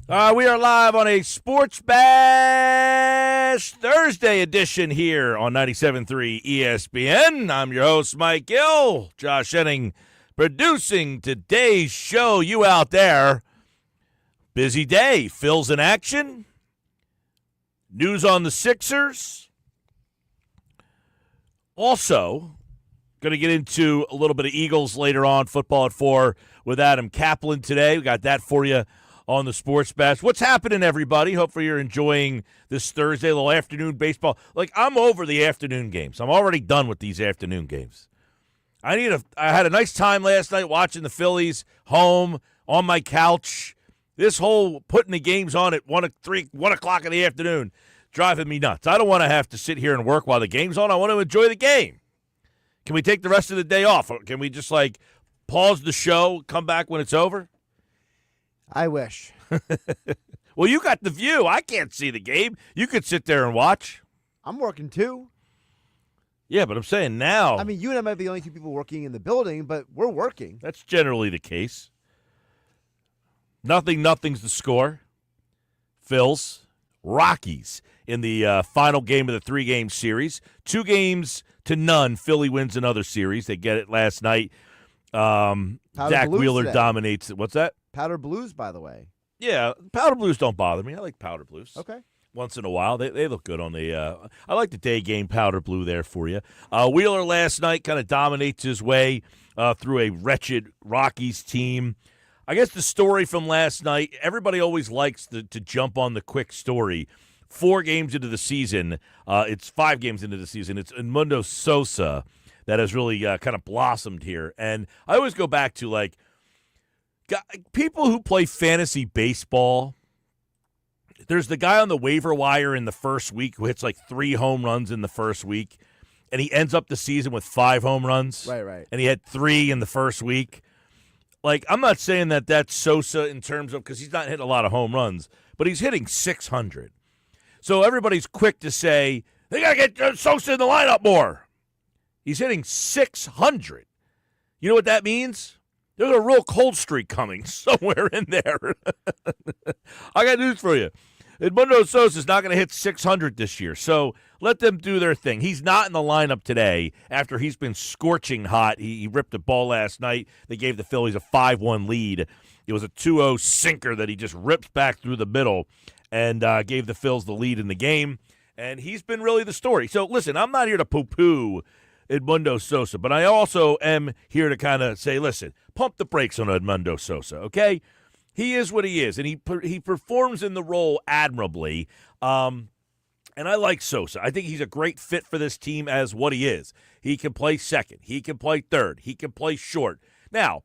We are live on a Sports Bash Thursday edition here on 97.3 ESPN. I'm your host, Mike Gill. Josh Henning producing today's show. You out there, busy day. Phil's in action. News on the Sixers. Also, going to get into a little bit of Eagles later on. Football at 4 with Adam Kaplan today. We got that for you on the Sports Bash. What's happening, everybody? Hopefully you're enjoying this Thursday, little afternoon baseball. Like, I'm over the afternoon games. I'm already done with these afternoon games. I had a nice time last night watching the Phillies home on my couch. This whole putting the games on at 1 o'clock in the afternoon driving me nuts. I don't want to have to sit here and work while the game's on. I want to enjoy the game. Can we take the rest of the day off? Or can we just, pause the show, come back when it's over? I wish. Well, you got the view. I can't see the game. You could sit there and watch. I'm working too. Yeah, but I'm saying now. I mean, you and I might be the only two people working in the building, but we're working. That's generally the case. Nothing's the score. Phil's, Rockies in the final game of the 3-game series. 2-0. Philly wins another series. They get it last night. Zach Wheeler today dominates it. What's that? Powder blues, by the way. Yeah, powder blues don't bother me. I like powder blues. Okay. Once in a while. They look good on the I like the day game powder blue there for you. Wheeler last night kind of dominates his way through a wretched Rockies team. I guess the story from last night, everybody always likes to jump on the quick story. 4 games into the season, it's 5 games into the season. It's Edmundo Sosa that has really kind of blossomed here. And I always go back to, people who play fantasy baseball. There's the guy on the waiver wire in the first week who hits 3 home runs in the first week, and he ends up the season with 5 home runs. Right. And he had 3 in the first week. I'm not saying that that's Sosa in terms of, because he's not hitting a lot of home runs, but he's hitting 600. So everybody's quick to say, they got to get Sosa in the lineup more. He's hitting 600. You know what that means? There's a real cold streak coming somewhere in there. I got news for you. Edmundo Sosa is not going to hit 600 this year, so let them do their thing. He's not in the lineup today after he's been scorching hot. He ripped a ball last night. They gave the Phillies a 5-1 lead. It was a 2-0 sinker that he just ripped back through the middle and gave the Phils the lead in the game, and he's been really the story. So, listen, I'm not here to poo-poo Edmundo Sosa, but I also am here to kind of say, listen, pump the brakes on Edmundo Sosa, okay? He is what he is, and he performs in the role admirably, and I like Sosa. I think he's a great fit for this team as what he is. He can play second. He can play third. He can play short. Now,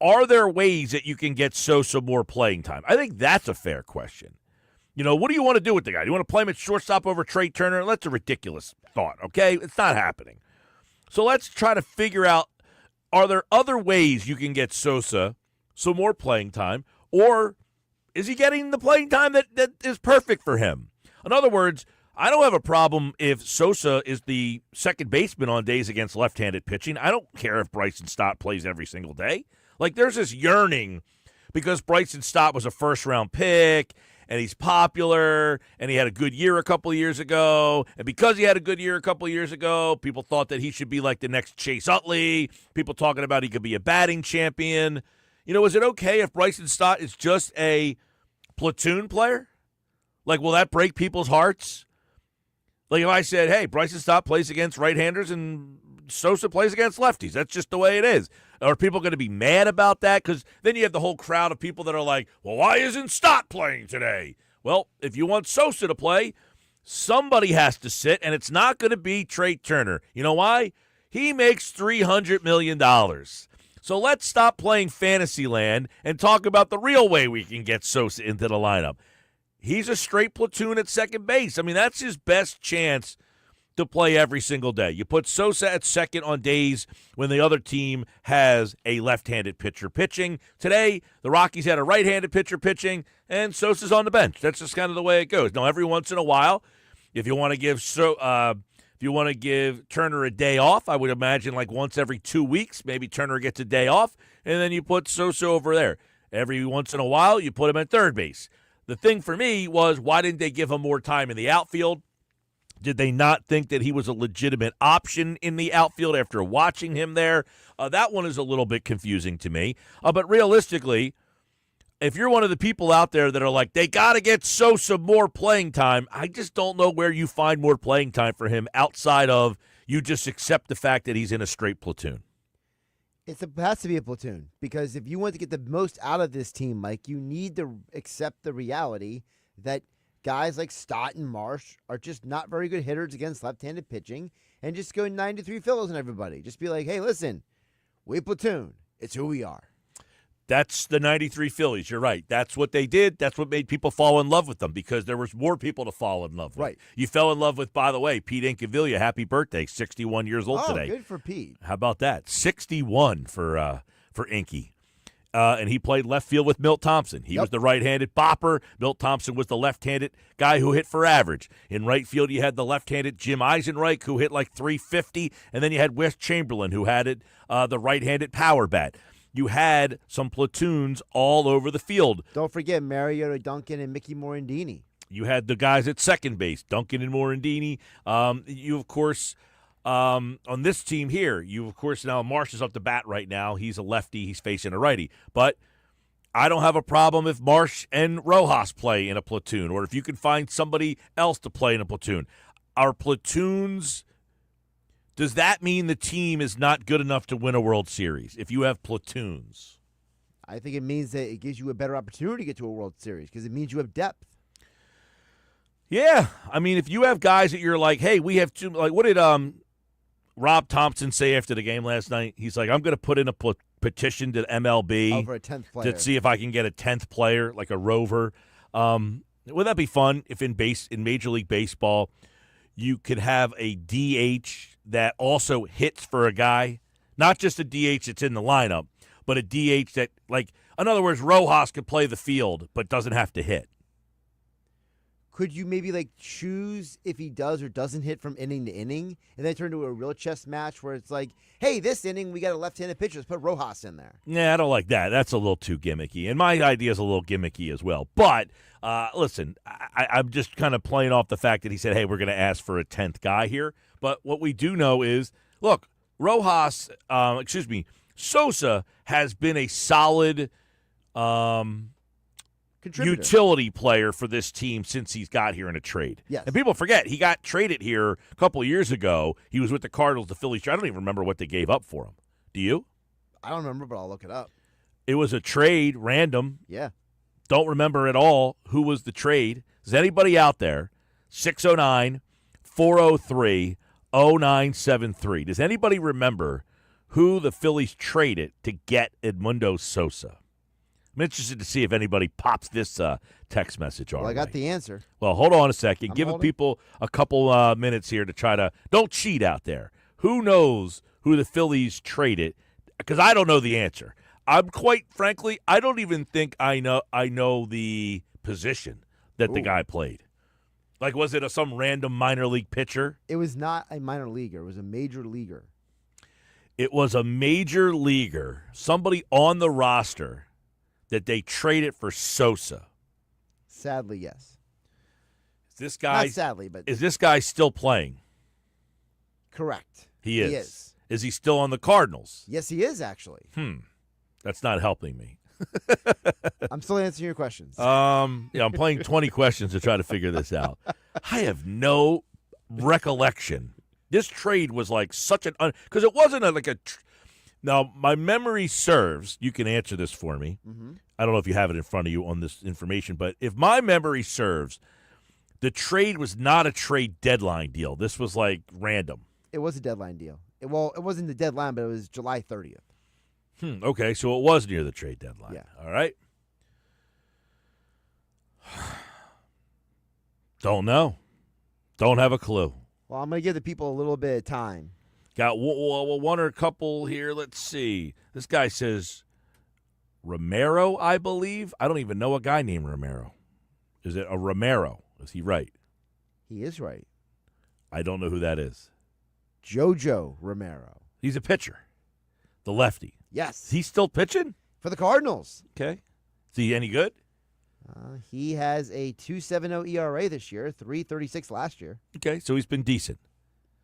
are there ways that you can get Sosa more playing time? I think that's a fair question. What do you want to do with the guy? Do you want to play him at shortstop over Trey Turner? That's a ridiculous thought, okay? It's not happening. So let's try to figure out, are there other ways you can get Sosa some more playing time, or is he getting the playing time that is perfect for him? In other words, I don't have a problem if Sosa is the second baseman on days against left-handed pitching. I don't care if Bryson Stott plays every single day. There's this yearning because Bryson Stott was a first-round pick, and he's popular, and he had a good year a couple of years ago. And because he had a good year a couple of years ago, people thought that he should be like the next Chase Utley. People talking about he could be a batting champion. Is it okay if Bryson Stott is just a platoon player? Will that break people's hearts? If I said, hey, Bryson Stott plays against right-handers and Sosa plays against lefties. That's just the way it is. Are people going to be mad about that? Because then you have the whole crowd of people that are like, well, why isn't Stott playing today? Well, if you want Sosa to play, somebody has to sit, and it's not going to be Trey Turner. You know why? He makes $300 million. So let's stop playing Fantasyland and talk about the real way we can get Sosa into the lineup. He's a straight platoon at second base. I mean, that's his best chance to play every single day. You put Sosa at second on days when the other team has a left-handed pitcher pitching. Today, the Rockies had a right-handed pitcher pitching, and Sosa's on the bench. That's just kind of the way it goes. Now, every once in a while, if you want to give Turner a day off, I would imagine once every 2 weeks, maybe Turner gets a day off, and then you put Sosa over there. Every once in a while, you put him at third base. The thing for me was, why didn't they give him more time in the outfield? Did they not think that he was a legitimate option in the outfield after watching him there? That one is a little bit confusing to me. But realistically, if you're one of the people out there that are like, they got to get Sosa more playing time, I just don't know where you find more playing time for him outside of you just accept the fact that he's in a straight platoon. It has to be a platoon, because if you want to get the most out of this team, Mike, you need to accept the reality that guys like Stott and Marsh are just not very good hitters against left-handed pitching, and just go 93 Phillies on everybody. Just be like, hey, listen, we platoon. It's who we are. That's the 93 Phillies. You're right. That's what they did. That's what made people fall in love with them, because there was more people to fall in love with. Right. You fell in love with, by the way, Pete Incaviglia. Happy birthday. 61 years old today. Good for Pete. How about that? 61 for Inky. And he played left field with Milt Thompson. He was the right-handed bopper. Milt Thompson was the left-handed guy who hit for average. In right field, you had the left-handed Jim Eisenreich, who hit like 350, and then you had Wes Chamberlain, who had the right-handed power bat. You had some platoons all over the field. Don't forget Mariota Duncan and Mickey Morandini. You had the guys at second base, Duncan and Morandini. You, of course, on this team here, you, of course, now Marsh is up to bat right now. He's a lefty. He's facing a righty. But I don't have a problem if Marsh and Rojas play in a platoon, or if you can find somebody else to play in a platoon. Our platoons... Does that mean the team is not good enough to win a World Series if you have platoons? I think it means that it gives you a better opportunity to get to a World Series, because it means you have depth. Yeah. I mean, if you have guys that you're like, hey, we have two, like, what did Rob Thompson say after the game last night? He's like, I'm going to put in a petition to MLB for a 10th player to see if I can get a 10th player, like a rover. Would that be fun if in Major League Baseball you could have a DH that also hits for a guy, not just a DH that's in the lineup, but a DH that, like, in other words, Rojas could play the field but doesn't have to hit. Could you maybe like choose if he does or doesn't hit from inning to inning, and then turn into a real chess match where it's like, hey, this inning we got a left-handed pitcher, let's put Rojas in there. Yeah, I don't like that. That's a little too gimmicky, and my idea is a little gimmicky as well. But listen, I'm just kind of playing off the fact that he said, hey, we're going to ask for a 10th guy here. But what we do know is, look, Sosa has been a solid utility player for this team since he's got here in a trade. Yes. And people forget, he got traded here a couple of years ago. He was with the Cardinals, the Phillies. I don't even remember what they gave up for him. Do you? I don't remember, but I'll look it up. It was a trade, random. Yeah. Don't remember at all who was the trade. Is anybody out there? 609-403-0973. Does anybody remember who the Phillies traded to get Edmundo Sosa? I'm interested to see if anybody pops this text message on. Well, I got the answer. Well, hold on a second. I'm Give holding. people a couple minutes here to try to – don't cheat out there. Who knows who the Phillies traded? Because I don't know the answer. I'm quite frankly, I don't even think I know the position that the guy played. Like, was it some random minor league pitcher? It was not a minor leaguer. It was a major leaguer. It was a major leaguer, somebody on the roster that they traded for Sosa. Sadly, yes. Is this guy? Not sadly, but is this guy still playing? Correct. He is. Is he still on the Cardinals? Yes, he is actually. That's not helping me. I'm still answering your questions. I'm playing 20 questions to try to figure this out. I have no recollection. This trade was like such an because it wasn't now, my memory serves. You can answer this for me. Mm-hmm. I don't know if you have it in front of you on this information, but if my memory serves, the trade was not a trade deadline deal. This was like random. It was a deadline deal. It wasn't the deadline, but it was July 30th. Okay, so it was near the trade deadline. Yeah. All right. Don't know. Don't have a clue. Well, I'm going to give the people a little bit of time. Got one or a couple here. Let's see. This guy says Romero, I believe. I don't even know a guy named Romero. Is it a Romero? Is he right? He is right. I don't know who that is. JoJo Romero. He's a pitcher. The lefty. Yes. Is he still pitching? For the Cardinals. Okay. Is he any good? He has a 2.70 ERA this year, 3.36 last year. Okay, so he's been decent.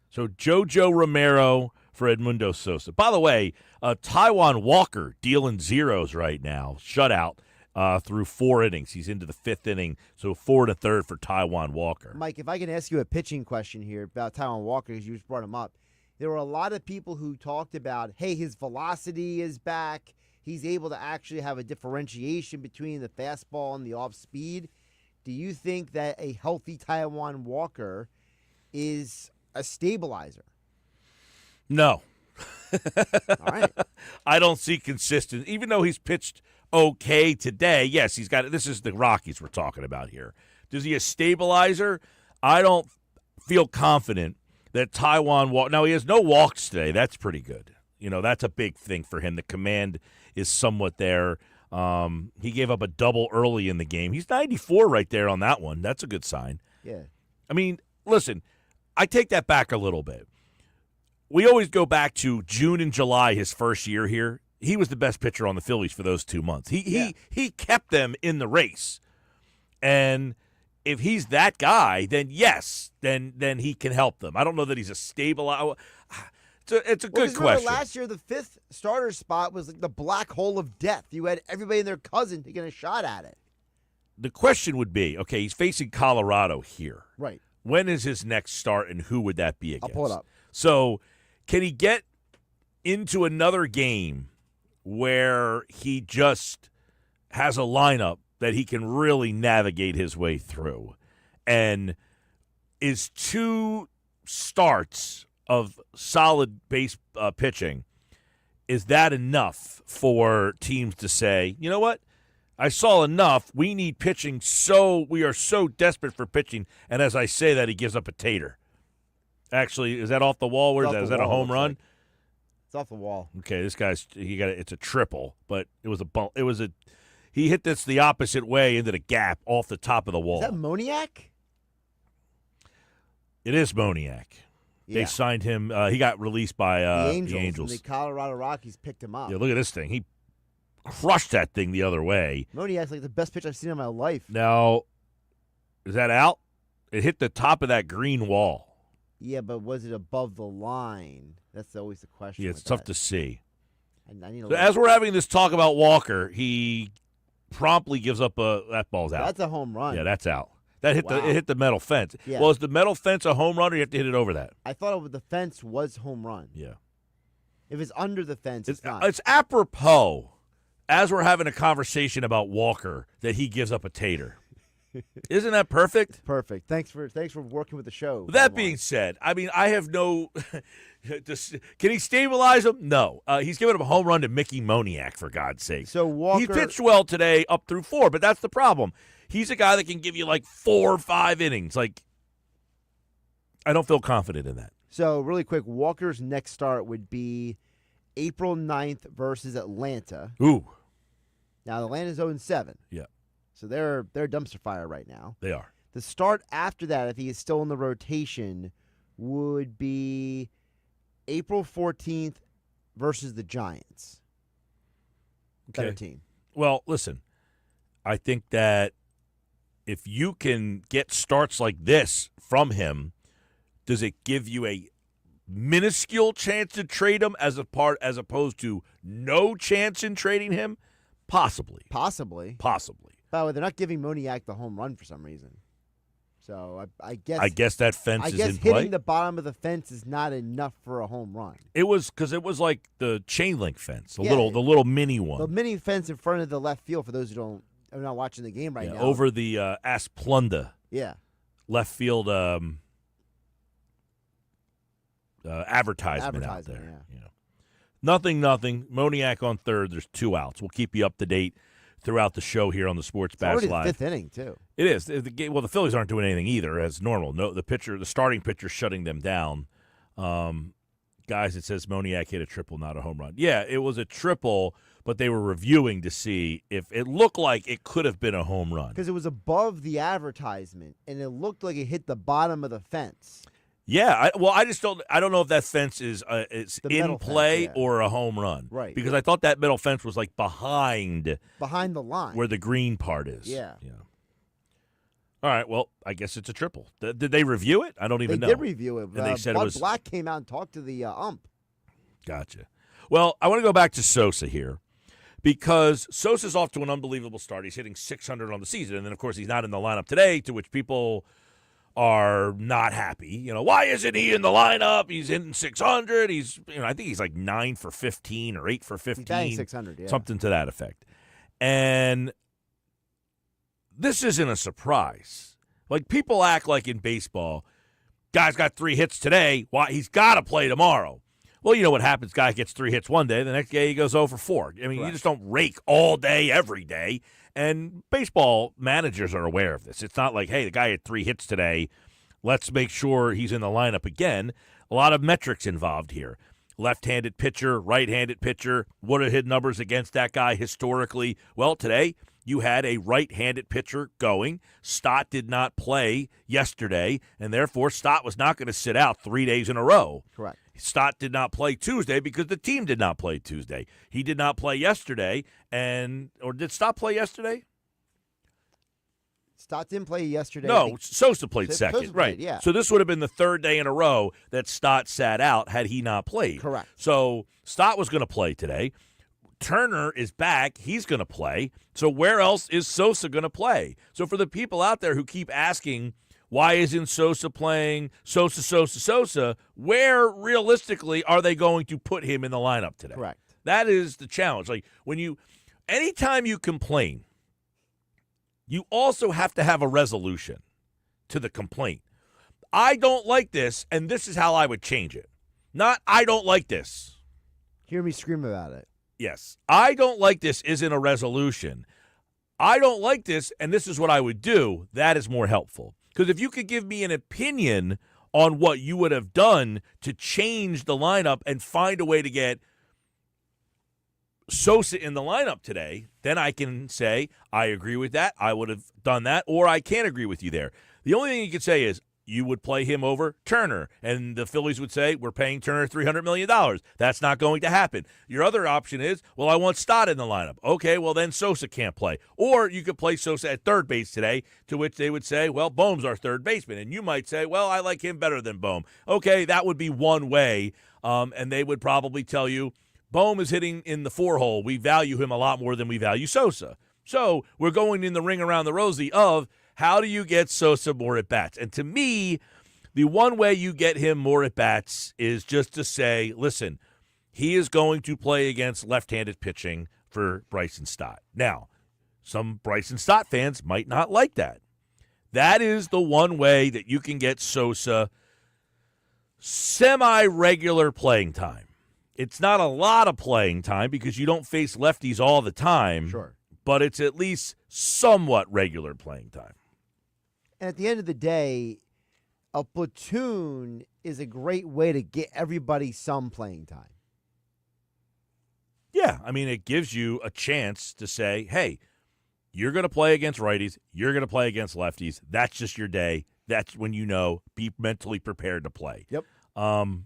So JoJo Romero for Edmundo Sosa. By the way, Taijuan Walker dealing zeros right now, shutout through 4 innings. He's into the 5th inning, so 4 1/3 for Taijuan Walker. Mike, if I can ask you a pitching question here about Taijuan Walker, because you just brought him up. There were a lot of people who talked about, hey, his velocity is back. He's able to actually have a differentiation between the fastball and the off speed. Do you think that a healthy Taijuan Walker is a stabilizer? No. All right. I don't see consistent. Even though he's pitched okay today, yes, he's got it. This is the Rockies we're talking about here. Is he a stabilizer? I don't feel confident that Taijuan Walker. Now, he has no walks today. That's pretty good. That's a big thing for him. The command is somewhat there. He gave up a double early in the game. He's 94 right there on that one. That's a good sign. Yeah. I mean, listen, I take that back a little bit. We always go back to June and July, his first year here. He was the best pitcher on the Phillies for those 2 months. He kept them in the race. And if he's that guy, then yes, then he can help them. I don't know that he's a stabilizer. It's a good question. Last year, the 5th starter spot was like the black hole of death. You had everybody and their cousin taking a shot at it. The question would be, okay, he's facing Colorado here. Right. When is his next start, and who would that be against? I'll pull it up. So can he get into another game where he just has a lineup that he can really navigate his way through? And is 2 starts of solid base pitching, is that enough for teams to say, you know what? I saw enough. We need pitching. We are so desperate for pitching. And as I say that, he gives up a tater. Actually, is that off the wall? Where is that? Is that a home run? It's off the wall. Okay, this guy's it's a triple, but it was a bump. He hit this the opposite way into the gap off the top of the wall. Is that Moniak? It is Moniak. Yeah. They signed him. He got released by the Angels. And the Colorado Rockies picked him up. Yeah, look at this thing. He crushed that thing the other way. Moniak's like the best pitch I've seen in my life. Now, is that out? It hit the top of that green wall. Yeah, but was it above the line? That's always the question. Yeah, it's tough to see. I need so as we're having this talk about Walker, he promptly gives up that ball's out. That's a home run. Yeah, that's out. That hit it hit the metal fence. Yeah. Well, is the metal fence a home run, or you have to hit it over that? I thought the fence was home run. Yeah. If it's under the fence, it's not. It's apropos, as we're having a conversation about Walker, that he gives up a tater. Isn't that perfect? Perfect. Thanks for working with the show. With that being said, I mean, I have no. Can he stabilize him? No. He's giving up a home run to Mickey Moniak, for God's sake. So Walker, he pitched well today, up through 4, but that's the problem. He's a guy that can give you like 4 or 5 innings. Like, I don't feel confident in that. So really quick, Walker's next start would be April 9th versus Atlanta. Ooh. Now Atlanta's 0-7. Yeah. So they're dumpster fire right now. They are. The start after that, if he is still in the rotation, would be April 14th versus the Giants. Okay. Better team. Well, listen, I think that if you can get starts like this from him, does it give you a minuscule chance to trade him as opposed to no chance in trading him? Possibly. Possibly. By the way, they're not giving Moniak the home run for some reason. So I guess that fence is in hitting play. The bottom of the fence is not enough for a home run. It was because it was like the chain link fence, the little mini one. The mini fence in front of the left field for those who are not watching the game right now. Over the Asplunda. Yeah. Left field advertisement out there. Yeah. You know. Nothing. Moniak on third. There's 2 outs. We'll keep you up to date throughout the show here on the Sports Bash Live. It's the 5th inning, too. It is. The Phillies aren't doing anything either, as normal. No, the starting pitcher shutting them down. Guys, it says Moniak hit a triple, not a home run. Yeah, it was a triple, but they were reviewing to see if it looked like it could have been a home run. Because it was above the advertisement, and it looked like it hit the bottom of the fence. Yeah, I just don't. I don't know if that fence is it's The in metal play fence, yeah. or a home run. Right. Because I thought that middle fence was like behind the line. where the green part is. Yeah. All right. Well, I guess it's a triple. Did they review it? I don't even know. They did review it. And they said Bud it was Black came out and talked to the ump. Gotcha. Well, I want to go back to Sosa here because Sosa's off to an unbelievable start. He's hitting 600 on the season, and then of course he's not in the lineup today, to which people are not happy. You know, why isn't he in the lineup? He's hitting 600. I think he's like 9 for 15 or 8 for 15. He's batting 600, yeah. Something to that effect. And this isn't a surprise. Like, people act like in baseball, guy's got 3 hits today. Why? He's got to play tomorrow. Well, you know what happens? Guy gets 3 hits one day. The next day he goes 0 for 4. I mean, You just don't rake all day, every day. And baseball managers are aware of this. It's not like, hey, the guy had 3 hits today. Let's make sure he's in the lineup again. A lot of metrics involved here. Left-handed pitcher, right-handed pitcher. What are his numbers against that guy historically? Well, today you had a right-handed pitcher going. Stott did not play yesterday, and therefore Stott was not going to sit out 3 days in a row. Correct. Stott did not play Tuesday because the team did not play Tuesday. He did not play yesterday, or did Stott play yesterday? Stott didn't play yesterday. No, Sosa played Sosa second. played, Right. yeah. So this would have been the 3rd day in a row that Stott sat out had he not played. Correct. So Stott was going to play today. Turner is back. He's going to play. So where else is Sosa going to play? So for the people out there who keep asking, why isn't Sosa playing? Sosa, where realistically are they going to put him in the lineup today? Correct. That is the challenge. Like, anytime you complain, you also have to have a resolution to the complaint. I don't like this, and this is how I would change it. Not, I don't like this. Hear me scream about it. Yes. I don't like this isn't a resolution. I don't like this, and this is what I would do. That is more helpful. Because if you could give me an opinion on what you would have done to change the lineup and find a way to get Sosa in the lineup today, then I can say, I agree with that. I would have done that, or I can't agree with you there. The only thing you could say is, you would play him over Turner. And the Phillies would say, we're paying Turner $300 million. That's not going to happen. Your other option is, well, I want Stott in the lineup. Okay, well, then Sosa can't play. Or you could play Sosa at third base today, to which they would say, well, Bohm's our third baseman. And you might say, well, I like him better than Bohm. Okay, that would be one way. And they would probably tell you, Bohm is hitting in the 4-hole. We value him a lot more than we value Sosa. So we're going in the ring around the rosy of, how do you get Sosa more at-bats? And to me, the one way you get him more at-bats is just to say, listen, he is going to play against left-handed pitching for Bryson Stott. Now, some Bryson Stott fans might not like that. That is the one way that you can get Sosa semi-regular playing time. It's not a lot of playing time because you don't face lefties all the time. Sure. But it's at least somewhat regular playing time. And at the end of the day, a platoon is a great way to get everybody some playing time. Yeah, I mean, it gives you a chance to say, hey, you're going to play against righties. You're going to play against lefties. That's just your day. That's when you know, be mentally prepared to play. Yep. The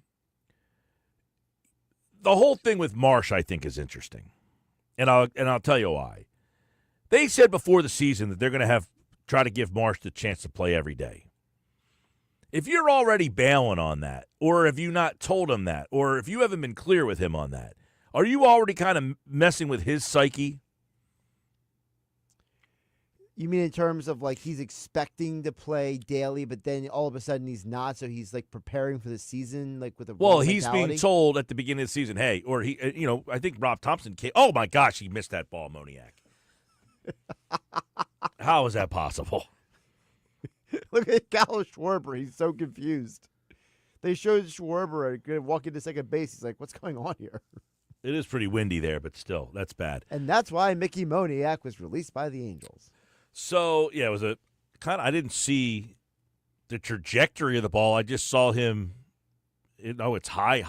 whole thing with Marsh, I think, is interesting. And I'll tell you why. They said before the season that they're going to try to give Marsh the chance to play every day. If you're already bailing on that, or have you not told him that, or if you haven't been clear with him on that, are you already kind of messing with his psyche? You mean in terms of like he's expecting to play daily, but then all of a sudden he's not, so he's like preparing for the season, like with a he's being told at the beginning of the season, hey, or he, I think Rob Thompson came. Oh my gosh, he missed that ball, Moniak. How is that possible? Look at Kyle Schwarber. He's so confused. They showed Schwarber walking to second base. He's like, what's going on here? It is pretty windy there, but still, that's bad. And that's why Mickey Moniak was released by the Angels. So, yeah, it was a kind of, I didn't see the trajectory of the ball. I just saw him, it's high,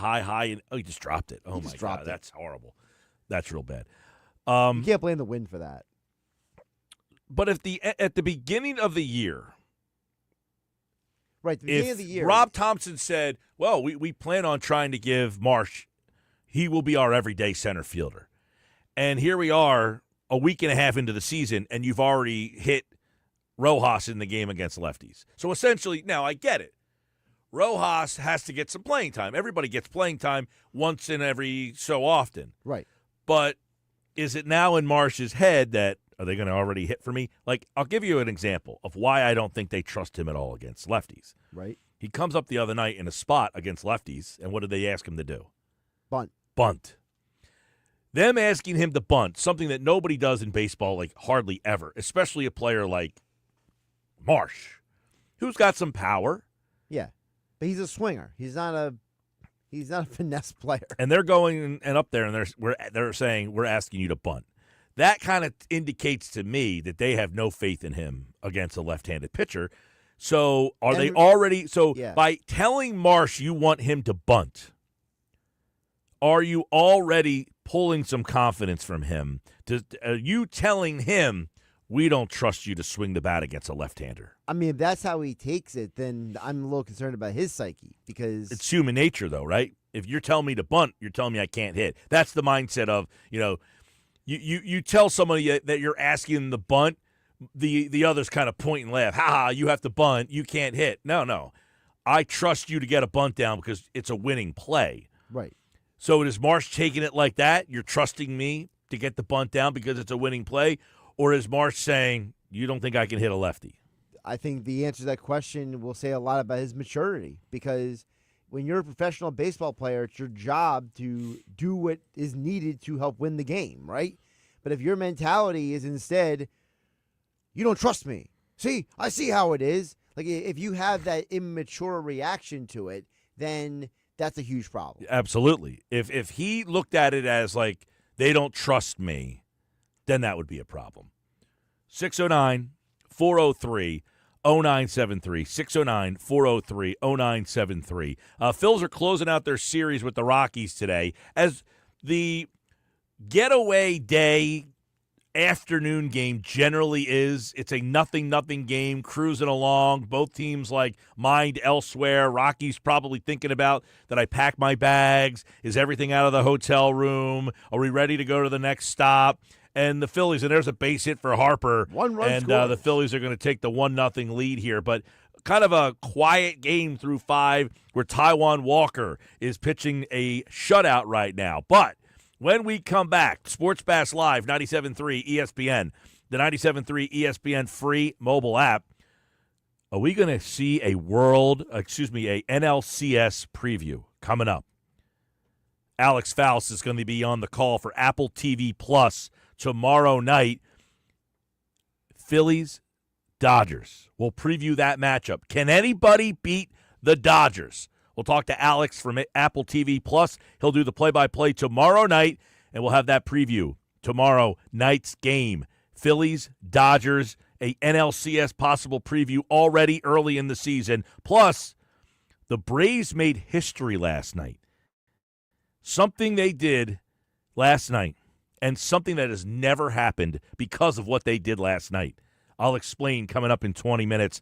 and he just dropped it. Oh, my God, that's horrible. That's real bad. You can't blame the wind for that. But at the beginning of the year, Right, the beginning If of the year. Rob Thompson said, well, we plan on trying to give Marsh, he will be our everyday center fielder. And here we are a week and a half into the season, and you've already hit Rojas in the game against lefties. So essentially, now I get it. Rojas has to get some playing time. Everybody gets playing time once in every so often. Right. But is it now in Marsh's head that, are they going to already hit for me? Like, I'll give you an example of why I don't think they trust him at all against lefties. Right. He comes up the other night in a spot against lefties, and what did they ask him to do? Bunt. Them asking him to bunt, something that nobody does in baseball, like hardly ever, especially a player like Marsh, who's got some power. Yeah. But he's a swinger. He's not a finesse player. And they're going and up there, and they're saying, we're asking you to bunt. That kind of indicates to me that they have no faith in him against a left-handed pitcher. So they already – by telling Marsh you want him to bunt, are you already pulling some confidence from him? Are you telling him we don't trust you to swing the bat against a left-hander? I mean, if that's how he takes it, then I'm a little concerned about his psyche because it's human nature, though, right? If you're telling me to bunt, you're telling me I can't hit. That's the mindset of, you tell somebody that you're asking them to bunt, the others kind of point and laugh. Ha, you have to bunt, you can't hit. No. I trust you to get a bunt down because it's a winning play. Right. So is Marsh taking it like that? You're trusting me to get the bunt down because it's a winning play? Or is Marsh saying, you don't think I can hit a lefty? I think the answer to that question will say a lot about his maturity because when you're a professional baseball player, it's your job to do what is needed to help win the game, right? But if your mentality is instead, you don't trust me. See, I see how it is. Like if you have that immature reaction to it, then that's a huge problem. Absolutely. If he looked at it as like, they don't trust me, then that would be a problem. 609-403-0973. 609-403-0973. Phils are closing out their series with the Rockies today as the getaway day afternoon game generally is. It's a nothing game, cruising along. Both teams like mind elsewhere. Rockies probably thinking about, that I pack my bags? Is everything out of the hotel room? Are we ready to go to the next stop? And the Phillies, and there's a base hit for Harper. One run and scores. The Phillies are going to take the 1-0 lead here. But kind of a quiet game through 5 where Taijuan Walker is pitching a shutout right now. But when we come back, Sports Bash Live, 97.3 ESPN, the 97.3 ESPN free mobile app, are we going to see a NLCS preview coming up? Alex Faust is going to be on the call for Apple TV Plus tomorrow night. Phillies, Dodgers. We'll preview that matchup. Can anybody beat the Dodgers? We'll talk to Alex from Apple TV Plus. He'll do the play-by-play tomorrow night, and we'll have that preview tomorrow night's game. Phillies, Dodgers, a NLCS possible preview already early in the season. Plus, the Braves made history last night. Something they did last night, and something that has never happened because of what they did last night. I'll explain coming up in 20 minutes.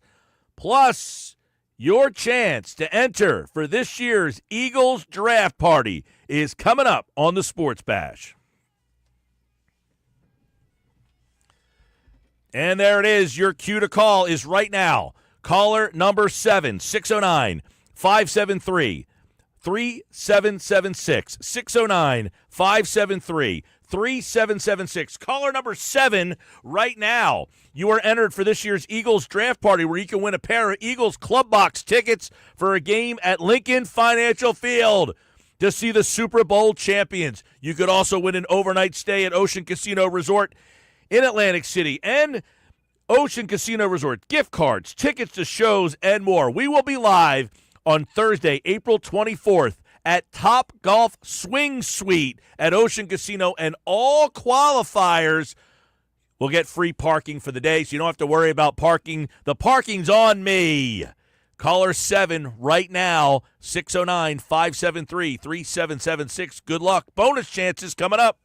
Plus, your chance to enter for this year's Eagles draft party is coming up on the Sports Bash. And there it is. Your cue to call is right now. Caller number 7, 609-573-3776. 609-573-3776. Caller number 7 right now. You are entered for this year's Eagles draft party where you can win a pair of Eagles Club Box tickets for a game at Lincoln Financial Field to see the Super Bowl champions. You could also win an overnight stay at Ocean Casino Resort in Atlantic City and Ocean Casino Resort gift cards, tickets to shows, and more. We will be live on Thursday, April 24th at Top Golf Swing Suite at Ocean Casino, and all qualifiers will get free parking for the day, so you don't have to worry about parking. The parking's on me. Caller 7 right now, 609-573-3776. Good luck. Bonus chances coming up.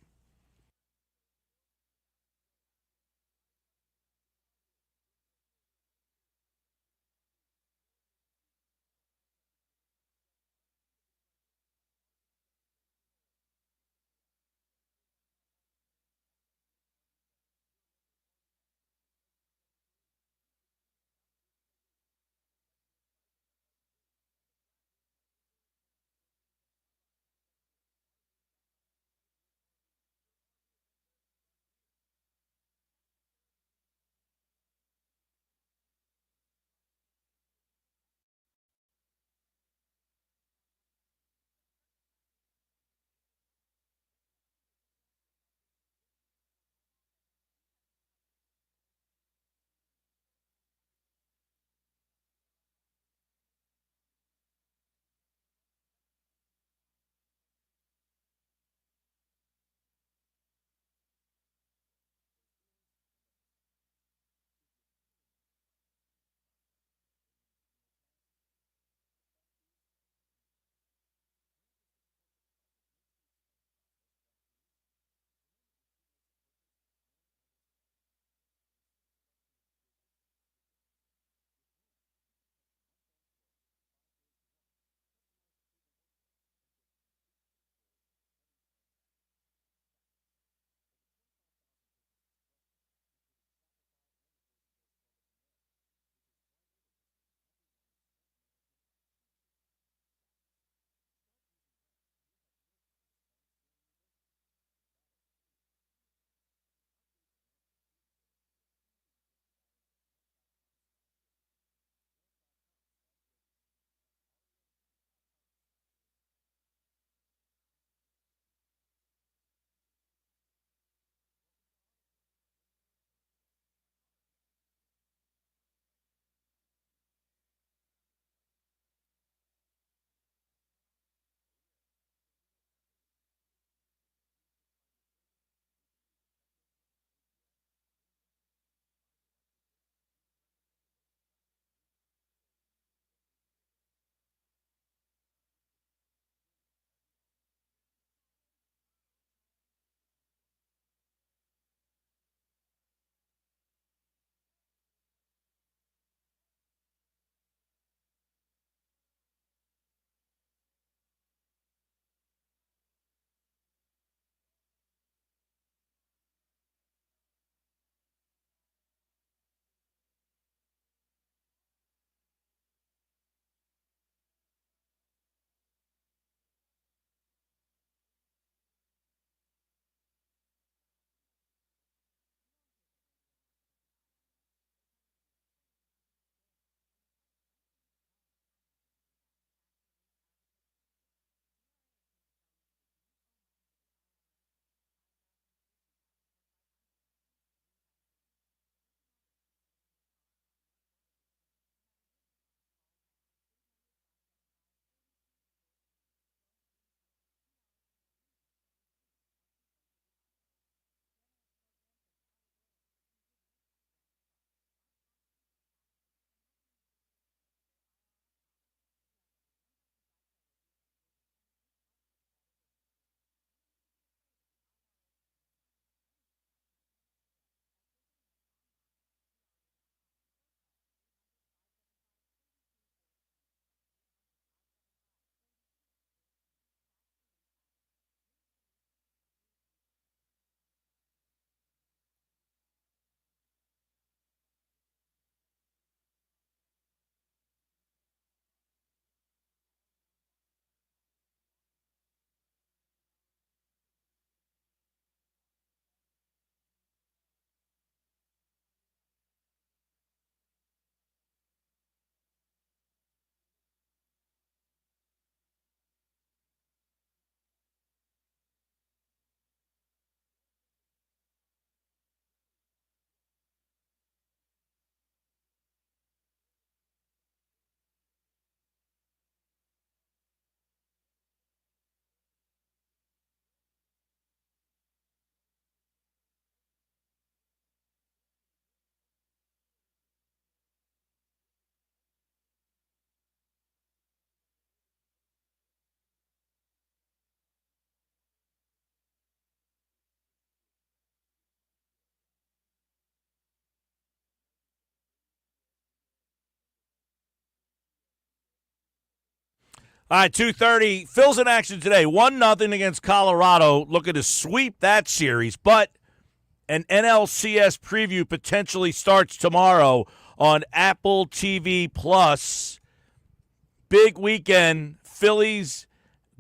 All right, 2:30. Phil's in action today. 1-0 against Colorado. Looking to sweep that series, but an NLCS preview potentially starts tomorrow on Apple TV Plus. Big weekend, Phillies,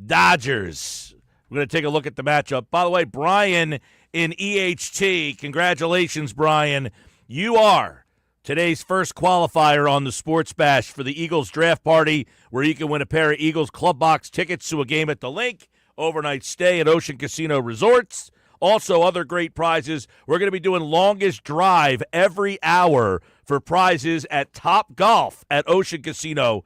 Dodgers. We're going to take a look at the matchup. By the way, Brian in EHT, congratulations, Brian. You are today's first qualifier on the Sports Bash for the Eagles draft party, where you can win a pair of Eagles Club Box tickets to a game at the Linc, overnight stay at Ocean Casino Resorts. Also, other great prizes. We're going to be doing longest drive every hour for prizes at Top Golf at Ocean Casino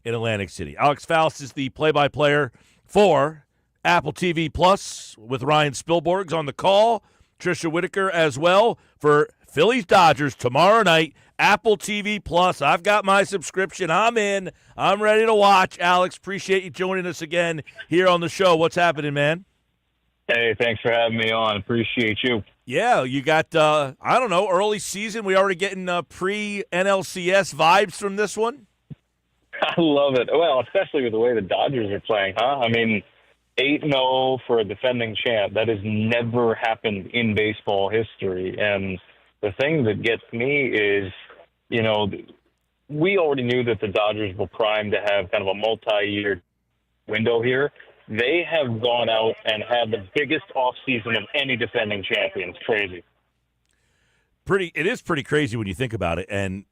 in Atlantic City. Alex Faust is the play-by-player for Apple TV Plus with Ryan Spielborgs on the call. Trisha Whitaker as well for Phillies Dodgers tomorrow night. Apple TV Plus. I've got my subscription. I'm in. I'm ready to watch. Alex, appreciate you joining us again here on the show. What's happening, man? Hey, thanks for having me on. Appreciate you. Yeah, you got, early season. We already getting pre-NLCS vibes from this one? I love it. Well, especially with the way the Dodgers are playing, huh? I mean, 8-0 for a defending champ. That has never happened in baseball history. And the thing that gets me is, we already knew that the Dodgers were primed to have kind of a multi-year window here. They have gone out and had the biggest offseason of any defending champion. It's crazy. It is pretty crazy when you think about it. And,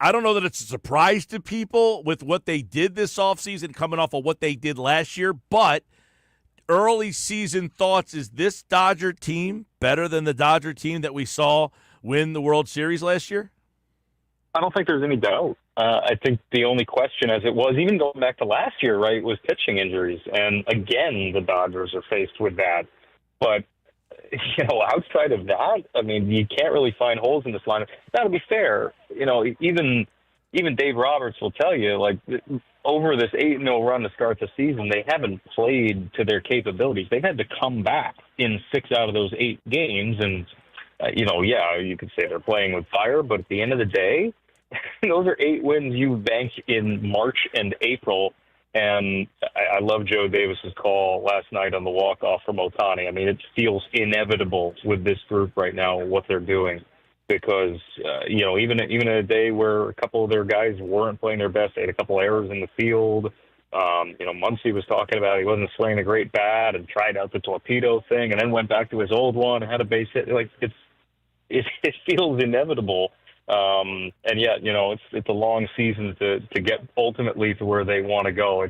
I don't know that it's a surprise to people with what they did this offseason coming off of what they did last year, but early season thoughts, is this Dodger team better than the Dodger team that we saw win the World Series last year? I don't think there's any doubt. I think the only question, as it was even going back to last year, right, was pitching injuries. And again, the Dodgers are faced with that. But, outside of that, I mean, you can't really find holes in this lineup. That'll be fair. Even Dave Roberts will tell you, like, over this 8-0 run to start the season, they haven't played to their capabilities. They've had to come back in 6 out of those 8 games. And, you could say they're playing with fire, but at the end of the day, those are 8 wins you banked in March and April. And I love Joe Davis's call last night on the walk-off from Ohtani. I mean, it feels inevitable with this group right now, what they're doing. Because, even in a day where a couple of their guys weren't playing their best, they had a couple errors in the field. Muncy was talking about he wasn't swinging a great bat and tried out the torpedo thing and then went back to his old one and had a base hit. Like, it feels inevitable. And yet, it's a long season to get ultimately to where they want to go.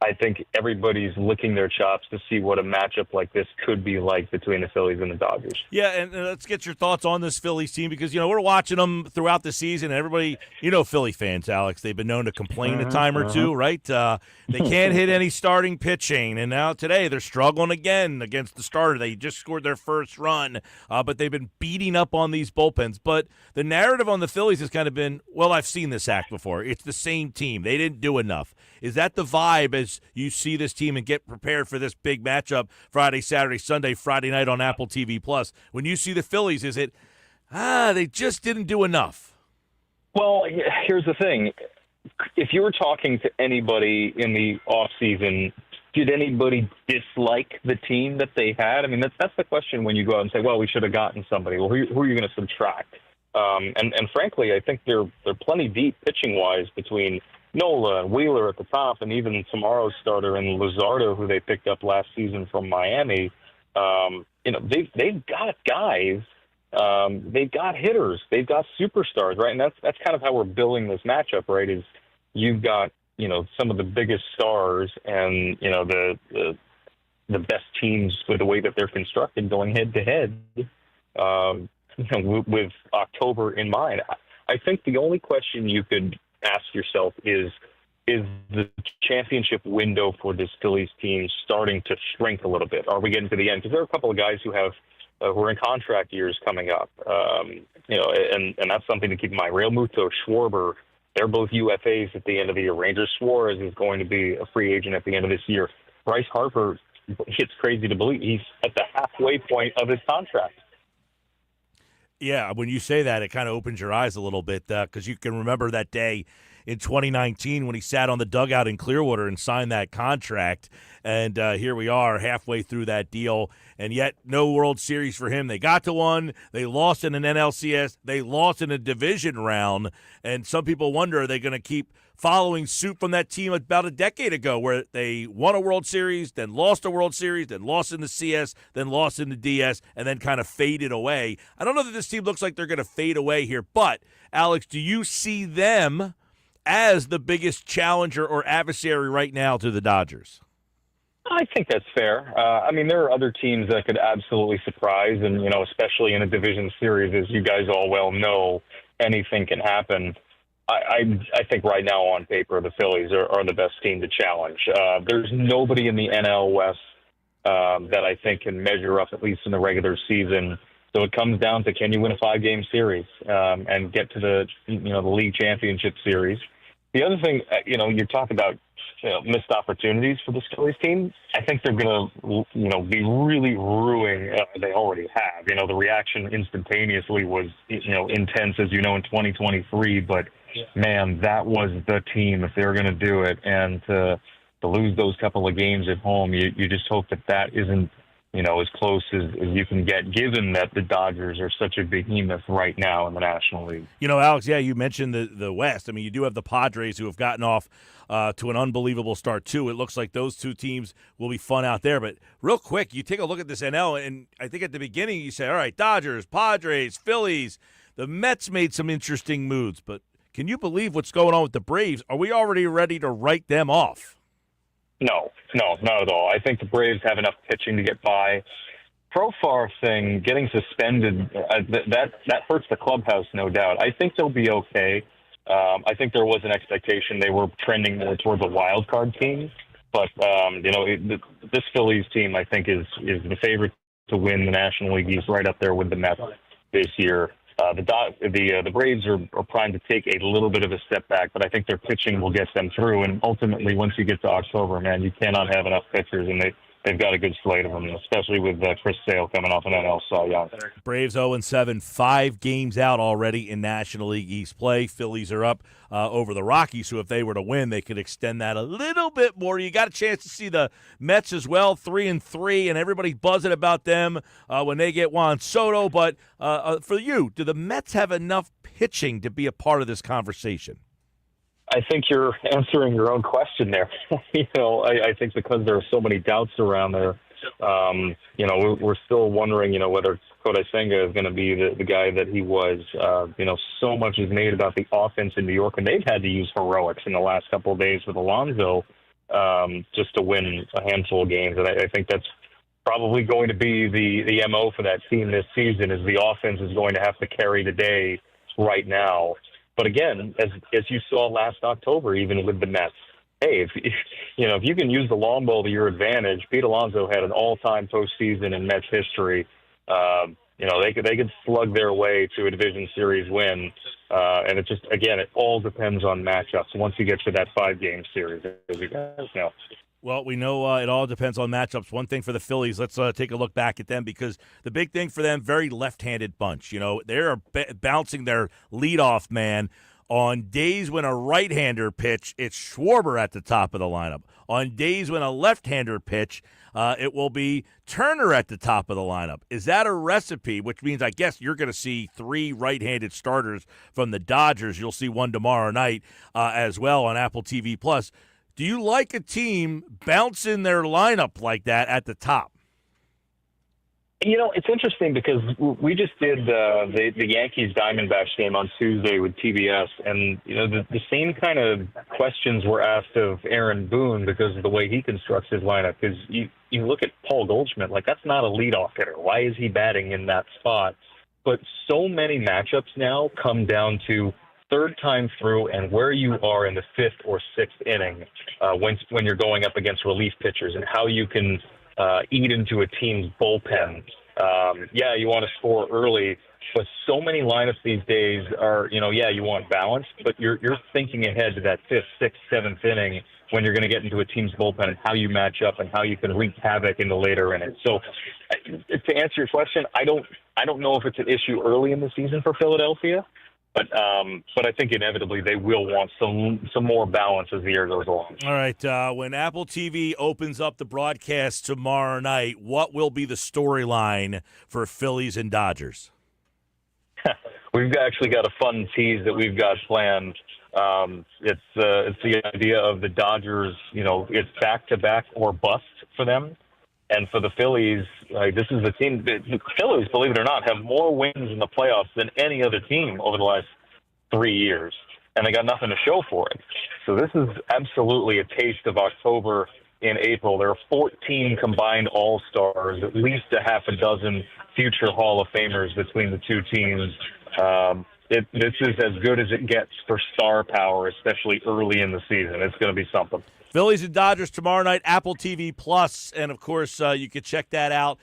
I think everybody's licking their chops to see what a matchup like this could be like between the Phillies and the Dodgers. Yeah, and let's get your thoughts on this Phillies team because, we're watching them throughout the season. And everybody, Philly fans, Alex, they've been known to complain a time or two, right? They can't hit any starting pitching. And now today they're struggling again against the starter. They just scored their first run, but they've been beating up on these bullpens. But the narrative on the Phillies has kind of been, well, I've seen this act before. It's the same team. They didn't do enough. Is that the vibe as you see this team and get prepared for this big matchup Friday, Saturday, Sunday, Friday night on Apple TV Plus? When you see the Phillies, is it, they just didn't do enough? Well, here's the thing. If you were talking to anybody in the offseason, did anybody dislike the team that they had? I mean, that's the question when you go out and say, well, we should have gotten somebody. Well, who are you going to subtract? And frankly, I think they're plenty deep pitching-wise between Nola and Wheeler at the top, and even tomorrow's starter and Luzardo, who they picked up last season from Miami. They've got guys, they've got hitters, they've got superstars, right? And that's kind of how we're building this matchup, right? Is you've got some of the biggest stars and the best teams with the way that they're constructed going head to head, with October in mind. I think the only question you could ask yourself is the championship window for this Phillies team starting to shrink a little bit? Are we getting to the end? Because there are a couple of guys who are in contract years coming up, and that's something to keep in mind. Real Muto, Schwarber, they're both UFAs at the end of the year. Ranger Suarez is going to be a free agent at the end of this year. Bryce Harper, it's crazy to believe he's at the halfway point of his contract. Yeah, when you say that, it kind of opens your eyes a little bit because you can remember that day in 2019 when he sat on the dugout in Clearwater and signed that contract. And here we are halfway through that deal, and yet no World Series for him. They got to one. They lost in an NLCS. They lost in a division round, and some people wonder, are they going to keep following suit from that team about a decade ago where they won a World Series, then lost a World Series, then lost in the CS, then lost in the DS, and then kind of faded away. I don't know that this team looks like they're going to fade away here, but, Alex, do you see them as the biggest challenger or adversary right now to the Dodgers? I think that's fair. I mean, there are other teams that could absolutely surprise, and, especially in a division series, as you guys all well know, anything can happen. I think right now on paper, the Phillies are the best team to challenge. There's nobody in the NL West that I think can measure up, at least in the regular season. So it comes down to, can you win a 5-game series and get to the league championship series? The other thing, you talk about missed opportunities for this Phillies team. I think they're going to, be really ruining. They already have. The reaction instantaneously was, intense, as in 2023. But man, that was the team if they were going to do it, and to lose those couple of games at home, you just hope that isn't as close as you can get, given that the Dodgers are such a behemoth right now in the National League. Alex, you mentioned the West. I mean, you do have the Padres who have gotten off to an unbelievable start, too. It looks like those two teams will be fun out there. But real quick, you take a look at this NL, and I think at the beginning you say, all right, Dodgers, Padres, Phillies. The Mets made some interesting moves, but can you believe what's going on with the Braves? Are we already ready to write them off? No, not at all. I think the Braves have enough pitching to get by. Profar thing, getting suspended, that hurts the clubhouse, no doubt. I think they'll be okay. I think there was an expectation they were trending more towards a wild card team. But, this Phillies team, I think, is the favorite to win the National League East, right up there with the Mets this year. The Braves are primed to take a little bit of a step back, but I think their pitching will get them through. And ultimately, once you get to October, man, you cannot have enough pitchers, and they've got a good slate of them, especially with Chris Sale coming off an NL Cy Young. Braves 0-7, 5 games out already in National League East play. Phillies are up over the Rockies, so if they were to win, they could extend that a little bit more. You got a chance to see the Mets as well, 3-3, and everybody's buzzing about them when they get Juan Soto. But for you, do the Mets have enough pitching to be a part of this conversation? I think you're answering your own question there. I think because there are so many doubts around there, we're still wondering, whether Kodai Senga is going to be the guy that he was. So much is made about the offense in New York, and they've had to use heroics in the last couple of days with Alonso just to win a handful of games. And I think that's probably going to be the MO for that team this season, is the offense is going to have to carry the day right now. But again, as you saw last October, even with the Mets, hey, if you can use the long ball to your advantage, Pete Alonso had an all-time postseason in Mets history. They could slug their way to a division series win, and it all depends on matchups once you get to that 5-game series, as you guys know. Well, we know it all depends on matchups. One thing for the Phillies, let's take a look back at them, because the big thing for them, very left-handed bunch. They're bouncing their leadoff man. On days when a right-hander pitch, it's Schwarber at the top of the lineup. On days when a left-hander pitch, it will be Turner at the top of the lineup. Is that a recipe, which means I guess you're going to see 3 right-handed starters from the Dodgers. You'll see one tomorrow night as well on Apple TV+. Do you like a team bouncing their lineup like that at the top? It's interesting because we just did the Yankees Diamondbacks game on Tuesday with TBS, and the same kind of questions were asked of Aaron Boone because of the way he constructs his lineup. Because you look at Paul Goldschmidt, like, that's not a leadoff hitter. Why is he batting in that spot? But so many matchups now come down to third time through and where you are in the 5th or 6th inning when you're going up against relief pitchers, and how you can eat into a team's bullpen. You want to score early, but so many lineups these days are, you want balance, but you're thinking ahead to that 5th, 6th, 7th inning when you're going to get into a team's bullpen and how you match up and how you can wreak havoc in the later innings. So to answer your question, I don't know if it's an issue early in the season for Philadelphia. But I think inevitably they will want some more balance as the year goes along. All right. When Apple TV opens up the broadcast tomorrow night, what will be the storyline for Phillies and Dodgers? We've actually got a fun tease that we've got planned. It's the idea of the Dodgers. It's back-to-back or bust for them. And for the Phillies, this is the team. The Phillies, believe it or not, have more wins in the playoffs than any other team over the last 3 years, and they got nothing to show for it. So this is absolutely a taste of October in April. There are 14 combined All-Stars, at least a half a dozen future Hall of Famers between the two teams. This is as good as it gets for star power, especially early in the season. It's going to be something. Phillies and Dodgers tomorrow night, Apple TV Plus, and of course you can check that out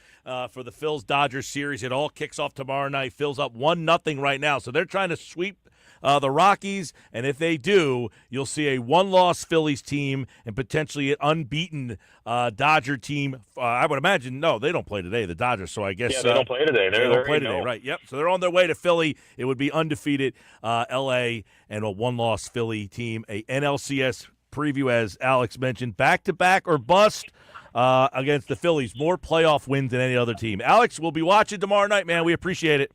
for the Phils-Dodgers series. It all kicks off tomorrow night. Phils up 1-0 right now, so they're trying to sweep the Rockies, and if they do, you'll see a one-loss Phillies team and potentially an unbeaten Dodger team. I would imagine, no, they don't play today, the Dodgers, so I guess they don't play today. They don't play today, right? Yep. So they're on their way to Philly. It would be undefeated L.A. and a one-loss Philly team, a NLCS preview, as Alex mentioned, back-to-back or bust against the Phillies. More playoff wins than any other team. Alex, we'll be watching tomorrow night, man. We appreciate it.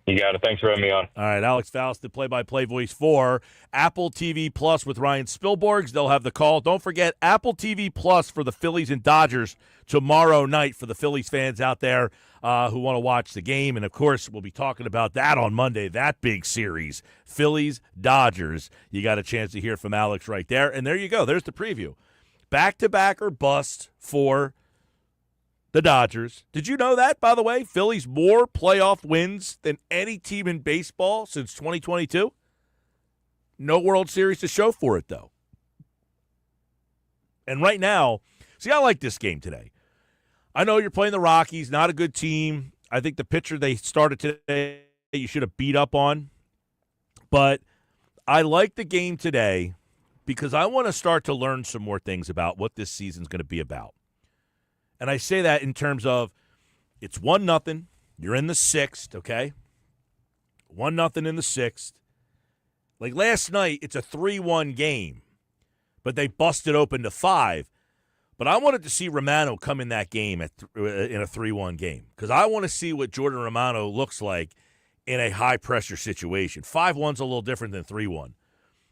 You got it. Thanks for having me on. All right, Alex Faust, the play-by-play voice for Apple TV Plus with Ryan Spielborgs. They'll have the call. Don't forget, Apple TV Plus for the Phillies and Dodgers tomorrow night for the Phillies fans out there who want to watch the game. And, of course, we'll be talking about that on Monday, that big series, Phillies-Dodgers. You got a chance to hear from Alex right there. And there you go. There's the preview. Back-to-back or bust for the Dodgers. Did you know that, by the way? Phillies more playoff wins than any team in baseball since 2022. No World Series to show for it, though. And right now, see, I like this game today. I know you're playing the Rockies, not a good team. I think the pitcher they started today you should have beat up on. But I like the game today because I want to start to learn some more things about what this season's going to be about. And I say that in terms of it's 1-0. You're in the sixth, okay? 1-0 in the sixth. Like last night, it's a 3-1 game, but they busted open to 5. But I wanted to see Romano come in that game in a 3-1 game because I want to see what Jordan Romano looks like in a high-pressure situation. 5-1's a little different than 3-1.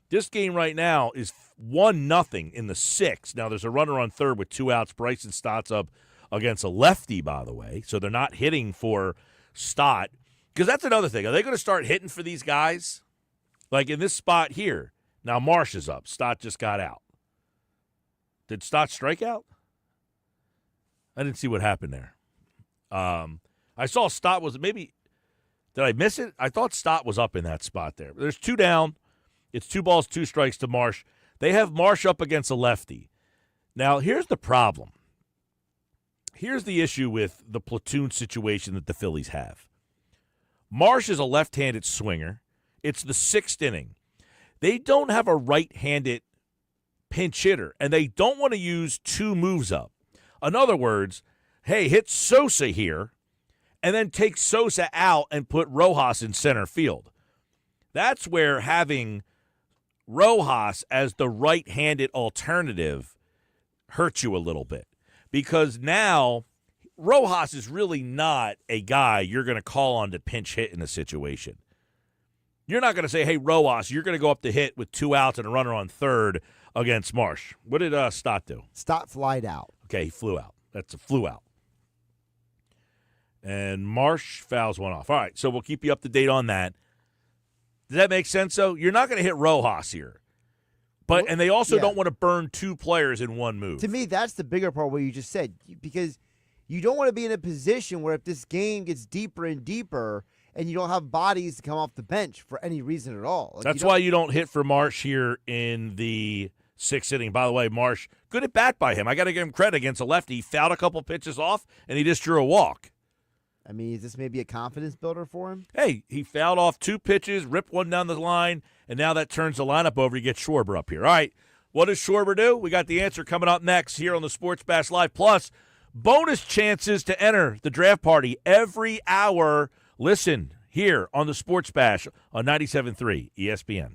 This game right now is 1-0 in the sixth. Now, there's a runner on third with 2 outs. Bryson Stott's up against a lefty, by the way, so they're not hitting for Stott. Because that's another thing. Are they going to start hitting for these guys? Like in this spot here. Now, Marsh is up. Stott just got out. Did Stott strike out? I didn't see what happened there. I saw Stott was maybe – did I miss it? I thought Stott was up in that spot there. There's 2 down. It's 2 balls, 2 strikes to Marsh. They have Marsh up against a lefty. Now, here's the problem. Here's the issue with the platoon situation that the Phillies have. Marsh is a left-handed swinger. It's the 6th inning. They don't have a right-handed pinch hitter, and they don't want to use 2 moves up. In other words, hey, hit Sosa here, and then take Sosa out and put Rojas in center field. That's where having Rojas as the right-handed alternative hurts you a little bit because now Rojas is really not a guy you're going to call on to pinch hit in a situation. You're not going to say, hey, Rojas, you're going to go up to hit with 2 outs and a runner on third against Marsh. What did Stott do? Stott flied out. Okay, he flew out. That's a flew out. And Marsh fouls one off. All right, so we'll keep you up to date on that. Does that make sense, though? You're not going to hit Rojas here. And they also don't want to burn 2 players in one move. To me, that's the bigger part what you just said. Because you don't want to be in a position where if this game gets deeper and deeper and you don't have bodies to come off the bench for any reason at all. Like that's why you don't hit for Marsh here in the 6th inning. By the way, Marsh, good at bat by him. I got to give him credit against a lefty. He fouled a couple pitches off, and he just drew a walk. I mean, is this maybe a confidence builder for him? Hey, he fouled off 2 pitches, ripped one down the line, and now that turns the lineup over. You get Schwarber up here. All right, what does Schwarber do? We got the answer coming up next here on the Sports Bash Live. Plus, bonus chances to enter the draft party every hour. Listen, here on the Sports Bash on 97.3 ESPN.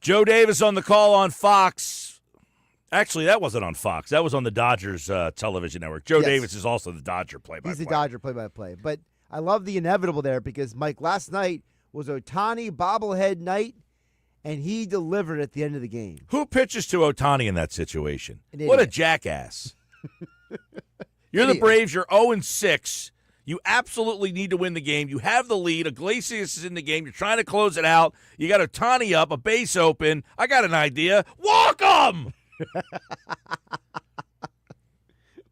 Joe Davis on the call on Fox. Actually, that wasn't on Fox. That was on the Dodgers television network. Joe Yes. Davis is also the Dodger play-by-play. He's the Dodger play-by-play. But I love the inevitable there because, Mike, last night was Ohtani bobblehead night, and he delivered at the end of the game. Who pitches to Ohtani in that situation? An What a idiot. jackass. You're the Idiot. Braves. You're 0-6. You absolutely need to win the game. You have the lead. Iglesias is in the game. You're trying to close it out. You got Ohtani up, a base open. I got an idea. Walk him!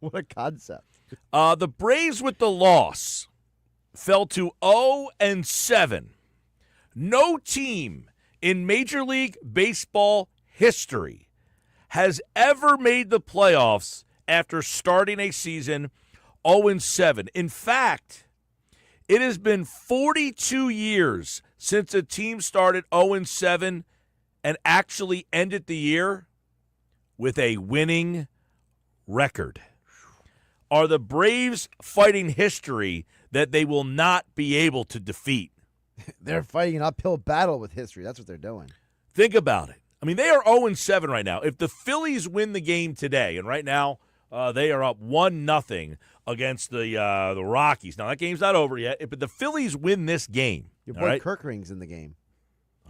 What a concept. The Braves with the loss fell to 0-7. No team in Major League Baseball history has ever made the playoffs after starting a season 0-7. In fact, it has been 42 years since a team started 0-7 and actually ended the year with a winning record. Are the Braves fighting history that they will not be able to defeat? They're fighting an uphill battle with history. That's what they're doing. Think about it. I mean, they are 0-7 right now. If the Phillies win the game today, and right now they are up 1-0 against the Rockies. Now, that game's not over yet. But the Phillies win this game. Your all boy right? Kirkering's in the game.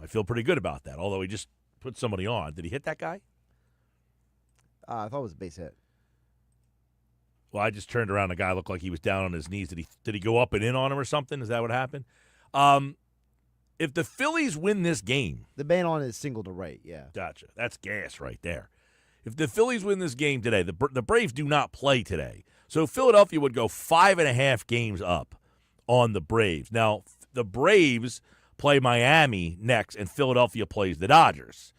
I feel pretty good about that, although he just put somebody on. Did he hit that guy? I thought it was a base hit. Well, I just turned around. The guy looked like he was down on his knees. Did he go up and in on him or something? Is that what happened? If the Phillies win this game, The man on is single to right, yeah. gotcha. That's gas right there. If the Phillies win this game today, the Braves do not play today. So Philadelphia would go 5.5 games up on the Braves. Now, the Braves play Miami next, and Philadelphia plays the Dodgers.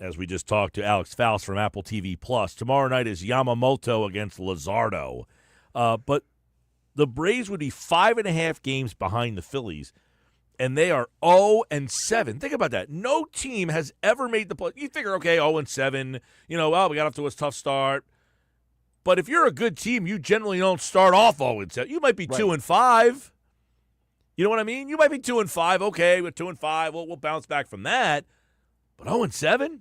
As we just talked to Alex Faust from Apple TV Plus. Tomorrow night is Yamamoto against Luzardo. But the Braves would be 5.5 games behind the Phillies, and they are 0-7. Think about that. No team has ever made the play. You figure, okay, 0-7, we got off to a tough start. But if you're a good team, you generally don't start off 0-7. You might be Right. 2-5. You know what I mean? You might be 2-5. Okay, with 2-5, we'll bounce back from that. But 0-7?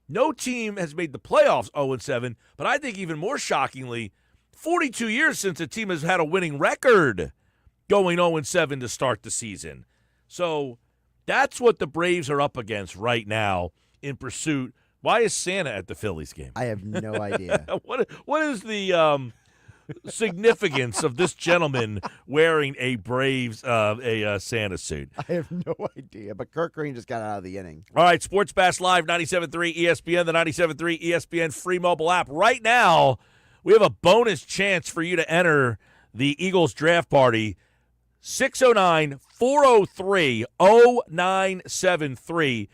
No team has made the playoffs 0-7. But I think even more shockingly, 42 years since a team has had a winning record going 0-7 to start the season. So that's what the Braves are up against right now in pursuit. Why is Santa at the Phillies game? I have no idea. What is the significance of this gentleman wearing a Braves Santa suit? I have no idea. But Kirkering just got out of the inning. All right, Sports Bash Live, 97.3 ESPN, the 97.3 ESPN free mobile app. Right now, we have a bonus chance for you to enter the Eagles draft party. 609-403-0973.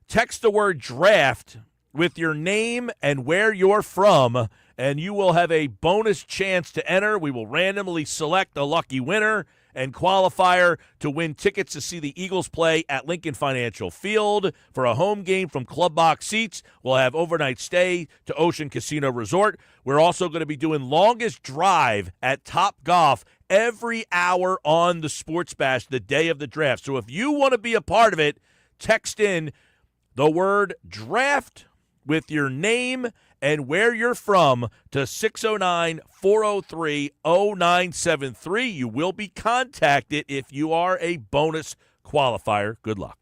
Text the word draft with your name and where you're from, and you will have a bonus chance to enter. We will randomly select a lucky winner and qualifier to win tickets to see the Eagles play at Lincoln Financial Field for a home game from Club Box Seats. We'll have overnight stay to Ocean Casino Resort. We're also going to be doing longest drive at Top Golf every hour on the Sports Bash the day of the draft. So if you want to be a part of it, text in the word draft with your name and where you're from to 609-403-0973. You will be contacted if you are a bonus qualifier. Good luck.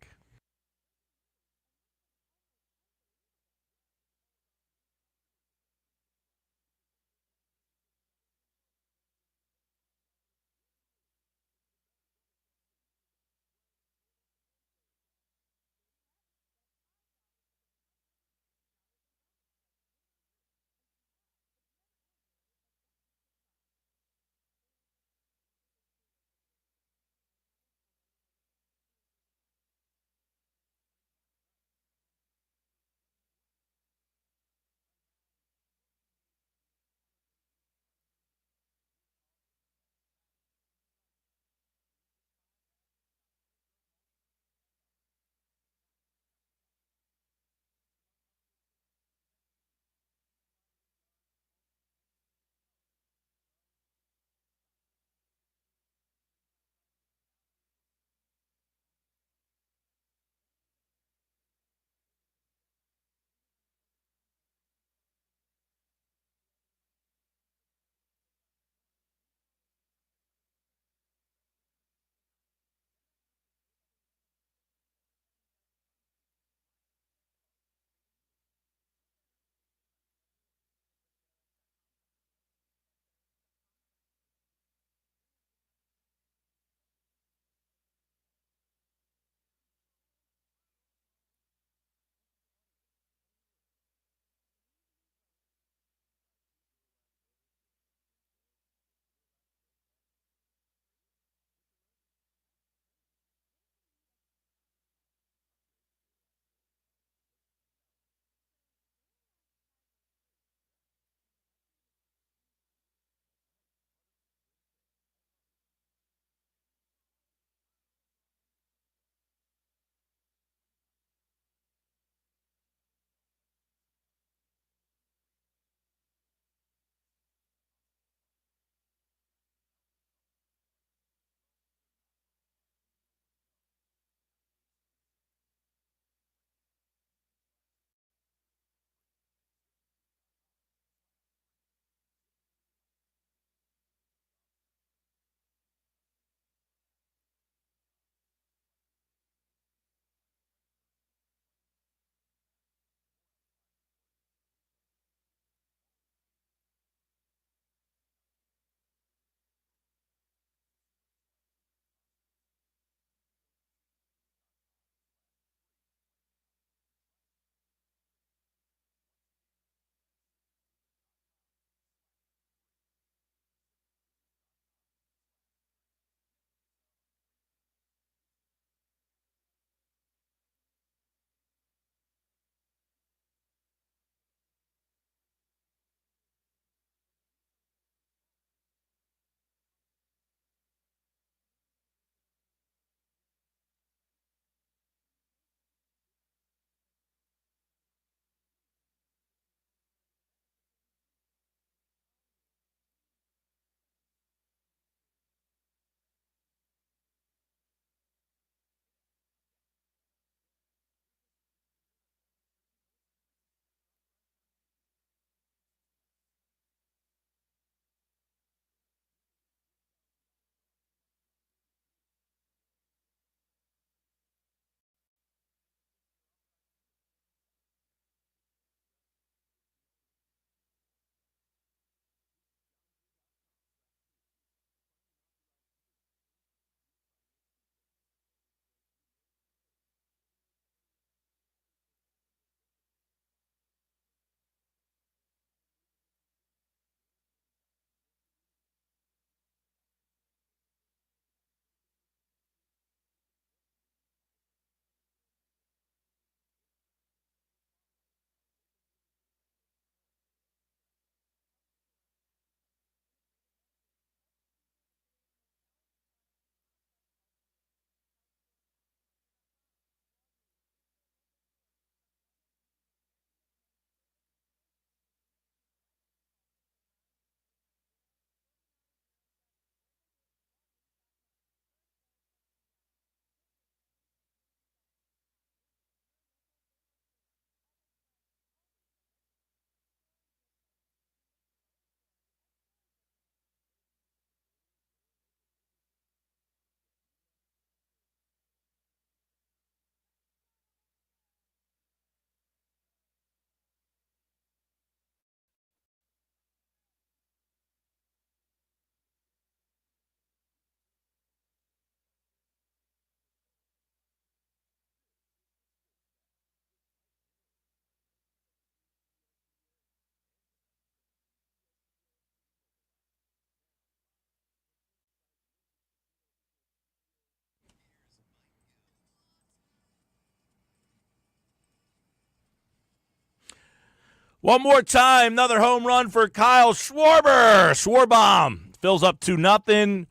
One more time, another home run for Kyle Schwarber. Schwarbomb fills up 2-0.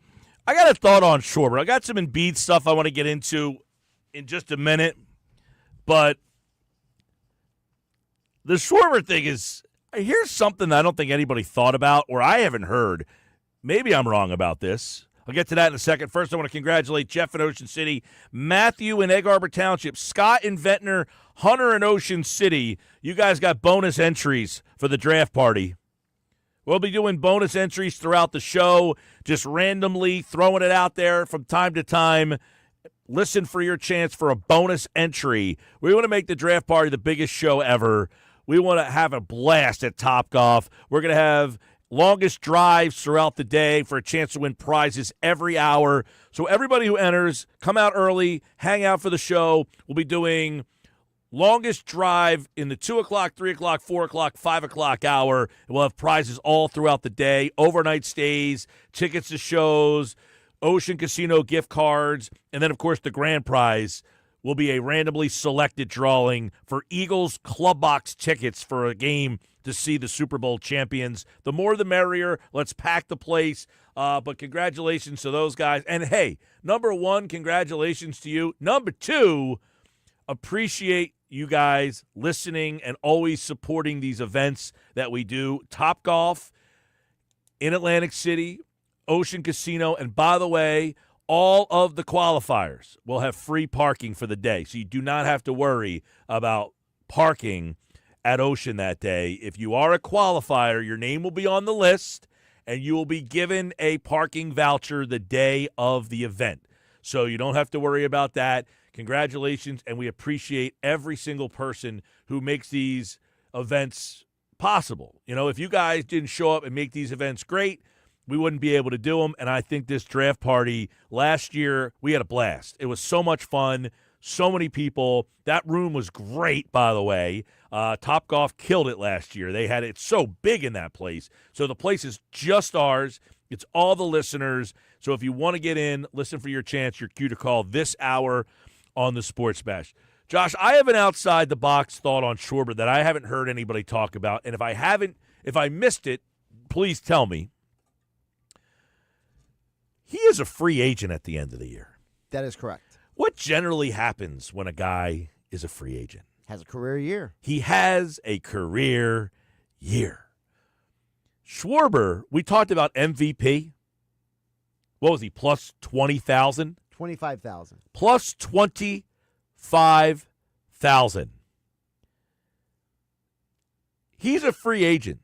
I got a thought on Schwarber. I got some Embiid stuff I want to get into in just a minute, but the Schwarber thing is, here's something I don't think anybody thought about, or I haven't heard. Maybe I'm wrong about this. I'll get to that in a second. First, I want to congratulate Jeff in Ocean City, Matthew in Egg Harbor Township, Scott in Ventnor, Hunter in Ocean City. You guys got bonus entries for the draft party. We'll be doing bonus entries throughout the show, just randomly throwing it out there from time to time. Listen for your chance for a bonus entry. We want to make the draft party the biggest show ever. We want to have a blast at Topgolf. We're going to have longest drives throughout the day for a chance to win prizes every hour. So everybody who enters, come out early, hang out for the show. We'll be doing longest drive in the 2 o'clock, 3 o'clock, 4 o'clock, 5 o'clock hour. And we'll have prizes all throughout the day, overnight stays, tickets to shows, Ocean Casino gift cards, and then, of course, the grand prize will be a randomly selected drawing for Eagles Club Box tickets for a game to see the Super Bowl champions. The more the merrier. Let's pack the place. But congratulations to those guys. And, hey, number one, congratulations to you. Number two, appreciate you guys listening and always supporting these events that we do. Topgolf in Atlantic City, Ocean Casino, and by the way, all of the qualifiers will have free parking for the day, so you do not have to worry about parking at Ocean that day. If you are a qualifier, your name will be on the list, and you will be given a parking voucher the day of the event. So you don't have to worry about that. Congratulations, and we appreciate every single person who makes these events possible. You know, if you guys didn't show up and make these events great, we wouldn't be able to do them. And I think this draft party last year, we had a blast. It was so much fun, so many people. That room was great, by the way. Topgolf killed it last year. They had it so big in that place. So the place is just ours. It's all the listeners. So if you want to get in, listen for your chance. Your cue to call this hour on the Sports Bash. Josh, I have an outside-the-box thought on Schwarber that I haven't heard anybody talk about. And if I missed it, please tell me. He is a free agent at the end of the year. That is correct. What generally happens when a guy is a free agent? Has a career year. He has a career year. Schwarber, we talked about MVP. What was he, plus 20,000? 25,000. Plus 25,000. He's a free agent.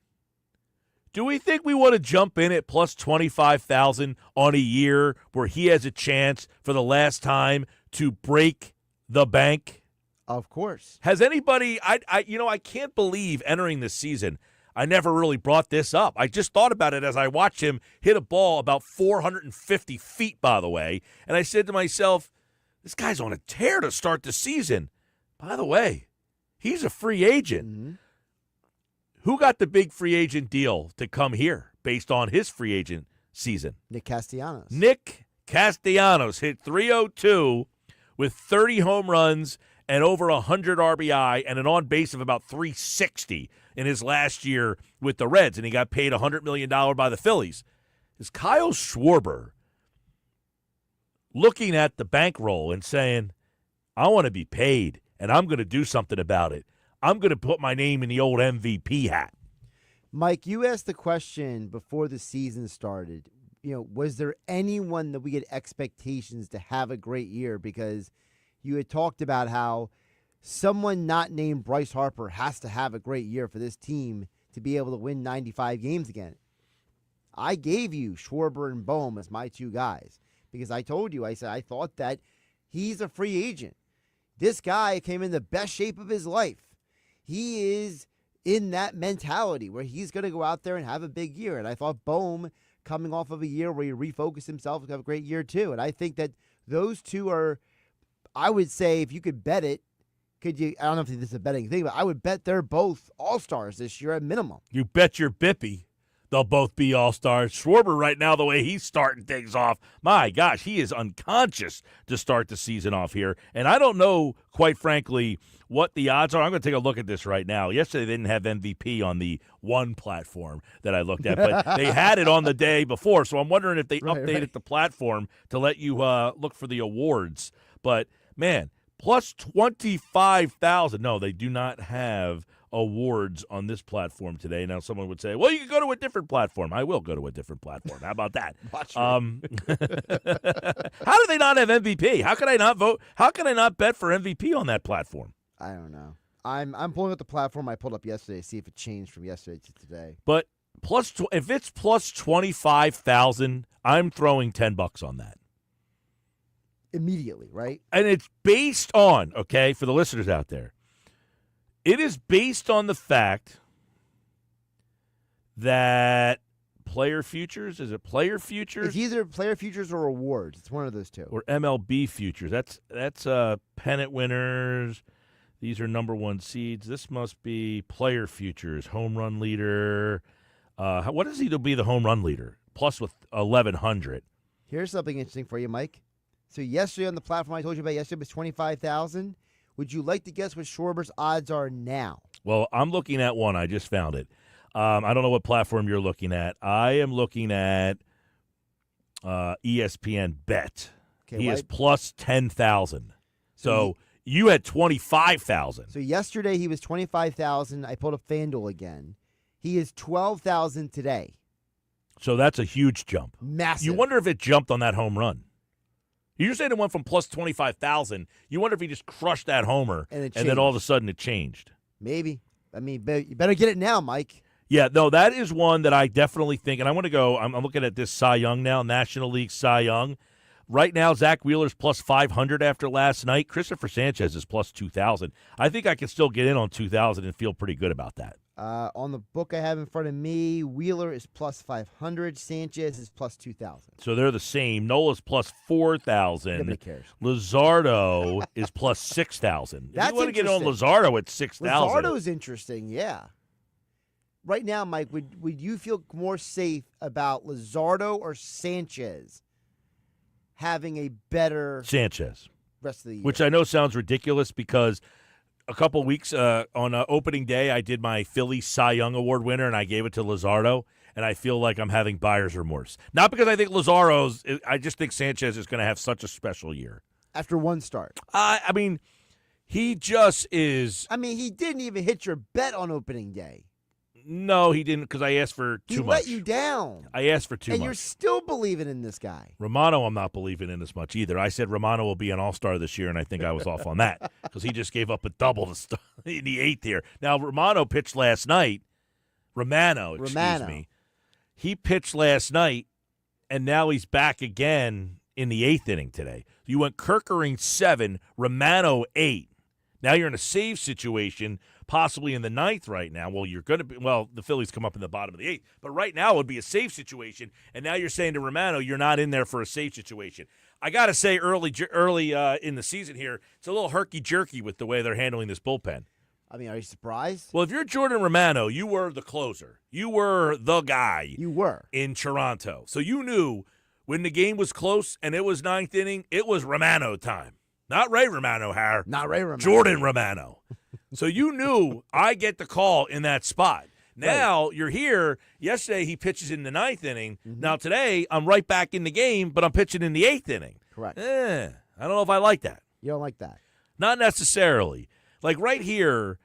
Do we think we want to jump in at plus 25,000 on a year where he has a chance for the last time to break the bank? Of course. Has anybody I can't believe entering this season, I never really brought this up. I just thought about it as I watched him hit a ball about 450 feet, by the way, and I said to myself, this guy's on a tear to start the season. By the way, he's a free agent. Mm-hmm. Who got the big free agent deal to come here based on his free agent season? Nick Castellanos. Nick Castellanos hit 302 with 30 home runs and over 100 RBI and an on base of about 360 in his last year with the Reds, and he got paid $100 million by the Phillies. Is Kyle Schwarber looking at the bankroll and saying, I want to be paid, and I'm going to do something about it? I'm going to put my name in the old MVP hat. Mike, you asked the question before the season started. You know, was there anyone that we had expectations to have a great year? Because you had talked about how someone not named Bryce Harper has to have a great year for this team to be able to win 95 games again. I gave you Schwarber and Bohm as my two guys because I told you, I said, I thought that he's a free agent. This guy came in the best shape of his life. He is in that mentality where he's going to go out there and have a big year. And I thought Bohm, coming off of a year where he refocused himself, would have a great year too. And I think that those two are, I would say, if you could bet it, could you? I don't know if this is a betting thing, but I would bet they're both all-stars this year at minimum. You bet your bippy. they'll both be all-stars. Schwarber right now, the way he's starting things off, my gosh, he is unconscious to start the season off here. And I don't know, quite frankly, what the odds are. I'm going to take a look at this right now. Yesterday they didn't have MVP on the one platform that I looked at, but they had it on the day before. So I'm wondering if they updated the platform to let you look for the awards. But, man, plus 25,000. No, they do not have awards on this platform today. Now, someone would say, well, you can go to a different platform. I will go to a different platform. How about that? How do they not have MVP? How can I not vote? How can I not bet for MVP on that platform? I don't know. I'm pulling up the platform I pulled up yesterday to see if it changed from yesterday to today. But if it's plus 25,000, I'm throwing $10 on that. Immediately, right? And it's based on, okay, for the listeners out there, it is based on the fact that player futures, is it player futures? It's either player futures or awards. It's one of those two. Or MLB futures. That's pennant winners. These are number one seeds. This must be player futures, home run leader. What does he to be the home run leader? Plus with 1,100. Here's something interesting for you, Mike. So yesterday on the platform I told you about yesterday was 25,000. Would you like to guess what Schwarber's odds are now? Well, I'm looking at one. I just found it. I don't know what platform you're looking at. I am looking at ESPN Bet. Okay, he is plus 10,000. So you had 25,000. So yesterday he was 25,000. I pulled up FanDuel again. He is 12,000 today. So that's a huge jump. Massive. You wonder if it jumped on that home run. You're saying it went from plus 25,000. You wonder if he just crushed that homer and then all of a sudden it changed. Maybe. I mean, you better get it now, Mike. Yeah, no, that is one that I definitely think, and I want to go, I'm looking at this Cy Young now, National League Cy Young. Right now, Zach Wheeler's plus 500 after last night. Christopher Sanchez is plus 2,000. I think I can still get in on 2,000 and feel pretty good about that. On the book I have in front of me, Wheeler is plus 500. Sanchez is plus 2,000. So they're the same. Nola's plus 4,000. Nobody cares. Luzardo is plus 6,000. That's you want to get on Luzardo at 6,000. Luzardo's interesting, yeah. Right now, Mike, would you feel more safe about Luzardo or Sanchez having a better Sanchez rest of the year? Which I know sounds ridiculous because a couple weeks on opening day, I did my Phillies Cy Young Award winner, and I gave it to Luzardo, and I feel like I'm having buyer's remorse. Not because I think I just think Sanchez is going to have such a special year. After one start. I mean, he just is. I mean, he didn't even hit your bet on opening day. No, he didn't, because I asked for too much. He let you down. I asked for too much. And you're still believing in this guy. Romano, I'm not believing in as much either. I said Romano will be an all-star this year, and I think I was off on that because he just gave up a double to start in the eighth here. Now, Romano pitched last night. Romano. He pitched last night, and now he's back again in the eighth inning today. You went Kerkering 7, Romano 8. Now you're in a save situation, possibly in the ninth right now. Well, you're going to be. Well, the Phillies come up in the bottom of the eighth, but right now it would be a save situation. And now you're saying to Romano, you're not in there for a save situation. I got to say, early in the season here, it's a little herky-jerky with the way they're handling this bullpen. I mean, are you surprised? Well, if you're Jordan Romano, you were the closer. You were the guy. You were in Toronto, so you knew when the game was close and it was ninth inning, it was Romano time. Not Ray Romano, Har. Not Ray Romano. Jordan Romano. So you knew I get the call in that spot. Now you're here. Yesterday he pitches in the ninth inning. Mm-hmm. Now today I'm right back in the game, but I'm pitching in the eighth inning. Correct. I don't know if I like that. You don't like that? Not necessarily. Like right here,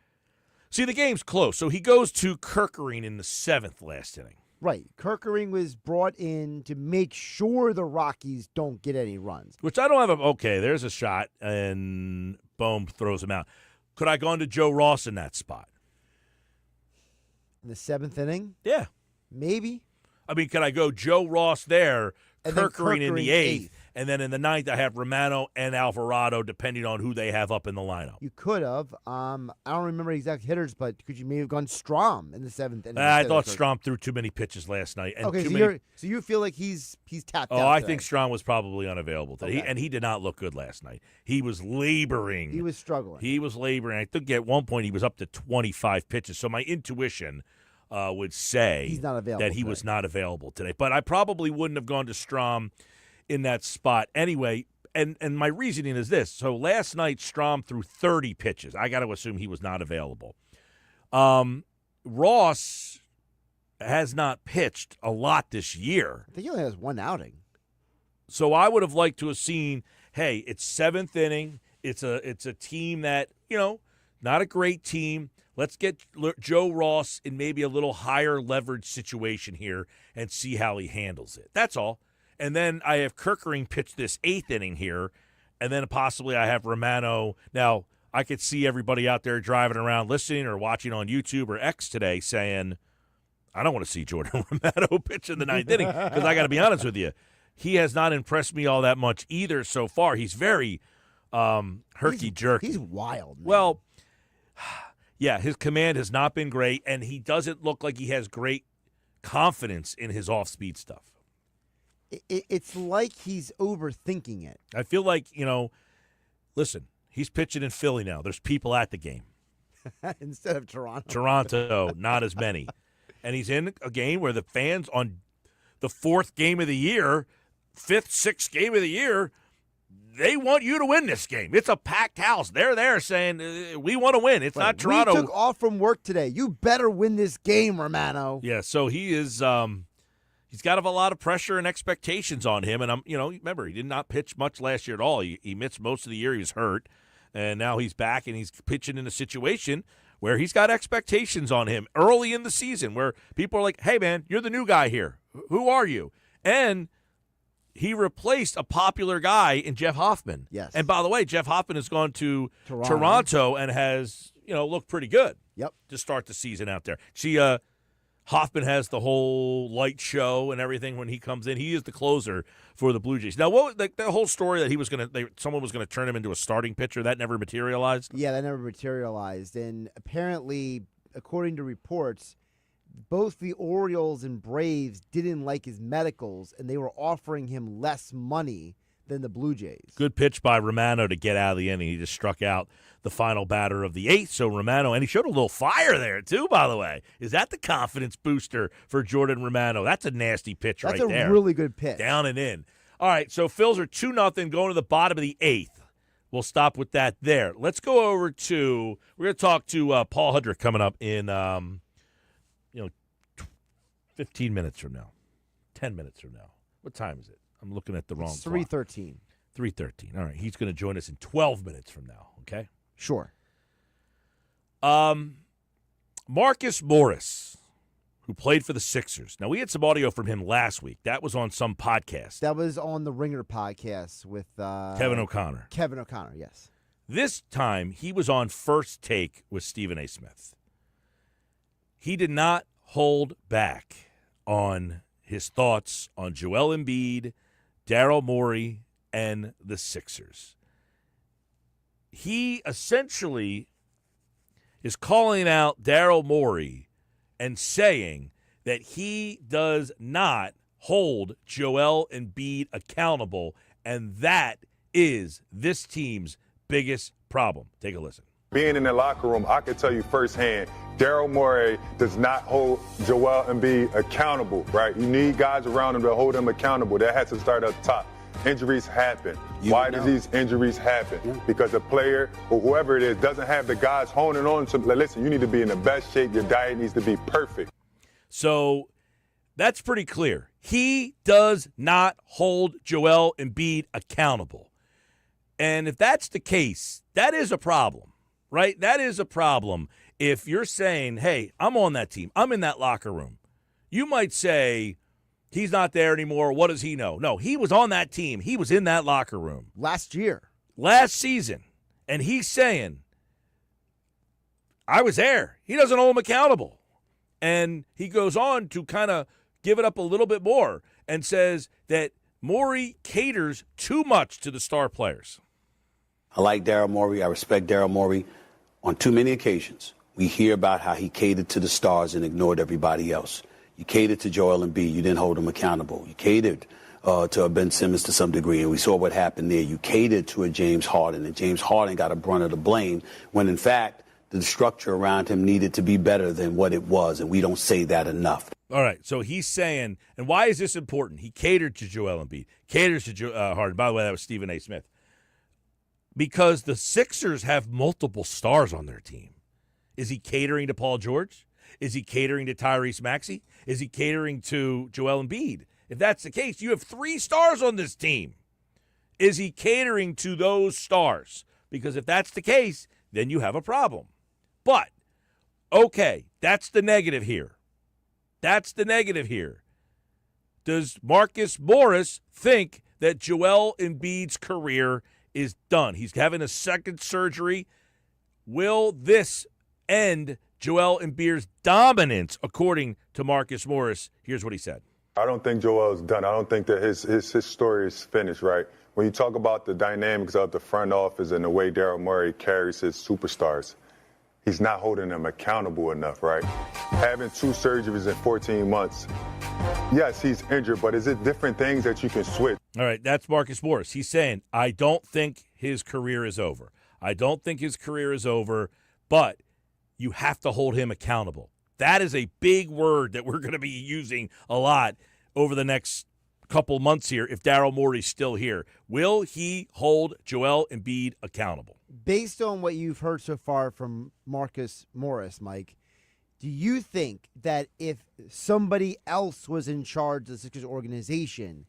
see the game's close. So he goes to Kerkering in the seventh last inning. Right. Kerkering was brought in to make sure the Rockies don't get any runs. Which I don't have okay, there's a shot, and boom, throws him out. Could I go into Joe Ross in that spot? In the seventh inning? Yeah. Maybe. I mean, could I go Joe Ross there, and Kerkering in the eighth, and then in the ninth I have Romano and Alvarado, depending on who they have up in the lineup? You could have. I don't remember exact hitters, but could you maybe have gone Strom in the seventh inning? I thought Strom threw too many pitches last night. And okay, so you feel like he's tapped out. Oh, I today. think Strom was probably unavailable today, and he did not look good last night. He was laboring. He was struggling. He was laboring. I think at one point he was up to 25 pitches. So my intuition would say he's not available that he was not available today. But I probably wouldn't have gone to Strahm in that spot anyway. And my reasoning is this. So last night, Strahm threw 30 pitches. I got to assume he was not available. Ross has not pitched a lot this year. I think he only has one outing. So I would have liked to have seen, hey, it's seventh inning. It's a team that, not a great team. Let's get Joe Ross in maybe a little higher leverage situation here and see how he handles it. That's all. And then I have Kerkering pitch this eighth inning here, and then possibly I have Romano. Now, I could see everybody out there driving around listening or watching on YouTube or X today saying, I don't want to see Jordan Romano pitch in the ninth inning because I got to be honest with you. He has not impressed me all that much either so far. He's very herky-jerky. He's wild, man. Well, yeah, his command has not been great, and he doesn't look like he has great confidence in his off-speed stuff. It's like he's overthinking it. I feel like, listen, he's pitching in Philly now. There's people at the game. Instead of Toronto. Toronto, not as many. And he's in a game where the fans on the fourth game of the year, fifth, sixth game of the year, they want you to win this game. It's a packed house. They're there saying, we want to win. It's not Toronto. We took off from work today. You better win this game, Romano. Yeah, so he is he's got a lot of pressure and expectations on him. And, remember, he did not pitch much last year at all. He missed most of the year. He was hurt. And now he's back, and he's pitching in a situation where he's got expectations on him early in the season where people are like, hey, man, you're the new guy here. Who are you? And he replaced a popular guy in Jeff Hoffman. Yes. And by the way, Jeff Hoffman has gone to Toronto and has, looked pretty good. Yep. To start the season out there. Hoffman has the whole light show and everything when he comes in. He is the closer for the Blue Jays. Now, the whole story that someone was going to turn him into a starting pitcher, that never materialized? Yeah, that never materialized. And apparently, according to reports, both the Orioles and Braves didn't like his medicals, and they were offering him less money than the Blue Jays. Good pitch by Romano to get out of the inning. He just struck out the final batter of the eighth. So Romano, and he showed a little fire there too, by the way. Is that the confidence booster for Jordan Romano? That's a nasty pitch right there. That's a really good pitch. Down and in. All right, so Phils are 2-0 going to the bottom of the eighth. We'll stop with that there. Let's go over to, we're going to talk to Paul Hudrick coming up in, 15 minutes from now, 10 minutes from now. What time is it? I'm looking at the wrong clock. 3:13. 3:13. All right, he's going to join us in 12 minutes from now, okay? Sure. Marcus Morris, who played for the Sixers. Now, we had some audio from him last week. That was on some podcast. That was on the Ringer podcast with Kevin O'Connor. Kevin O'Connor, yes. This time, he was on First Take with Stephen A. Smith. He did not hold back on his thoughts on Joel Embiid, Daryl Morey, and the Sixers. He essentially is calling out Daryl Morey and saying that he does not hold Joel Embiid accountable, and that is this team's biggest problem. Take a listen. Being in the locker room, I can tell you firsthand, Daryl Morey does not hold Joel Embiid accountable, right? You need guys around him to hold him accountable. That has to start up top. Injuries happen. Why do these injuries happen? Yeah. Because the player or whoever it is doesn't have the guys honing on to, listen, you need to be in the best shape. Your diet needs to be perfect. So that's pretty clear. He does not hold Joel Embiid accountable. And if that's the case, that is a problem, right? That is a problem. If you're saying, hey, I'm on that team, I'm in that locker room, you might say, he's not there anymore. What does he know? No, he was on that team. He was in that locker room. Last season. And he's saying, I was there. He doesn't hold him accountable. And he goes on to kind of give it up a little bit more and says that Morey caters too much to the star players. I like Daryl Morey. I respect Daryl Morey. On too many occasions, we hear about how he catered to the stars and ignored everybody else. You catered to Joel Embiid. You didn't hold him accountable. You catered to a Ben Simmons to some degree, and we saw what happened there. You catered to a James Harden, and James Harden got a brunt of the blame when, in fact, the structure around him needed to be better than what it was, and we don't say that enough. All right, so he's saying, and why is this important? He catered to Joel Embiid, caters to Harden. By the way, that was Stephen A. Smith. Because the Sixers have multiple stars on their team. Is he catering to Paul George? Is he catering to Tyrese Maxey? Is he catering to Joel Embiid? If that's the case, you have 3 stars on this team. Is he catering to those stars? Because if that's the case, then you have a problem. But, okay, that's the negative here. That's the negative here. Does Marcus Morris think that Joel Embiid's career is done? He's having a second surgery. Will this end Joel Embiid's dominance, according to Marcus Morris? Here's what he said. I don't think Joel's done. I don't think that his story is finished, right? When you talk about the dynamics of the front office and the way Daryl Morey carries his superstars, he's not holding them accountable enough, right? Having 2 surgeries in 14 months, yes, he's injured, but is it different things that you can switch? All right, that's Marcus Morris. He's saying, I don't think his career is over. I don't think his career is over, but you have to hold him accountable. That is a big word that we're going to be using a lot over the next couple months here if Daryl Morey's still here. Will he hold Joel Embiid accountable? Based on what you've heard so far from Marcus Morris, Mike, do you think that if somebody else was in charge of the Sixers organization,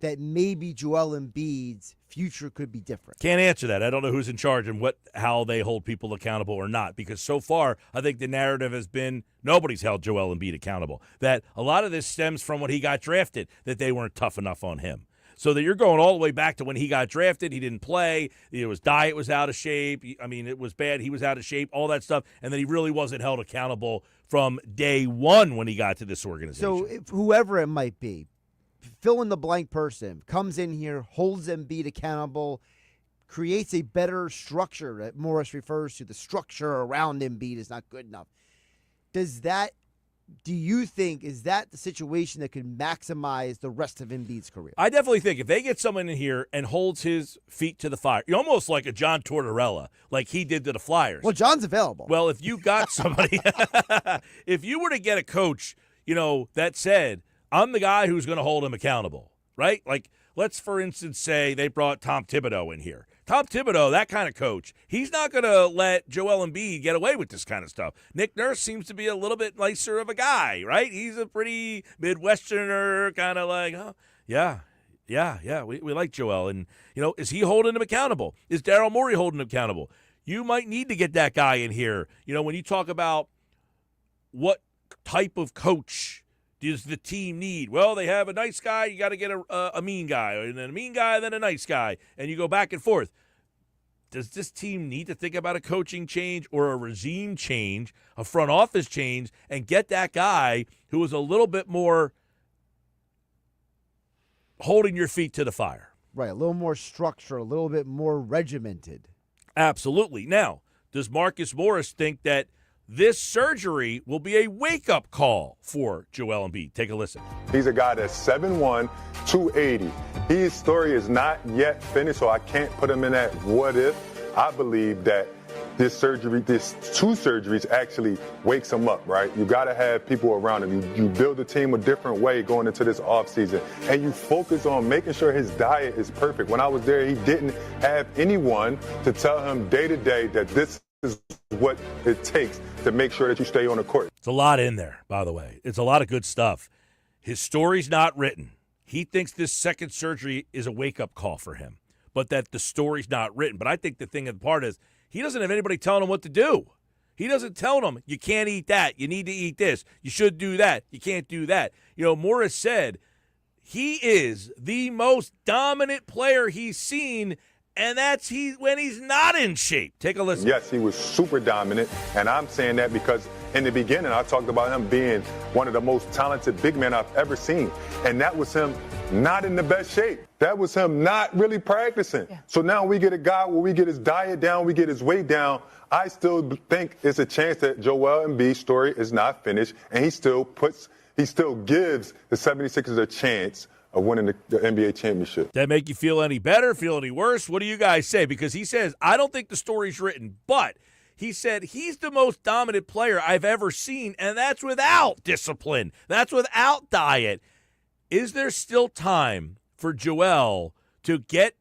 that maybe Joel Embiid's future could be different? Can't answer that. I don't know who's in charge and how they hold people accountable or not, because so far I think the narrative has been nobody's held Joel Embiid accountable. That a lot of this stems from when he got drafted, that they weren't tough enough on him. So that you're going all the way back to when he got drafted, he didn't play, his diet was out of shape, I mean, it was bad, he was out of shape, all that stuff, and then he really wasn't held accountable from day one when he got to this organization. So if whoever it might be, fill in the blank person, comes in here, holds Embiid accountable, creates a better structure that Morris refers to. The structure around Embiid is not good enough. Do you think, is that the situation that could maximize the rest of Embiid's career? I definitely think if they get someone in here and holds his feet to the fire, you're almost like a John Tortorella, like he did to the Flyers. Well, John's available. Well, if you got somebody, if you were to get a coach, that said, I'm the guy who's going to hold him accountable, right? Like, let's, for instance, say they brought Tom Thibodeau in here. Tom Thibodeau, that kind of coach, he's not going to let Joel Embiid get away with this kind of stuff. Nick Nurse seems to be a little bit nicer of a guy, right? He's a pretty Midwesterner, kind of like, oh, yeah, we like Joel. And, is he holding him accountable? Is Daryl Morey holding him accountable? You might need to get that guy in here. When you talk about what type of coach does the team need? Well, they have a nice guy. You got to get a mean guy, and then a mean guy, then a nice guy, and you go back and forth. Does this team need to think about a coaching change or a regime change, a front office change, and get that guy who is a little bit more holding your feet to the fire? Right, a little more structure, a little bit more regimented. Absolutely. Now, does Marcus Morris think that this surgery will be a wake-up call for Joel Embiid? Take a listen. He's a guy that's 7'1", 280. His story is not yet finished, so I can't put him in that what if. I believe that this 2 surgeries actually wakes him up, right? You got to have people around him. You build a team a different way going into this offseason, and you focus on making sure his diet is perfect. When I was there, he didn't have anyone to tell him day to day that this is what it takes to make sure that you stay on the court. It's a lot in there, by the way. It's a lot of good stuff. His story's not written. He thinks this second surgery is a wake-up call for him, but that the story's not written. But I think the thing of the part is he doesn't have anybody telling him what to do. He doesn't tell them, you can't eat that. You need to eat this. You should do that. You can't do that. Morris said he is the most dominant player he's seen, and that's when he's not in shape. Take a listen. Yes, he was super dominant, and I'm saying that because in the beginning I talked about him being one of the most talented big men I've ever seen, and that was him not in the best shape. That was him not really practicing. Yeah. So now we get a guy where we get his diet down, we get his weight down. I still think it's a chance that Joel Embiid's story is not finished, and he still gives the 76ers a chance of winning the NBA championship. That make you feel any better, feel any worse? What do you guys say? Because he says, I don't think the story's written, but He said he's the most dominant player I've ever seen, and that's without discipline. That's without diet. Is there still time for Joel to get,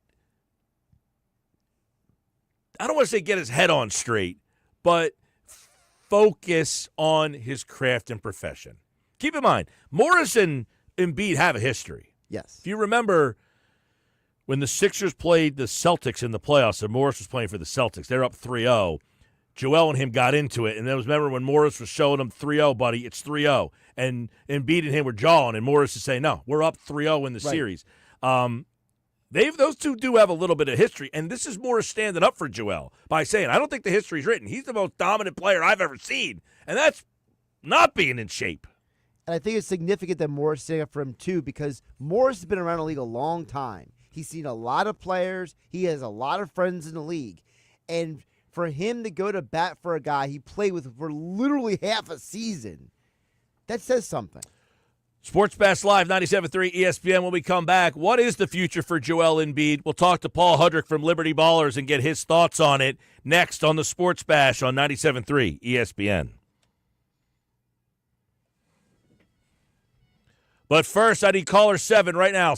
I don't want to say get his head on straight, but focus on his craft and profession? Keep in mind, Morris and Embiid have a history. Yes. If you remember when the Sixers played the Celtics in the playoffs, and Morris was playing for the Celtics, they're up 3-0. Joel and him got into it, and then remember when Morris was showing him 3-0, buddy, it's 3-0. And Embiid and him were jawing, and Morris is saying, no, we're up 3-0 in the series. Those two do have a little bit of history, and this is Morris standing up for Joel by saying, I don't think the history's written. He's the most dominant player I've ever seen, and that's not being in shape. And I think it's significant that Morris is standing up for him, too, because Morris has been around the league a long time. He's seen a lot of players. He has a lot of friends in the league. And for him to go to bat for a guy he played with for literally half a season, that says something. Sports Bash Live, 97.3 ESPN. When we come back, what is the future for Joel Embiid? We'll talk to Paul Hudrick from Liberty Ballers and get his thoughts on it next on the Sports Bash on 97.3 ESPN. But first, I need caller 7 right now,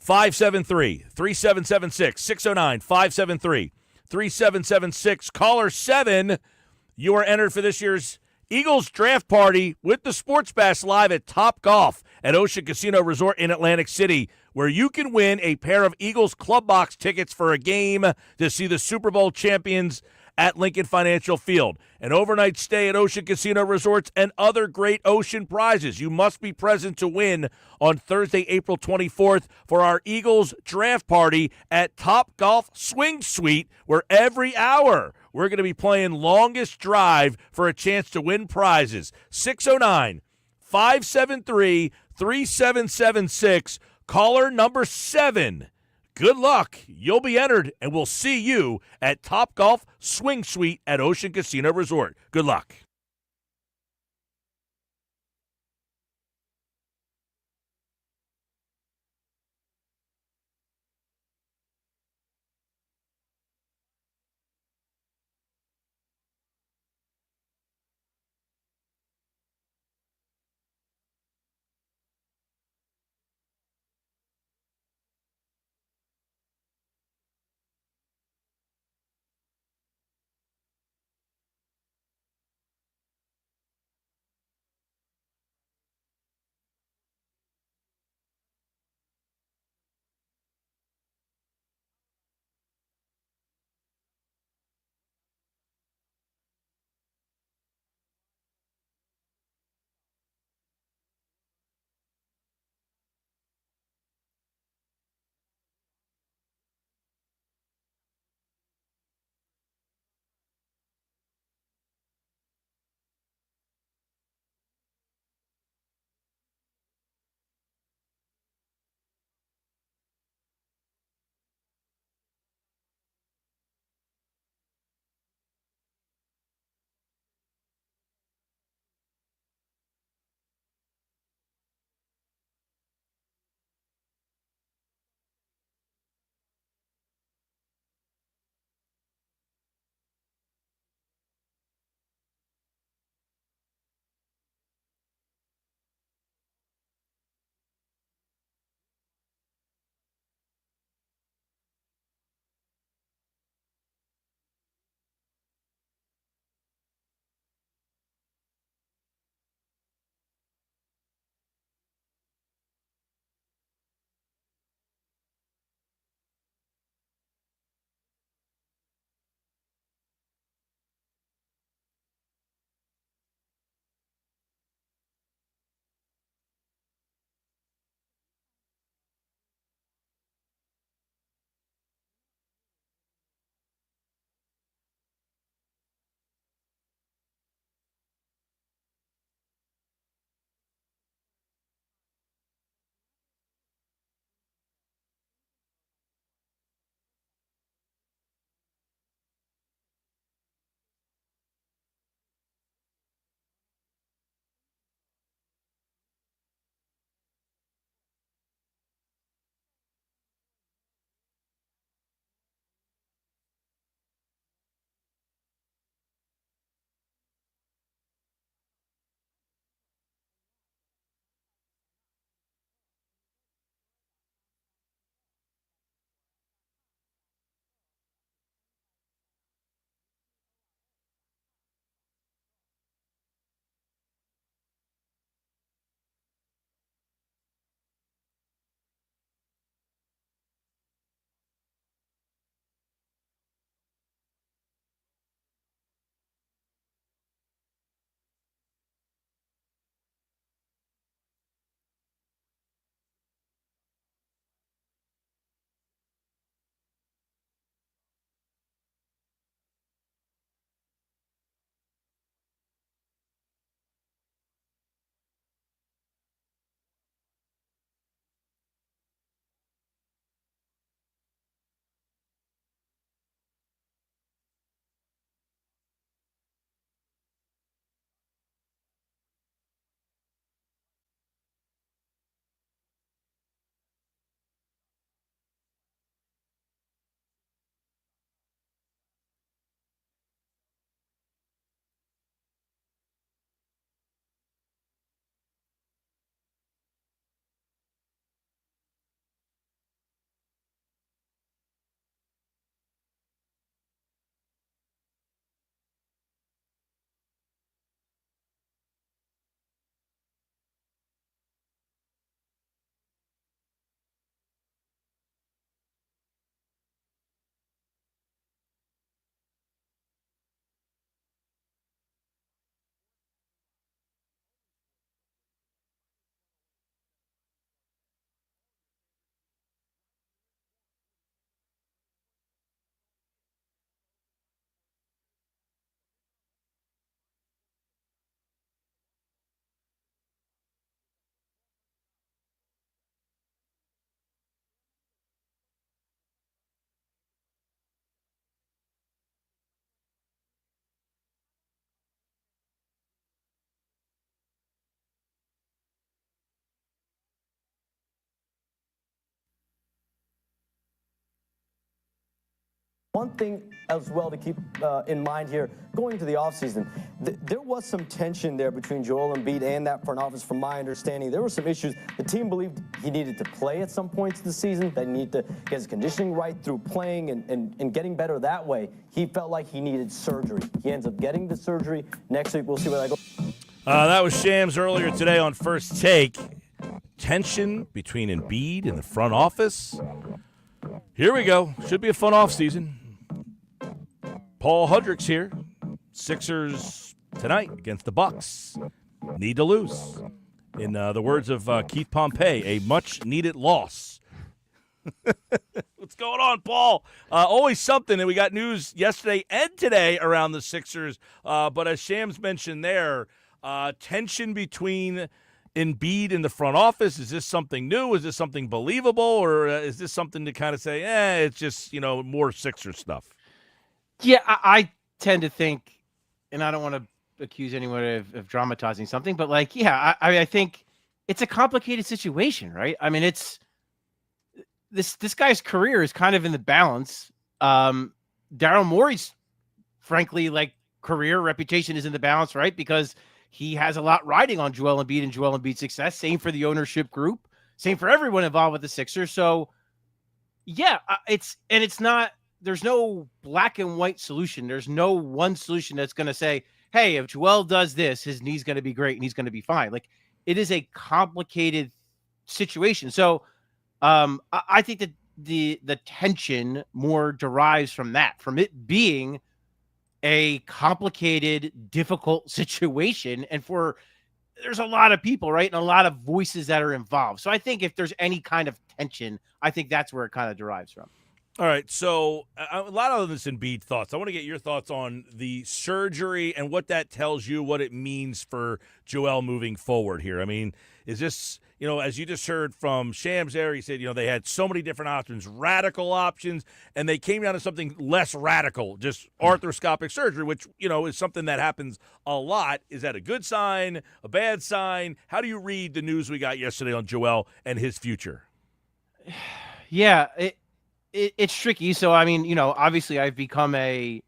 609-573-3776, 609-573-3776. Caller 7, you are entered for this year's Eagles draft party with the Sports Bash Live at Top Golf at Ocean Casino Resort in Atlantic City, where you can win a pair of Eagles Club Box tickets for a game to see the Super Bowl champions at Lincoln Financial Field. An overnight stay at Ocean Casino Resorts and other great ocean prizes. You must be present to win on Thursday, April 24th for our Eagles draft party at Top Golf Swing Suite, where every hour we're going to be playing longest drive for a chance to win prizes. 609-573-3776. Caller number 7. Good luck. You'll be entered, and we'll see you at Top Golf Swing Suite at Ocean Casino Resort. Good luck. One thing as well to keep in mind here, going into the offseason, there was some tension there between Joel Embiid and that front office, from my understanding. There were some issues. The team believed he needed to play at some points of the season, that he needed to get his conditioning right through playing and getting better that way. He felt like he needed surgery. He ends up getting the surgery. Next week, we'll see where that goes. That was Shams earlier today on First Take. Tension between Embiid and the front office. Here we go. Should be a fun offseason. Paul Hudrick's here. Sixers tonight against the Bucks. Need to lose. In the words of Keith Pompey, a much-needed loss. What's going on, Paul? Always something, and we got news yesterday and today around the Sixers. But as Shams mentioned there, tension between Embiid in the front office. Is this something new? Is this something believable? Or is this something to kind of say, it's just, more Sixer stuff? Yeah, I tend to think, and I don't want to accuse anyone of dramatizing something, but I think it's a complicated situation, right? I mean, it's this guy's career is kind of in the balance. Daryl Morey's, frankly, career reputation is in the balance, right? Because he has a lot riding on Joel Embiid and Joel Embiid's success. Same for the ownership group. Same for everyone involved with the Sixers. So, yeah, it's not. There's no black and white solution. There's no one solution that's going to say, hey, if Joel does this, his knee's going to be great and he's going to be fine. It is a complicated situation. So I think that the tension more derives from that, from it being a complicated, difficult situation. And there's a lot of people, right? And a lot of voices that are involved. So I think if there's any kind of tension, I think that's where it kind of derives from. All right, so a lot of this Embiid thoughts. I want to get your thoughts on the surgery and what that tells you, what it means for Joel moving forward here. I mean, is this, as you just heard from Shams there, he said, they had so many different options, radical options, and they came down to something less radical, just arthroscopic surgery, which, is something that happens a lot. Is that a good sign, a bad sign? How do you read the news we got yesterday on Joel and his future? Yeah, it's tricky. So, I mean, obviously I've become a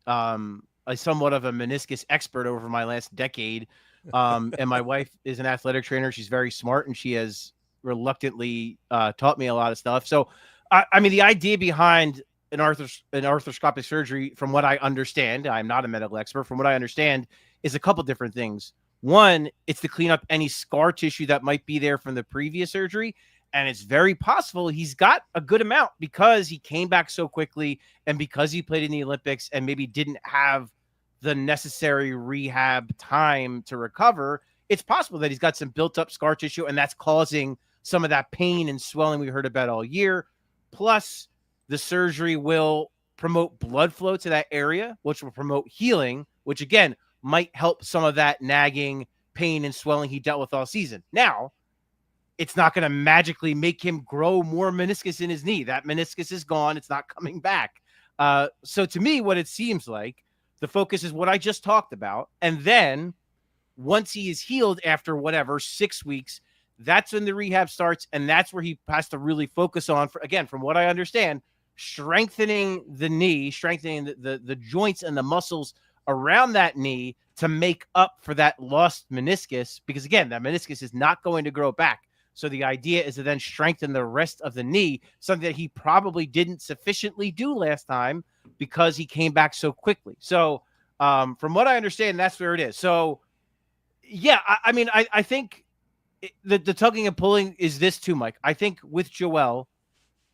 somewhat of a meniscus expert over my last decade. And my wife is an athletic trainer. She's very smart, and she has reluctantly taught me a lot of stuff. So, I mean, the idea behind an arthroscopic surgery, from what I understand, I'm not a medical expert, from what I understand, is a couple different things. One, it's to clean up any scar tissue that might be there from the previous surgery. And it's very possible he's got a good amount because he came back so quickly and because he played in the Olympics and maybe didn't have the necessary rehab time to recover. It's possible that he's got some built up scar tissue and that's causing some of that pain and swelling we heard about all year. Plus, the surgery will promote blood flow to that area, which will promote healing, which again might help some of that nagging pain and swelling he dealt with all season. Now, it's not going to magically make him grow more meniscus in his knee. That meniscus is gone. It's not coming back. So to me, what it seems like, the focus is what I just talked about. And then once he is healed after 6 weeks, that's when the rehab starts. And that's where he has to really focus on, again, from what I understand, strengthening the knee, strengthening the joints and the muscles around that knee to make up for that lost meniscus. Because again, that meniscus is not going to grow back. So the idea is to then strengthen the rest of the knee, something that he probably didn't sufficiently do last time because he came back so quickly. So from what I understand, that's where it is. So, yeah, I mean, I think the tugging and pulling is this too, Mike. I think with Joel,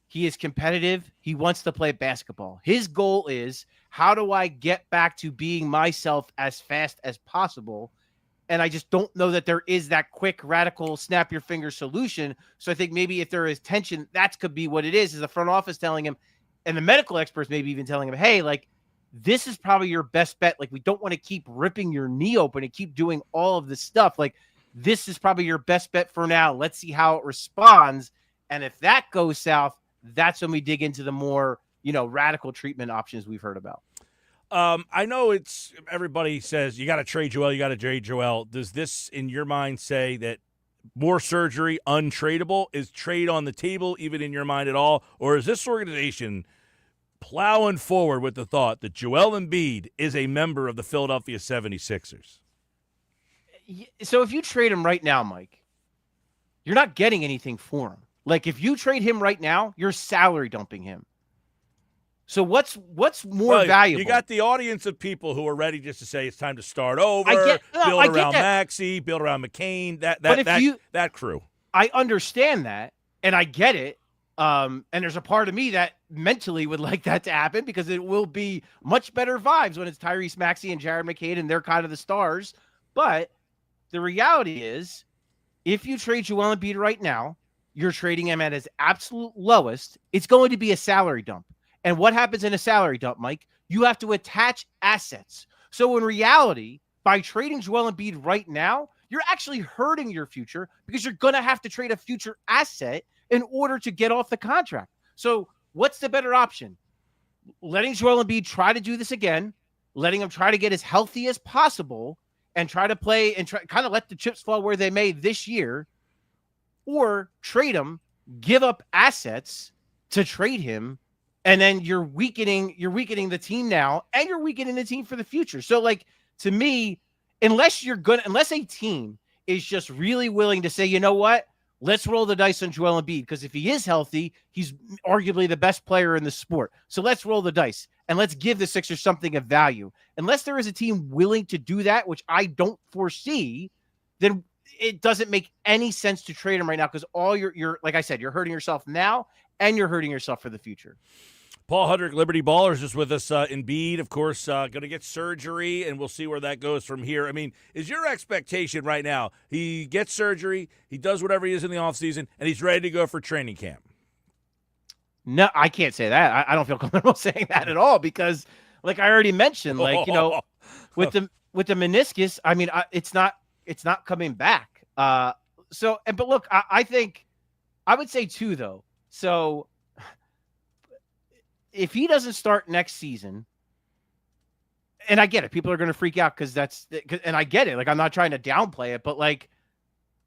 he is competitive. He wants to play basketball. His goal is, how do I get back to being myself as fast as possible? And I just don't know that there is that quick, radical, snap your finger solution. So I think maybe if there is tension, that could be what it is the front office telling him, and the medical experts maybe even telling him, hey, this is probably your best bet. We don't want to keep ripping your knee open and keep doing all of this stuff. This is probably your best bet for now. Let's see how it responds. And if that goes south, that's when we dig into the more, radical treatment options we've heard about. I know everybody says you got to trade Joel, you got to trade Joel. Does this, in your mind, say that more surgery untradeable? Is trade on the table even in your mind at all? Or is this organization plowing forward with the thought that Joel Embiid is a member of the Philadelphia 76ers. So if you trade him right now, Mike, you're not getting anything for him. Like, if you trade him right now, you're salary dumping him. So what's more valuable? You got the audience of people who are ready just to say it's time to start over, build around Maxey, build around McCain, that crew. I understand that, and I get it. And there's a part of me that mentally would like that to happen because it will be much better vibes when it's Tyrese Maxey and Jared McCain and they're kind of the stars. But the reality is, if you trade Joel Embiid right now, you're trading him at his absolute lowest. It's going to be a salary dump. And what happens in a salary dump, Mike? You have to attach assets. So in reality, by trading Joel Embiid right now, you're actually hurting your future because you're going to have to trade a future asset in order to get off the contract. So what's the better option? Letting Joel Embiid try to do this again, letting him try to get as healthy as possible and try to play and kind of let the chips fall where they may this year, or trade him, give up assets to trade him, and then you're weakening the team now, and you're weakening the team for the future. So, like, to me, unless a team is just really willing to say, you know what, let's roll the dice on Joel Embiid, because if he is healthy, he's arguably the best player in the sport. So let's roll the dice and let's give the Sixers something of value. Unless there is a team willing to do that, which I don't foresee, then it doesn't make any sense to trade him right now, because all you're like I said, you're hurting yourself now and you're hurting yourself for the future. Paul Hudrick, Liberty Ballers, is with us. Embiid, of course, going to get surgery, and we'll see where that goes from here. I mean, is your expectation right now, he gets surgery, he does whatever he is in the offseason, and he's ready to go for training camp? No, I can't say that. I don't feel comfortable saying that at all because, like I already mentioned, like, you know, with the meniscus, I mean, it's not coming back. But look, I think I would say two, though. So if he doesn't start next season, and I get it, people are going to freak out and I get it. Like, I'm not trying to downplay it, but like,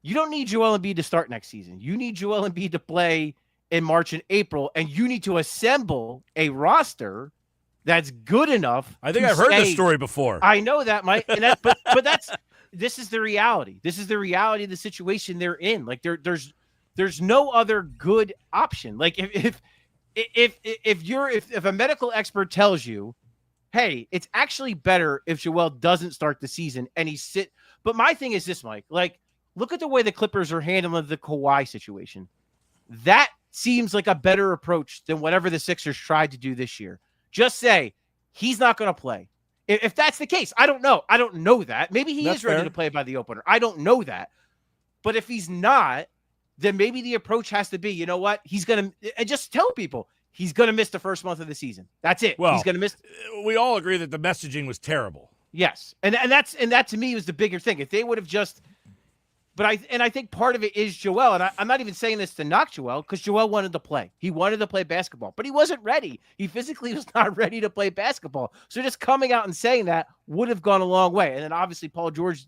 you don't need Joel Embiid to start next season. You need Joel Embiid to play in March and April, and you need to assemble a roster that's good enough. I think I've heard this story before. I know that, Mike, but this is the reality. This is the reality of the situation they're in. Like, there's no other good option. Like, if a medical expert tells you, hey, it's actually better if Joel doesn't start the season and he sit. But my thing is this, Mike, like, look at the way the Clippers are handling the Kawhi situation. That seems like a better approach than whatever the Sixers tried to do this year. Just say he's not going to play. If that's the case, I don't know. I don't know that. Maybe he is ready to play by the opener. I don't know that. But if he's not, then maybe the approach has to be, you know what? He's going to, and just tell people he's going to miss the first month of the season. That's it. Well, he's going to miss. We all agree that the messaging was terrible. Yes. And that to me was the bigger thing. If they would have just, but I think part of it is Joel, and I'm not even saying this to knock Joel, because Joel wanted to play. He wanted to play basketball, but he wasn't ready. He physically was not ready to play basketball. So just coming out and saying that would have gone a long way. And then obviously Paul George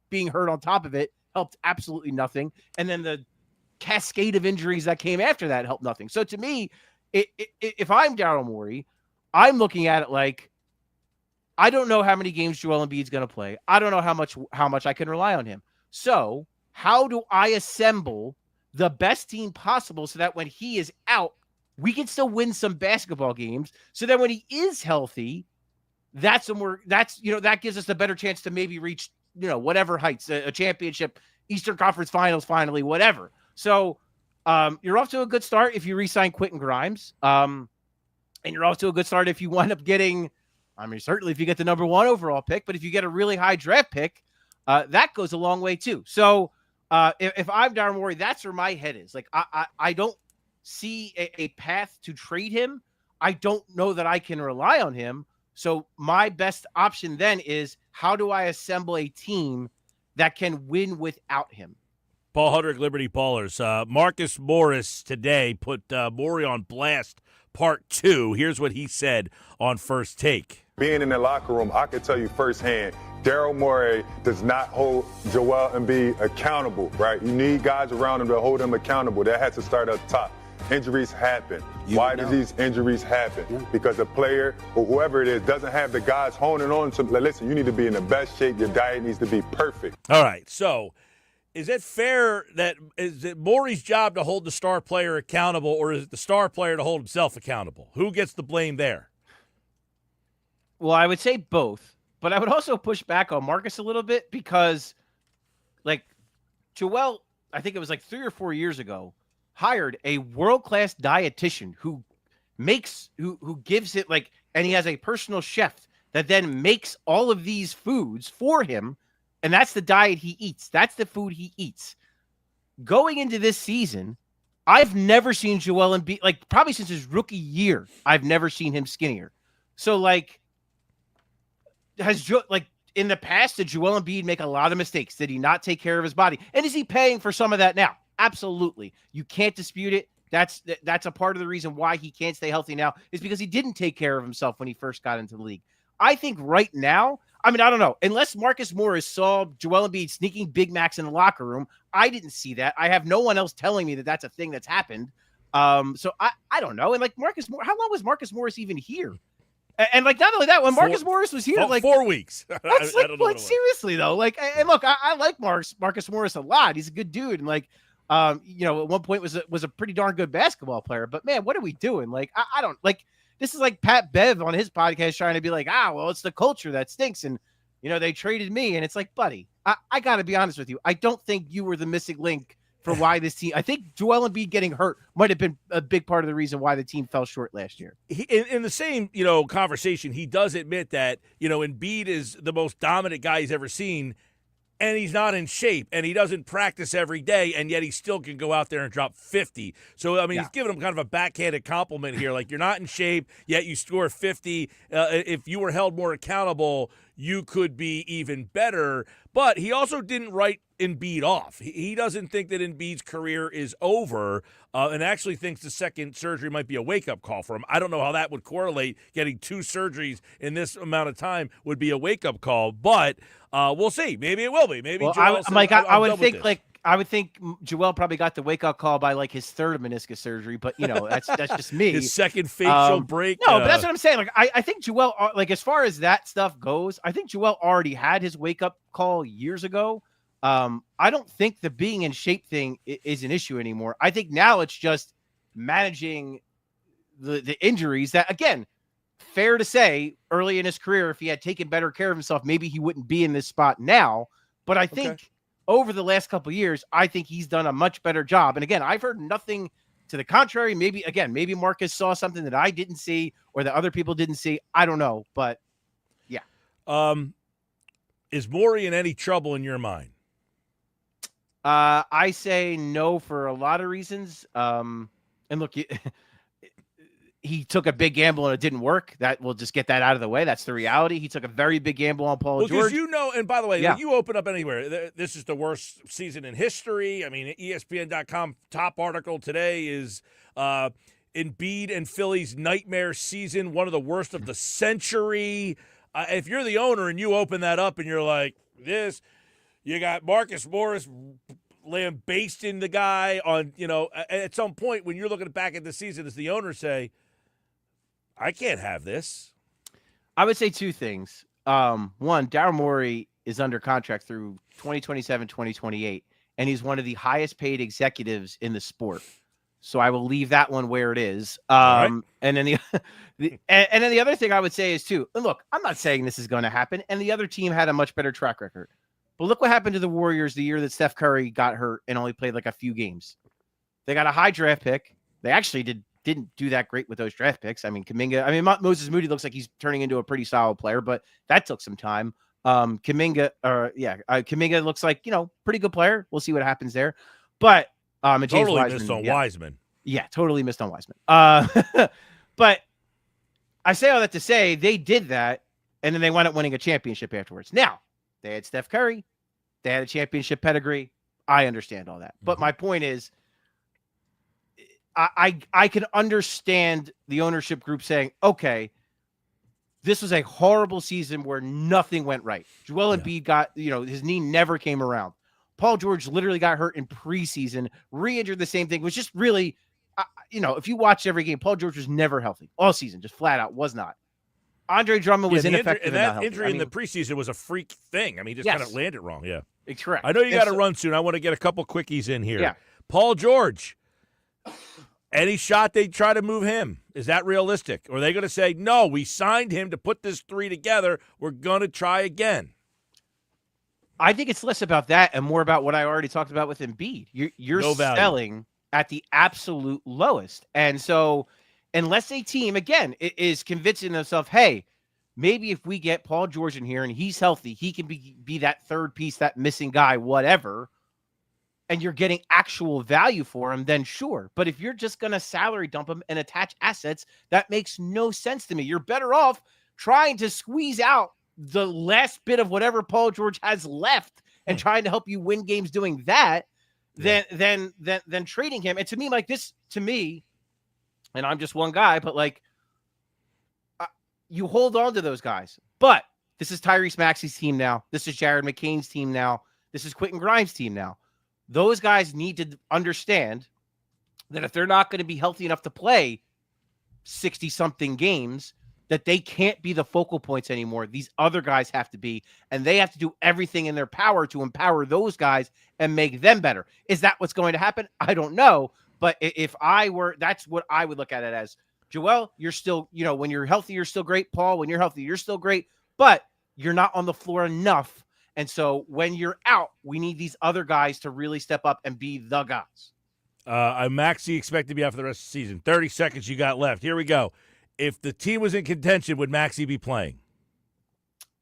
being hurt on top of it helped absolutely nothing. And then the cascade of injuries that came after that helped nothing. So to me, if I'm Daryl Morey, I'm looking at it like, I don't know how many games Joel Embiid's going to play. I don't know how much I can rely on him. So how do I assemble the best team possible so that when he is out, we can still win some basketball games? So that when he is healthy, that gives us a better chance to maybe reach, whatever heights, a championship, Eastern Conference Finals, finally, whatever. So you're off to a good start if you re-sign Quentin Grimes. And you're off to a good start if you wind up getting, certainly if you get the number 1 overall pick, but if you get a really high draft pick, that goes a long way too. So if I'm Daryl Morey, that's where my head is. Like, I don't see a path to trade him. I don't know that I can rely on him. So my best option then is, how do I assemble a team that can win without him? Paul Hudrick, Liberty Ballers. Marcus Morris today put Morey on blast part 2. Here's what he said on First Take. Being in the locker room, I can tell you firsthand, Daryl Morey does not hold Joel Embiid accountable, right? You need guys around him to hold him accountable. That has to start up top. Injuries happen. You Why would do know. these injuries happen? Yeah. Because a player or whoever it is doesn't have the guys honing on to, like, listen, you need to be in the best shape. Your diet needs to be perfect. All right, so is it fair that is it Morey's job to hold the star player accountable, or is it the star player to hold himself accountable? Who gets the blame there? Well, I would say both, but I would also push back on Marcus a little bit because, like, Joel, I think it was like 3 or 4 years ago, hired a world-class dietitian who gives it like, and he has a personal chef that then makes all of these foods for him, and that's the diet he eats. That's the food he eats. Going into this season, I've never seen Joel Embiid, like probably since his rookie year, I've never seen him skinnier. So like, in the past, did Joel Embiid make a lot of mistakes? Did he not take care of his body? And is he paying for some of that now? Absolutely. You can't dispute it. That's a part of the reason why he can't stay healthy now is because he didn't take care of himself when he first got into the league. I think right now, I mean, I don't know. Unless Marcus Morris saw Joel Embiid sneaking Big Macs in the locker room, I didn't see that. I have no one else telling me that that's a thing that's happened. So I don't know. And like how long was Marcus Morris even here? And like, not only that, when Marcus Morris was here, like 4 weeks. That's like seriously though. Like, and look, I like Marcus Morris a lot. He's a good dude, and like, at one point was a pretty darn good basketball player. But man, what are we doing? Like, I don't like. This is like Pat Bev on his podcast trying to be like, well, it's the culture that stinks, and they traded me, and it's like, buddy, I got to be honest with you. I don't think you were the missing link for why this team. I think Joel Embiid getting hurt might have been a big part of the reason why the team fell short last year. In the same, conversation, he does admit that, Embiid is the most dominant guy he's ever seen, and he's not in shape, and he doesn't practice every day, and yet he still can go out there and drop 50. So, I mean, he's giving him kind of a backhanded compliment here. Like, you're not in shape, yet you score 50. If you were held more accountable, you could be even better. But he also didn't write Embiid off. He doesn't think that Embiid's career is over, and actually thinks the second surgery might be a wake-up call for him. I don't know how that would correlate. Getting 2 surgeries in this amount of time would be a wake-up call, but we'll see. Maybe it will be. Maybe Joel says, I would think Joel probably got the wake-up call by like his 3rd meniscus surgery, but that's just me. His second facial break. No, but that's what I'm saying. Like, I think Joel, like, as far as that stuff goes, I think Joel already had his wake-up call years ago. I don't think the being in shape thing is an issue anymore. I think now it's just managing the injuries that, again, fair to say, early in his career, if he had taken better care of himself, maybe he wouldn't be in this spot now. But I think over the last couple of years, I think he's done a much better job. And again, I've heard nothing to the contrary. Maybe Marcus saw something that I didn't see or that other people didn't see. I don't know, but yeah. Is Morey in any trouble in your mind? I say no for a lot of reasons. And look, he took a big gamble and it didn't work. That we'll just get that out of the way. That's the reality. He took a very big gamble on Paul George. Because and by the way, like, you open up anywhere, this is the worst season in history. I mean, ESPN.com top article today is Embiid and Phillies nightmare season, one of the worst of the century. If you're the owner and you open that up and you're like, this, you got Marcus Morris lambasting the guy on, at some point when you're looking back at the season, as the owner say, I can't have this. I would say 2 things. One, Daryl Morey is under contract through 2027, 2028, and he's one of the highest paid executives in the sport. So I will leave that one where it is. And then the other thing I would say is too, and look, I'm not saying this is going to happen. And the other team had a much better track record, but look what happened to the Warriors the year that Steph Curry got hurt and only played like a few games. They got a high draft pick. They actually didn't do that great with those draft picks. I mean, Moses Moody looks like he's turning into a pretty solid player, but that took some time. Kuminga looks like, pretty good player. We'll see what happens there. But and totally James missed on Wiseman. Yeah, totally missed on Wiseman. But I say all that to say they did that, and then they wound up winning a championship afterwards. Now, they had Steph Curry. They had a championship pedigree. I understand all that. But my point is, I can understand the ownership group saying, okay, this was a horrible season where nothing went right. Joel Embiid got, his knee never came around. Paul George literally got hurt in preseason, re-injured the same thing, was just really if you watch every game, Paul George was never healthy all season, just flat out was not. Andre Drummond was ineffective and not that healthy. injury in the preseason was a freak thing. I mean, he just kind of landed wrong. Yeah, it's correct. I know you got to run soon. I want to get a couple quickies in here. Yeah. Paul George. Any shot they try to move him? Is that realistic? Or are they going to say, no, we signed him to put this three together. We're going to try again? I think it's less about that and more about what I already talked about with Embiid. You're selling at the absolute lowest. And so unless a team, again, is convincing themselves, hey, maybe if we get Paul George in here and he's healthy, he can be that third piece, that missing guy, whatever, and you're getting actual value for him, then sure. But if you're just going to salary dump him and attach assets, that makes no sense to me. You're better off trying to squeeze out the last bit of whatever Paul George has left and trying to help you win games doing that than trading him. And to me, like this, and I'm just one guy, but like you hold on to those guys. But this is Tyrese Maxey's team now. This is Jared McCain's team now. This is Quentin Grimes' team now. Those guys need to understand that if they're not going to be healthy enough to play 60-something games, that they can't be the focal points anymore. These other guys have to be, and they have to do everything in their power to empower those guys and make them better. Is that what's going to happen? I don't know. But if I were, that's what I would look at it as. Joel, you're still, when you're healthy, you're still great. Paul, when you're healthy, you're still great. But you're not on the floor enough. And so when you're out, we need these other guys to really step up and be the guys. Maxey expected to be out for the rest of the season. 30 seconds you got left. Here we go. If the team was in contention, would Maxey be playing?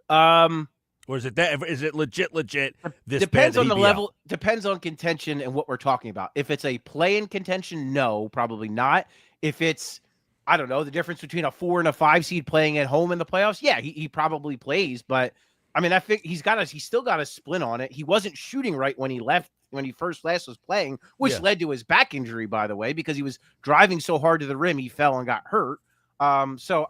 Or is it legit? This depends on the level. Out? Depends on contention and what we're talking about. If it's a play-in contention, no, probably not. If it's, I don't know, the difference between a 4 and a 5 seed playing at home in the playoffs, yeah, he probably plays, but. I mean, I think he's still got a splint on it. He wasn't shooting right when he left, when he last was playing, which led to his back injury, by the way, because he was driving so hard to the rim, he fell and got hurt. So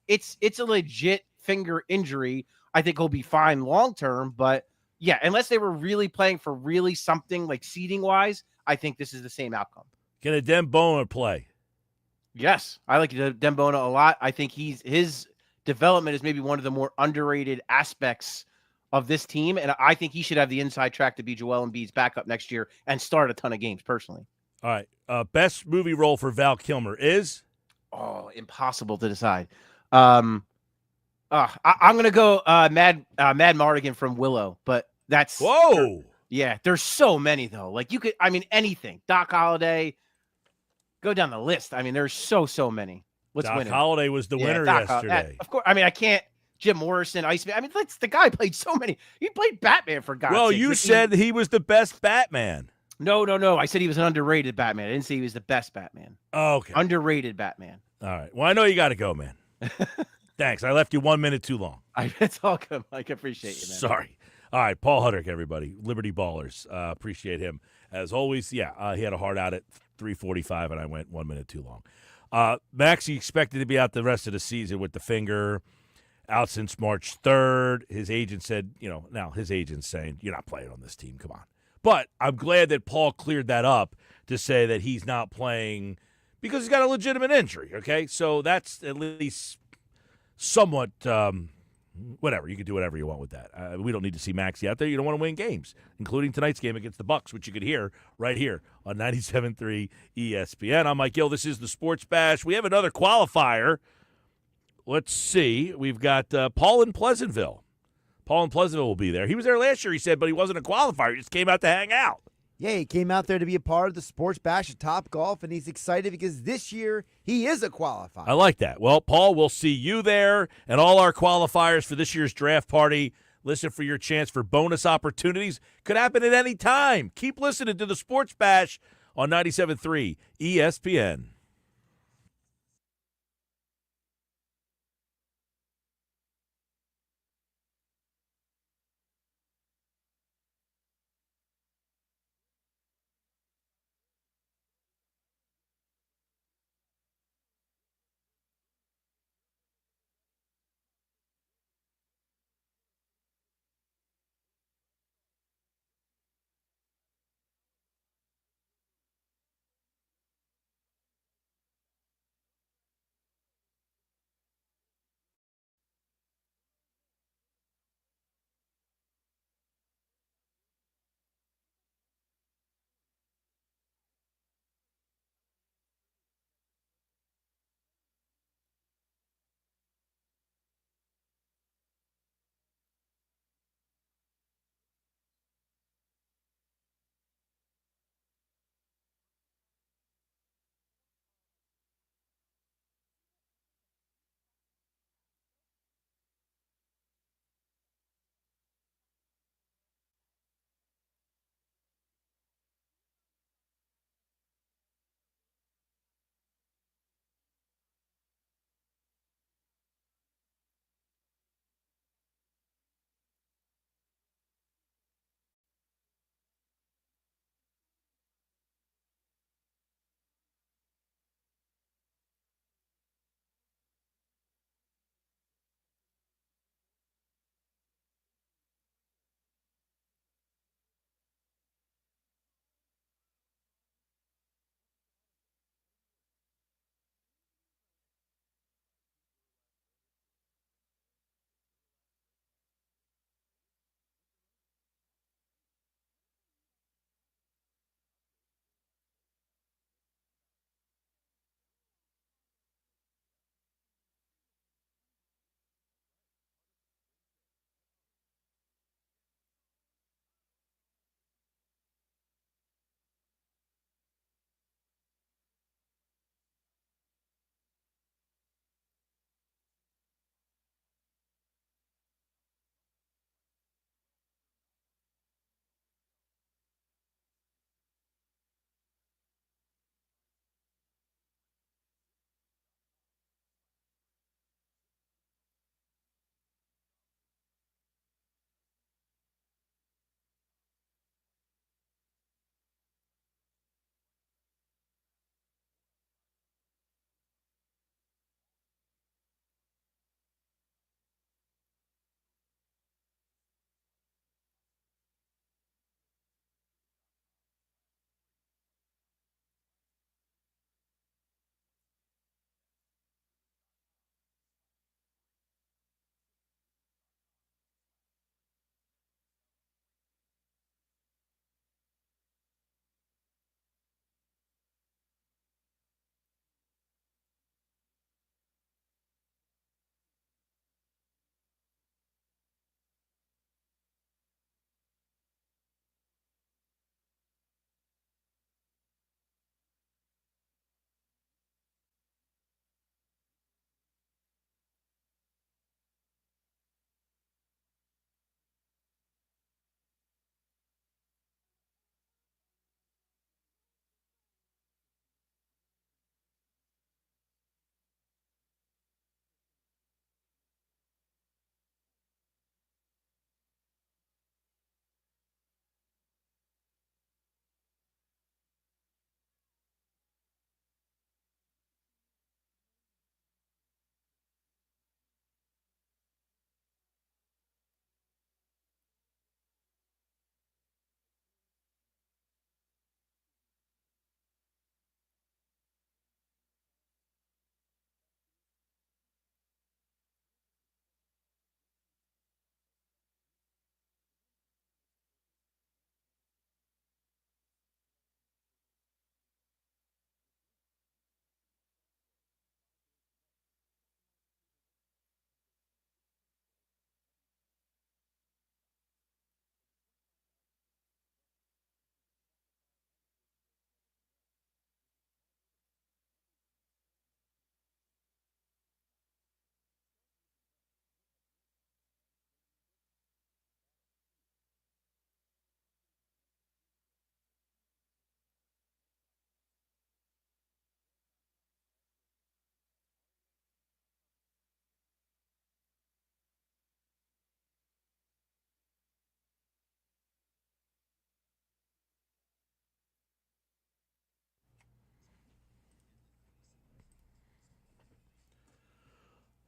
it's a legit finger injury. I think he'll be fine long-term, but yeah, unless they were really playing for really something like seeding wise, I think this is the same outcome. Can a Dembona play? Yes. I like Dembona a lot. I think his development is maybe one of the more underrated aspects of this team, and I think he should have the inside track to be Joel Embiid's backup next year and start a ton of games personally. All right. Best movie role for Val Kilmer is? Oh, impossible to decide. I'm going to go Mad Mardigan from Willow, but that's... Whoa! Yeah, there's so many, though. Like, you could... I mean, anything. Doc Holliday. Go down the list. I mean, there's so many. What's Doc winning? Holliday was the winner yesterday. Of course. I mean, I can't. Jim Morrison, Iceman. I mean, the guy played so many. He played Batman for God's sake. Well, you said he was the best Batman. No. I said he was an underrated Batman. I didn't say he was the best Batman. Oh, okay. Underrated Batman. All right. Well, I know you got to go, man. Thanks. I left you 1 minute too long. It's all good, Mike. I appreciate you, man. Sorry. All right. Paul Hudrick, everybody. Liberty Ballers. Appreciate him. As always, he had a hard out at 3:45, and I went 1 minute too long. Maxey expected to be out the rest of the season with the finger, out since March 3rd. His agent said, now his agent's saying, you're not playing on this team. Come on. But I'm glad that Paul cleared that up to say that he's not playing because he's got a legitimate injury, okay? So that's at least somewhat whatever. You can do whatever you want with that. We don't need to see Maxey out there. You don't want to win games, including tonight's game against the Bucks, which you could hear right here on 97.3 ESPN. I'm Mike Gill. This is the Sports Bash. We have another qualifier. Let's see. We've got Paul in Pleasantville. Paul in Pleasantville will be there. He was there last year, he said, but he wasn't a qualifier. He just came out to hang out. Yeah, he came out there to be a part of the Sports Bash at Top Golf, and he's excited because this year he is a qualifier. I like that. Well, Paul, we'll see you there and all our qualifiers for this year's draft party. Listen for your chance for bonus opportunities. Could happen at any time. Keep listening to the Sports Bash on 97.3 ESPN.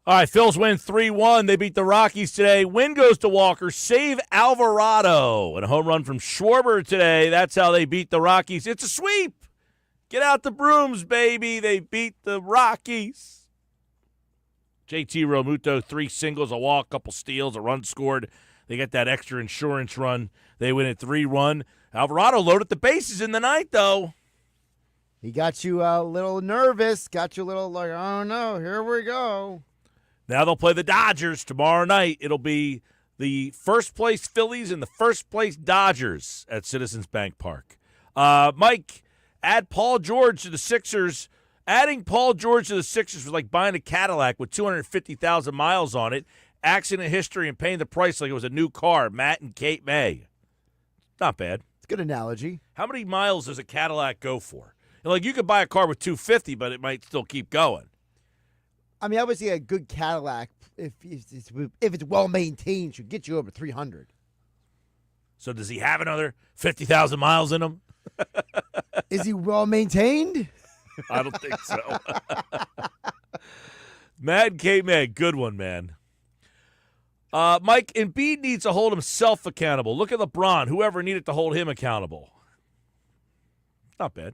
All right, Phils win 3-1. They beat the Rockies today. Win goes to Walker. Save Alvarado. And a home run from Schwarber today. That's how they beat the Rockies. It's a sweep. Get out the brooms, baby. They beat the Rockies. JT Realmuto, 3 singles, a walk, couple steals, a run scored. They get that extra insurance run. They win at 3-1. Alvarado loaded the bases in the ninth, though. He got you a little nervous. Got you a little like, oh, no, here we go. Now they'll play the Dodgers tomorrow night. It'll be the first-place Phillies and the first-place Dodgers at Citizens Bank Park. Mike, add Paul George to the Sixers. Adding Paul George to the Sixers was like buying a Cadillac with 250,000 miles on it, accident history, and paying the price like it was a new car. Matt and Kate May. Not bad. It's a good analogy. How many miles does a Cadillac go for? Like, you could buy a car with 250, but it might still keep going. I mean, I would say a good Cadillac, if it's well maintained, should get you over 300. So does he have another 50,000 miles in him? Is he well maintained? I don't think so. Mad K-Man, good one, man. Mike, Embiid needs to hold himself accountable. Look at LeBron, whoever needed to hold him accountable. Not bad.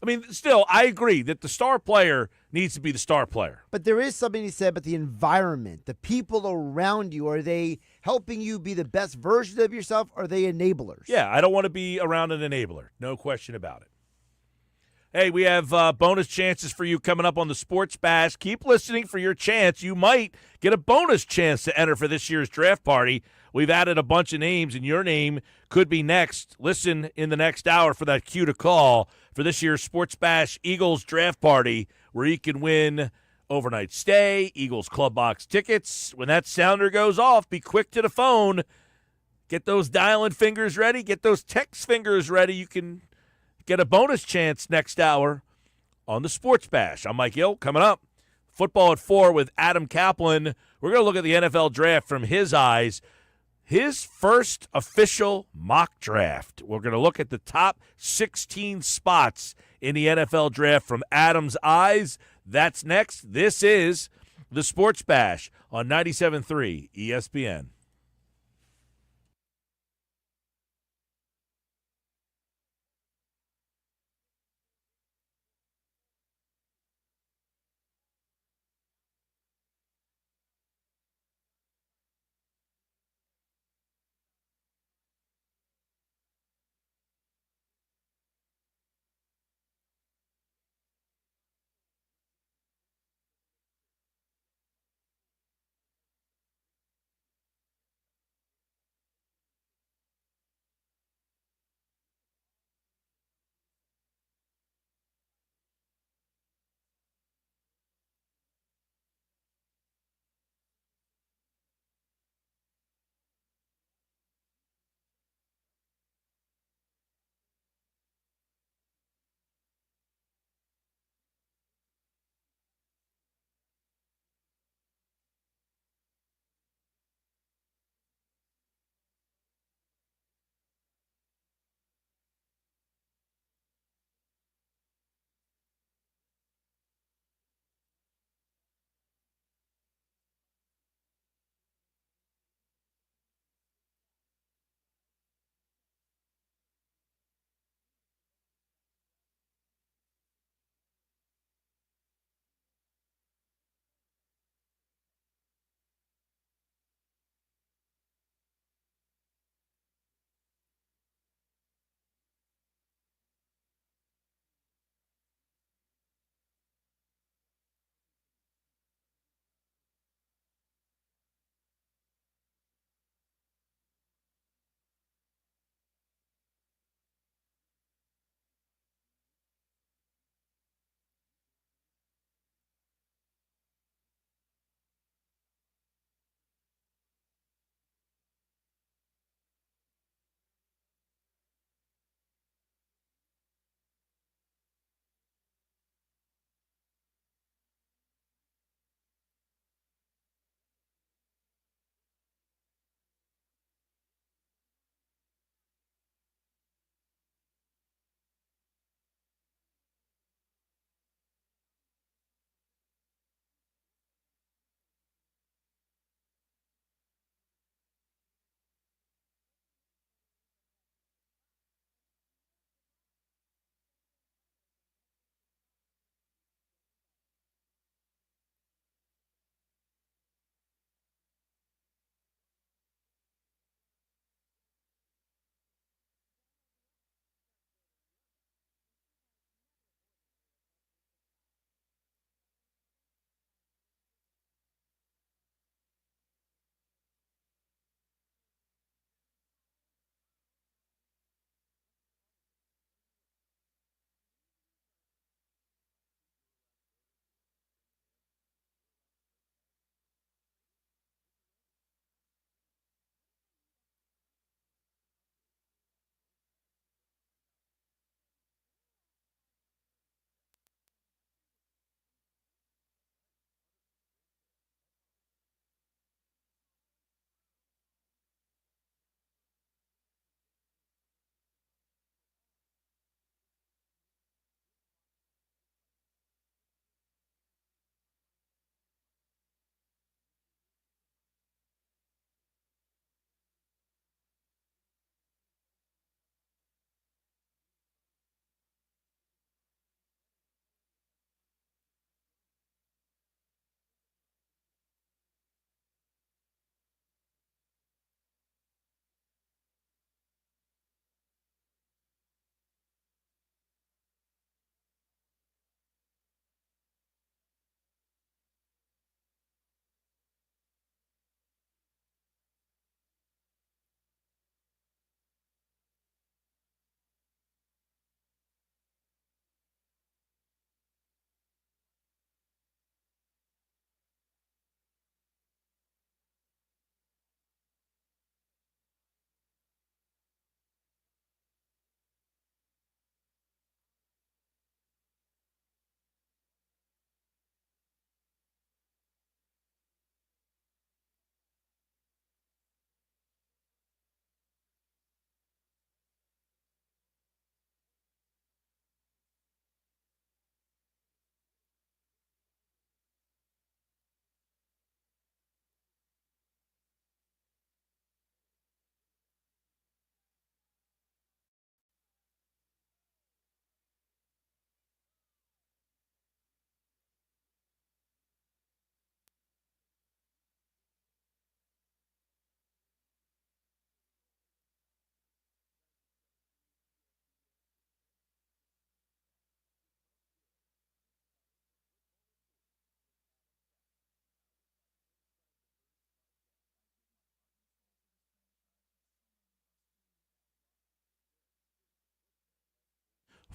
I mean, still, I agree that the star player needs to be the star player. But there is something to say about the environment, the people around you. Are they helping you be the best version of yourself? Or are they enablers? Yeah, I don't want to be around an enabler. No question about it. Hey, we have bonus chances for you coming up on the Sports Bash. Keep listening for your chance. You might get a bonus chance to enter for this year's draft party. We've added a bunch of names, and your name could be next. Listen in the next hour for that cue to call for this year's Sports Bash Eagles draft party, where you can win overnight stay, Eagles Club Box tickets. When that sounder goes off, be quick to the phone. Get those dialing fingers ready. Get those text fingers ready. You can get a bonus chance next hour on the Sports Bash. I'm Mike Gill. Coming up, football at 4 with Adam Kaplan. We're going to look at the NFL draft from his eyes. His first official mock draft. We're going to look at the top 16 spots in the NFL draft from Adam's eyes. That's next. This is the Sports Bash on 97.3 ESPN.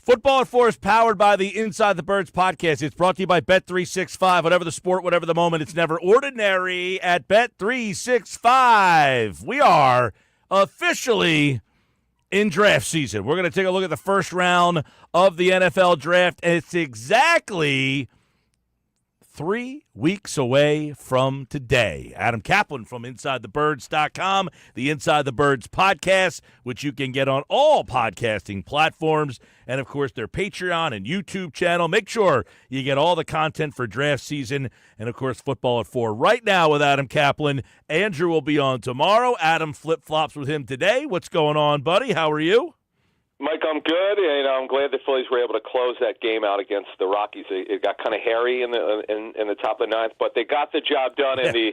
Football at 4 is powered by the Inside the Birds podcast. It's brought to you by Bet365. Whatever the sport, whatever the moment, it's never ordinary at Bet365. We are officially in draft season. We're going to take a look at the first round of the NFL draft, and it's exactly 3 weeks away from today. Adam Kaplan from InsideTheBirds.com, the Inside the Birds podcast, which you can get on all podcasting platforms, and, of course, their Patreon and YouTube channel. Make sure you get all the content for draft season and, of course, Football at 4 right now with Adam Kaplan. Andrew will be on tomorrow. Adam flip-flops with him today. What's going on, buddy? How are you? Mike, I'm good, and I'm glad the Phillies were able to close that game out against the Rockies. It got kind of hairy in the top of the ninth, but they got the job done, and the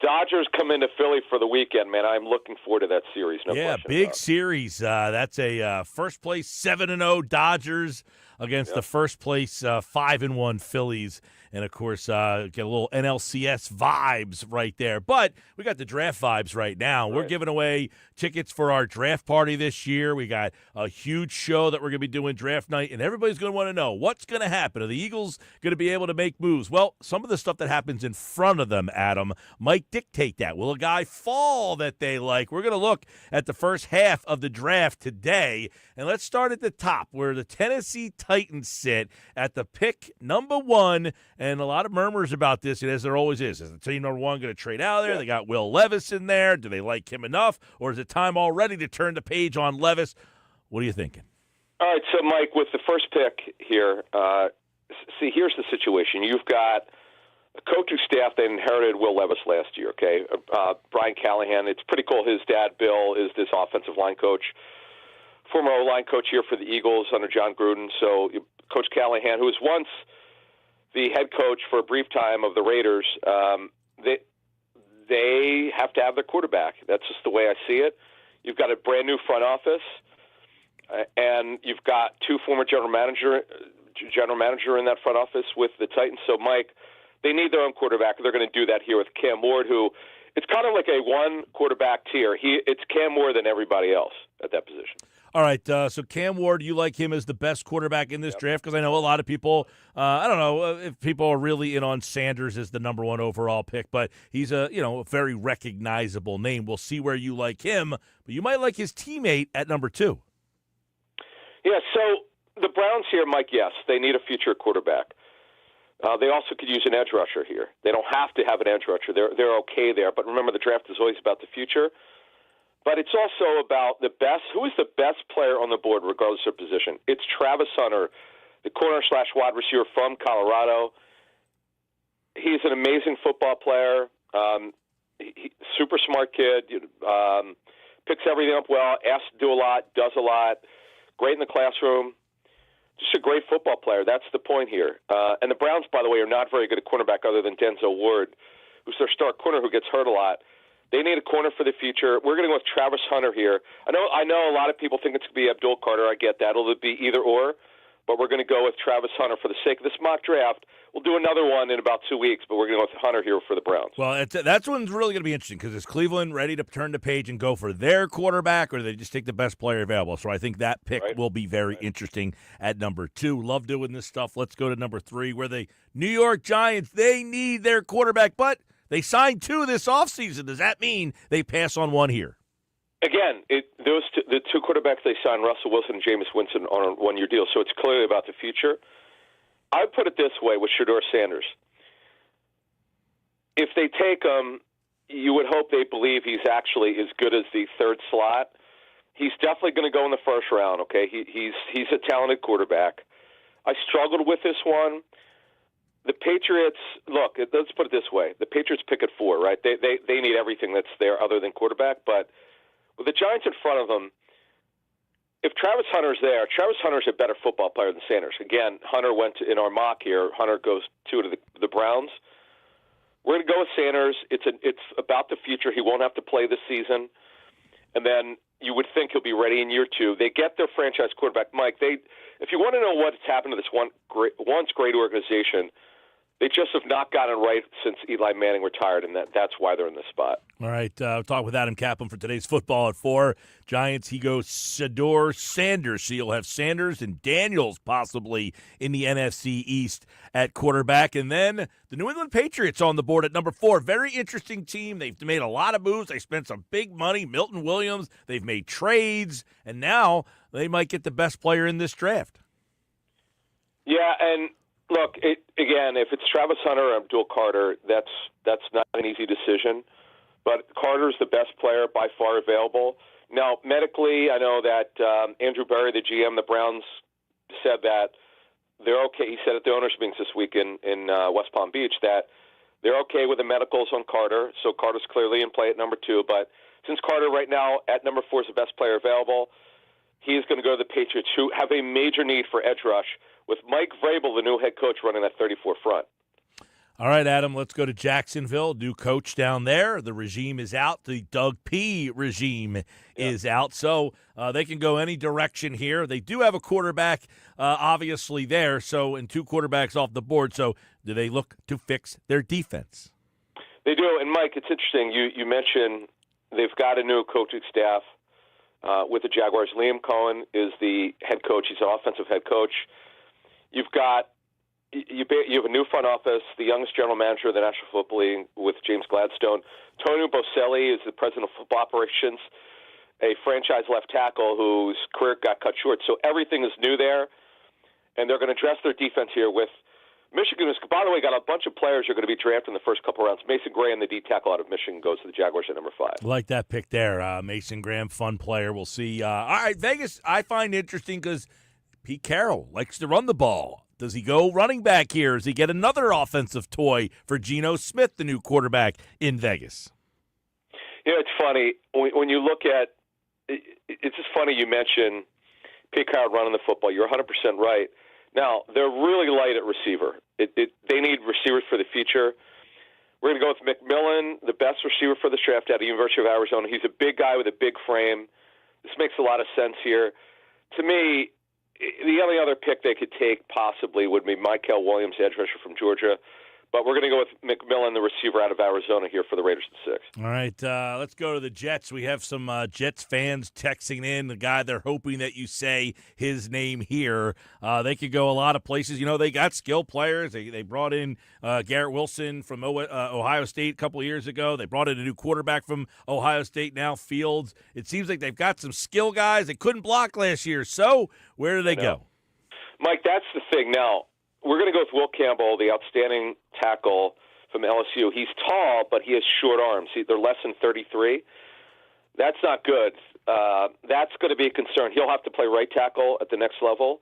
Dodgers come into Philly for the weekend, man. I'm looking forward to that series. No question big about it. series. That's a first-place 7-0 Dodgers against the first-place 5-1 Phillies. And, of course, get a little NLCS vibes right there. But we got the draft vibes right now. We're giving away tickets for our draft party this year. We got a huge show that we're going to be doing draft night, and everybody's going to want to know what's going to happen. Are the Eagles going to be able to make moves? Well, some of the stuff that happens in front of them, Adam, might dictate that. Will a guy fall that they like? We're going to look at the first half of the draft today, and let's start at the top where the Tennessee Titans sit at the pick number 1. And a lot of murmurs about this, and as there always is. Is the team number 1 going to trade out of there? They got Will Levis in there. Do they like him enough? Or is it time already to turn the page on Levis? What are you thinking? All right, so, Mike, with the first pick here, see, here's the situation. You've got a coaching staff that inherited Will Levis last year, okay? Brian Callahan, it's pretty cool. His dad, Bill, is this offensive line coach, former O-line coach here for the Eagles under John Gruden. So Coach Callahan, who was once the head coach for a brief time of the Raiders, they have to have their quarterback. That's just the way I see it. You've got a brand new front office, and you've got 2 former general manager in that front office with the Titans. So, Mike, they need their own quarterback. They're going to do that here with Cam Ward, who it's kind of like a one quarterback tier. It's Cam more than everybody else at that position. All right, so Cam Ward, you like him as the best quarterback in this draft? Because I know a lot of people, I don't know if people are really in on Sanders as the number 1 overall pick, but he's a very recognizable name. We'll see where you like him, but you might like his teammate at number 2. Yeah, so the Browns here, Mike, yes, they need a future quarterback. They also could use an edge rusher here. They don't have to have an edge rusher. They're okay there, but remember the draft is always about the future. But it's also about the best. Who is the best player on the board, regardless of position? It's Travis Hunter, the corner/wide receiver from Colorado. He's an amazing football player. Super smart kid. Picks everything up well. Asks to do a lot. Does a lot. Great in the classroom. Just a great football player. That's the point here. And the Browns, by the way, are not very good at cornerback other than Denzel Ward, who's their star corner who gets hurt a lot. They need a corner for the future. We're going to go with Travis Hunter here. I know a lot of people think it's going to be Abdul Carter. I get that. It'll be either or, but we're going to go with Travis Hunter for the sake of this mock draft. We'll do another one in about 2 weeks, but we're going to go with Hunter here for the Browns. Well, that's one's really going to be interesting because is Cleveland ready to turn the page and go for their quarterback, or do they just take the best player available? So I think that pick will be very interesting at number 2. Love doing this stuff. Let's go to number 3, where the New York Giants, they need their quarterback, but they signed 2 this offseason. Does that mean they pass on 1 here? Again, the 2 quarterbacks they signed, Russell Wilson and Jameis Winston, on a 1-year deal, so it's clearly about the future. I would put it this way with Shedeur Sanders. If they take him, you would hope they believe he's actually as good as the 3rd slot. He's definitely going to go in the first round, okay? He's a talented quarterback. I struggled with this one. The Patriots, look, let's put it this way. The Patriots pick at 4, right? They need everything that's there other than quarterback. But with the Giants in front of them, if Travis Hunter's there, Travis Hunter's a better football player than Sanders. Again, Hunter went in our mock here. Hunter goes 2 to the Browns. We're going to go with Sanders. It's about the future. He won't have to play this season. And then you would think he'll be ready in year 2. They get their franchise quarterback. Mike, if you want to know what's happened to this once great organization, They just have not gotten it right since Eli Manning retired, and that's why they're in this spot. All right, we'll talk with Adam Kaplan for today's football at 4. Giants, he goes Sador Sanders. So you'll have Sanders and Daniels possibly in the NFC East at quarterback. And then the New England Patriots on the board at number 4. Very interesting team. They've made a lot of moves. They spent some big money. Milton Williams. They've made trades. And now they might get the best player in this draft. Yeah, and look, again, if it's Travis Hunter or Abdul Carter, that's not an easy decision. But Carter's the best player by far available. Now, medically, I know that Andrew Berry, the GM, the Browns, said that they're okay. He said at the owners' meetings this week in West Palm Beach that they're okay with the medicals on Carter. So Carter's clearly in play at number 2. But since Carter right now at number 4 is the best player available, he is going to go to the Patriots, who have a major need for edge rush, with Mike Vrabel, the new head coach, running that 34 front. All right, Adam, let's go to Jacksonville. New coach down there. The regime is out. The Doug P. regime is out. So they can go any direction here. They do have a quarterback, obviously, there. So, and 2 quarterbacks off the board. So do they look to fix their defense? They do. And, Mike, it's interesting. You mentioned they've got a new coaching staff with the Jaguars. Liam Cohen is the head coach. He's an offensive head coach. You've got you have a new front office, the youngest general manager of the National Football League with James Gladstone. Tony Boselli is the president of football operations, a franchise left tackle whose career got cut short. So everything is new there, and they're going to address their defense here with Michigan. Is, by the way, got a bunch of players who are going to be drafted in the first couple rounds. Mason Graham, the D tackle out of Michigan, goes to the Jaguars at number 5. I like that pick there. Mason Graham, fun player. We'll see. All right, Vegas, I find interesting because Pete Carroll likes to run the ball. Does he go running back here? Does he get another offensive toy for Geno Smith, the new quarterback in Vegas? You know, it's funny. When you look at it, it's just funny you mention Pete Carroll running the football. You're 100% right. Now, they're really light at receiver. They need receivers for the future. We're going to go with McMillan, the best receiver for the draft out of the University of Arizona. He's a big guy with a big frame. This makes a lot of sense here. To me, the only other pick they could take possibly would be Michael Williams, edge rusher from Georgia. But we're going to go with McMillan, the receiver out of Arizona, here for the Raiders at 6. All right, let's go to the Jets. We have some Jets fans texting in, the guy they're hoping that you say his name here. They could go a lot of places. You know, they got skill players. They brought in Garrett Wilson from Ohio State a couple of years ago. They brought in a new quarterback from Ohio State now, Fields. It seems like they've got some skill guys. They couldn't block last year. So where do they go? Mike, that's the thing. Now, we're going to go with Will Campbell, the outstanding tackle from LSU. He's tall, but he has short arms. They're less than 33. That's not good. That's going to be a concern. He'll have to play right tackle at the next level.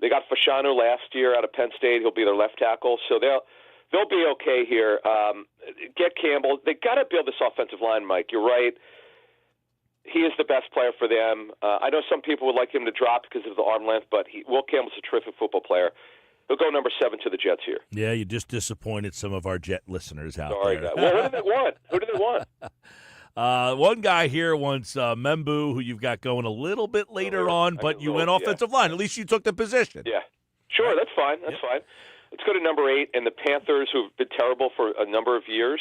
They got Fashanu last year out of Penn State. He'll be their left tackle. So they'll be okay here. Get Campbell. They got to build this offensive line, Mike. You're right. He is the best player for them. I know some people would like him to drop because of the arm length, but Will Campbell's a terrific football player. He'll go number 7 to the Jets here. Yeah, you just disappointed some of our Jet listeners out Sorry, there. Well, who do they want? One guy here wants Membu, who you've got going a little bit later on, but you went offensive line. At least you took the position. Yeah. Sure, that's fine. That's fine. Let's go to number 8, and the Panthers, who've been terrible for a number of years.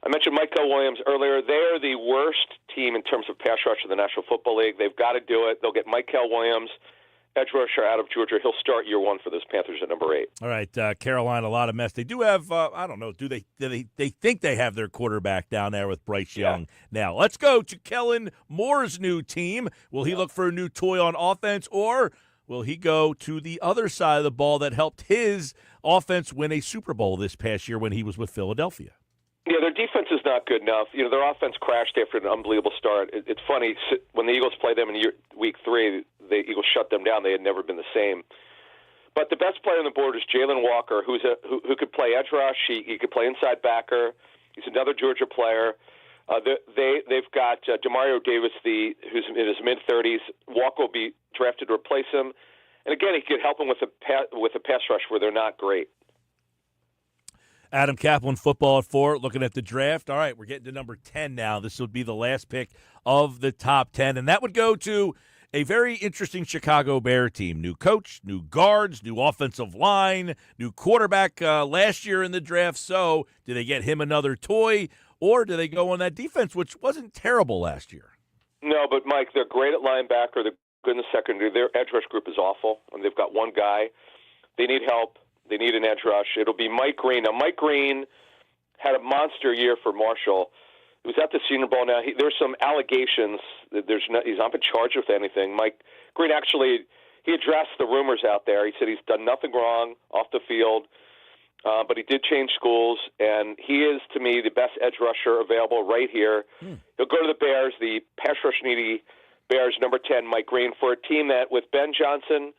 I mentioned Michael Williams earlier. They are the worst team in terms of pass rush in the National Football League. They've got to do it. They'll get Michael Williams, edge rusher out of Georgia. He'll start year 1 for those Panthers at number 8. All right, Carolina, a lot of mess. They do have, I don't know, do they think they have their quarterback down there with Bryce Young now. Let's go to Kellen Moore's new team. Will he look for a new toy on offense, or will he go to the other side of the ball that helped his offense win a Super Bowl this past year when he was with Philadelphia? Yeah, their defense is not good enough. You know, their offense crashed after an unbelievable start. It's funny, when the Eagles played them in week 3, the Eagles shut them down. They had never been the same. But the best player on the board is Jalen Walker, who could play edge rush. He could play inside backer. He's another Georgia player. They've got Demario Davis, who's in his mid-30s. Walker will be drafted to replace him. And again, he could help them with a pass rush where they're not great. Adam Kaplan, football at 4, looking at the draft. All right, we're getting to number 10 now. This would be the last pick of the top 10, and that would go to a very interesting Chicago Bear team. New coach, new guards, new offensive line, new quarterback last year in the draft. So do they get him another toy, or do they go on that defense, which wasn't terrible last year? No, but, Mike, they're great at linebacker. They're good in the secondary. Their edge rush group is awful, and they've got one guy. They need help. They need an edge rush. It'll be Mike Green. Now, Mike Green had a monster year for Marshall. He was at the Senior Bowl. Now, there's some allegations that he's not been charged with anything. Mike Green actually, he addressed the rumors out there. He said he's done nothing wrong off the field, but he did change schools, and he is, to me, the best edge rusher available right here. He'll go to the Bears, the pass rush needy Bears, number 10, Mike Green, for a team that, with Ben Johnson,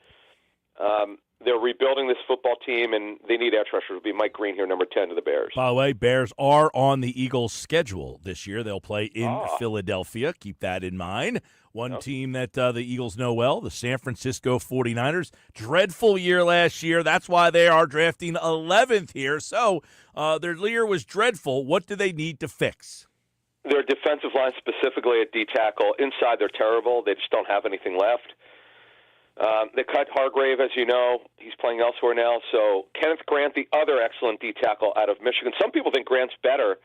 they're rebuilding this football team, and they need edge rushers. It'll be Mike Green here, number 10 to the Bears. By the way, Bears are on the Eagles' schedule this year. They'll play in Philadelphia. Keep that in mind. One team that the Eagles know well, the San Francisco 49ers. Dreadful year last year. That's why they are drafting 11th here. So their year was dreadful. What do they need to fix? Their defensive line, specifically at D-tackle. Inside, they're terrible. They just don't have anything left. They cut Hargrave, as you know. He's playing elsewhere now. So Kenneth Grant, the other excellent D-tackle out of Michigan. Some people think Grant's better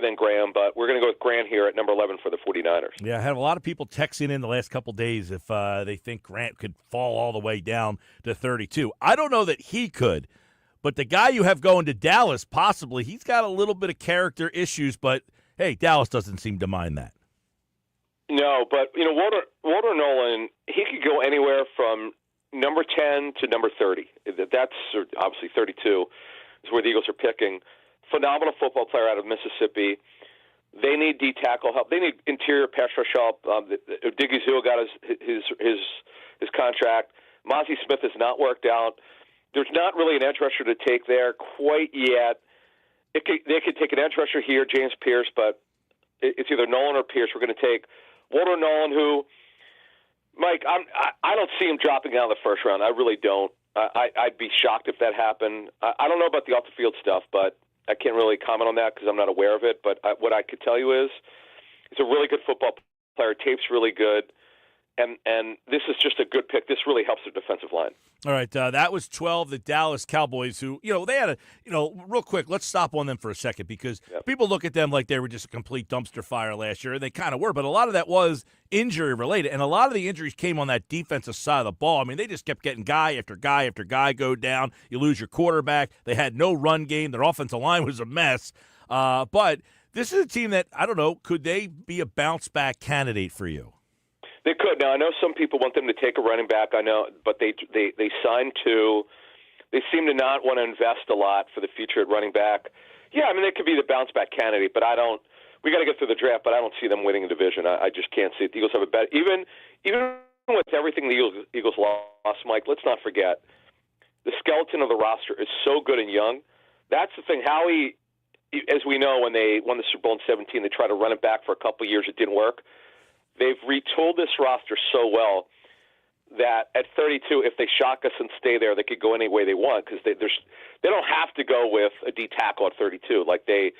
than Graham, but we're going to go with Grant here at number 11 for the 49ers. Yeah, I had a lot of people texting in the last couple days if they think Grant could fall all the way down to 32. I don't know that he could, but the guy you have going to Dallas, possibly, he's got a little bit of character issues, but, hey, Dallas doesn't seem to mind that. No, but, Walter Nolan, he could go anywhere from number 10 to number 30. That's obviously 32 is where the Eagles are picking. Phenomenal football player out of Mississippi. They need D-tackle help. They need interior pass rush help. Diggy Zua got his contract. Mozzie Smith has not worked out. There's not really an edge rusher to take there quite yet. They could take an edge rusher here, James Pierce, but it's either Nolan or Pierce. We're going to take Walter Nolan, who, Mike, I don't see him dropping out of the first round. I really don't. I'd be shocked if that happened. I don't know about the off-the-field stuff, but I can't really comment on that because I'm not aware of it. But what I could tell you is he's a really good football player. Tape's really good. And this is just a good pick. This really helps their defensive line. All right, that was 12, the Dallas Cowboys, who, they had real quick, let's stop on them for a second because people look at them like they were just a complete dumpster fire last year, and they kind of were, but a lot of that was injury-related, and a lot of the injuries came on that defensive side of the ball. I mean, they just kept getting guy after guy after guy go down. You lose your quarterback. They had no run game. Their offensive line was a mess. But this is a team that, I don't know, could they be a bounce-back candidate for you? They could. Now, I know some people want them to take a running back. I know, but they signed two. They seem to not want to invest a lot for the future at running back. Yeah, I mean, they could be the bounce-back candidate, but I don't – we got to get through the draft, but I don't see them winning a division. I just can't see it. The Eagles have a bet. Even with everything the Eagles lost, Mike, let's not forget, the skeleton of the roster is so good and young. That's the thing. Howie, as we know, when they won the Super Bowl in 2017, they tried to run it back for a couple of years. It didn't work. They've retooled this roster so well that at 32, if they shock us and stay there, they could go any way they want because they don't have to go with a D tackle at 32. Like they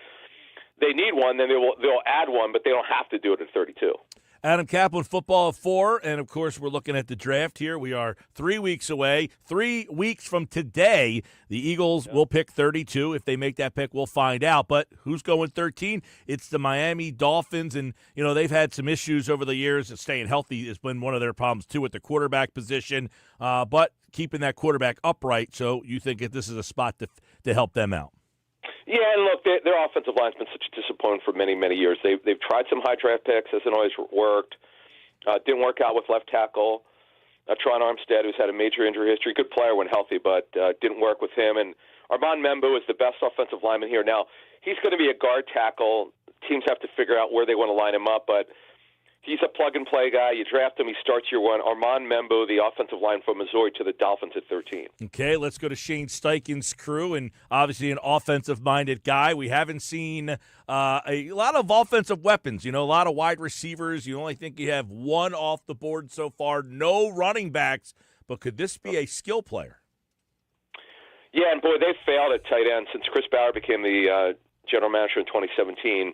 need one, then they'll add one, but they don't have to do it at 32. Adam Kaplan, Football at 4, and, of course, we're looking at the draft here. We are 3 weeks away. 3 weeks from today, the Eagles will pick 32. If they make that pick, we'll find out. But who's going 13? It's the Miami Dolphins, and, they've had some issues over the years. Staying healthy has been one of their problems, too, at the quarterback position, but keeping that quarterback upright. So you think that this is a spot to help them out? Yeah, and look, their offensive line's been such a disappointment for many, many years. They've tried some high draft picks, hasn't always worked. Didn't work out with left tackle. Tron Armstead, who's had a major injury history, good player when healthy, but didn't work with him. And Armand Membu is the best offensive lineman here. Now, he's going to be a guard tackle. Teams have to figure out where they want to line him up, but he's a plug-and-play guy. You draft him, he starts year one. Armand Membu, the offensive line from Missouri, to the Dolphins at 13. Okay, let's go to Shane Steichen's crew, and obviously an offensive-minded guy. We haven't seen a lot of offensive weapons, a lot of wide receivers. You only think you have one off the board so far, no running backs, but could this be a skill player? Yeah, and boy, they've failed at tight end. tight end. Since Chris Ballard became the general manager in 2017, they've tried some high draft picks. Hasn't always worked. Didn't work out with left tackle. Didn't work with him. And Armand Membu, the offensive lineman from Missouri, to the Dolphins at 13. Okay, let's go to Shane Steichen's crew, and obviously an offensive-minded guy. We haven't seen a lot of offensive weapons, you know, a lot of wide receivers. You only think you have one off the board so far, no running backs, but could this be a skill player? Yeah, and boy, they've failed at tight end. Since Chris Ballard became the general manager in 2017,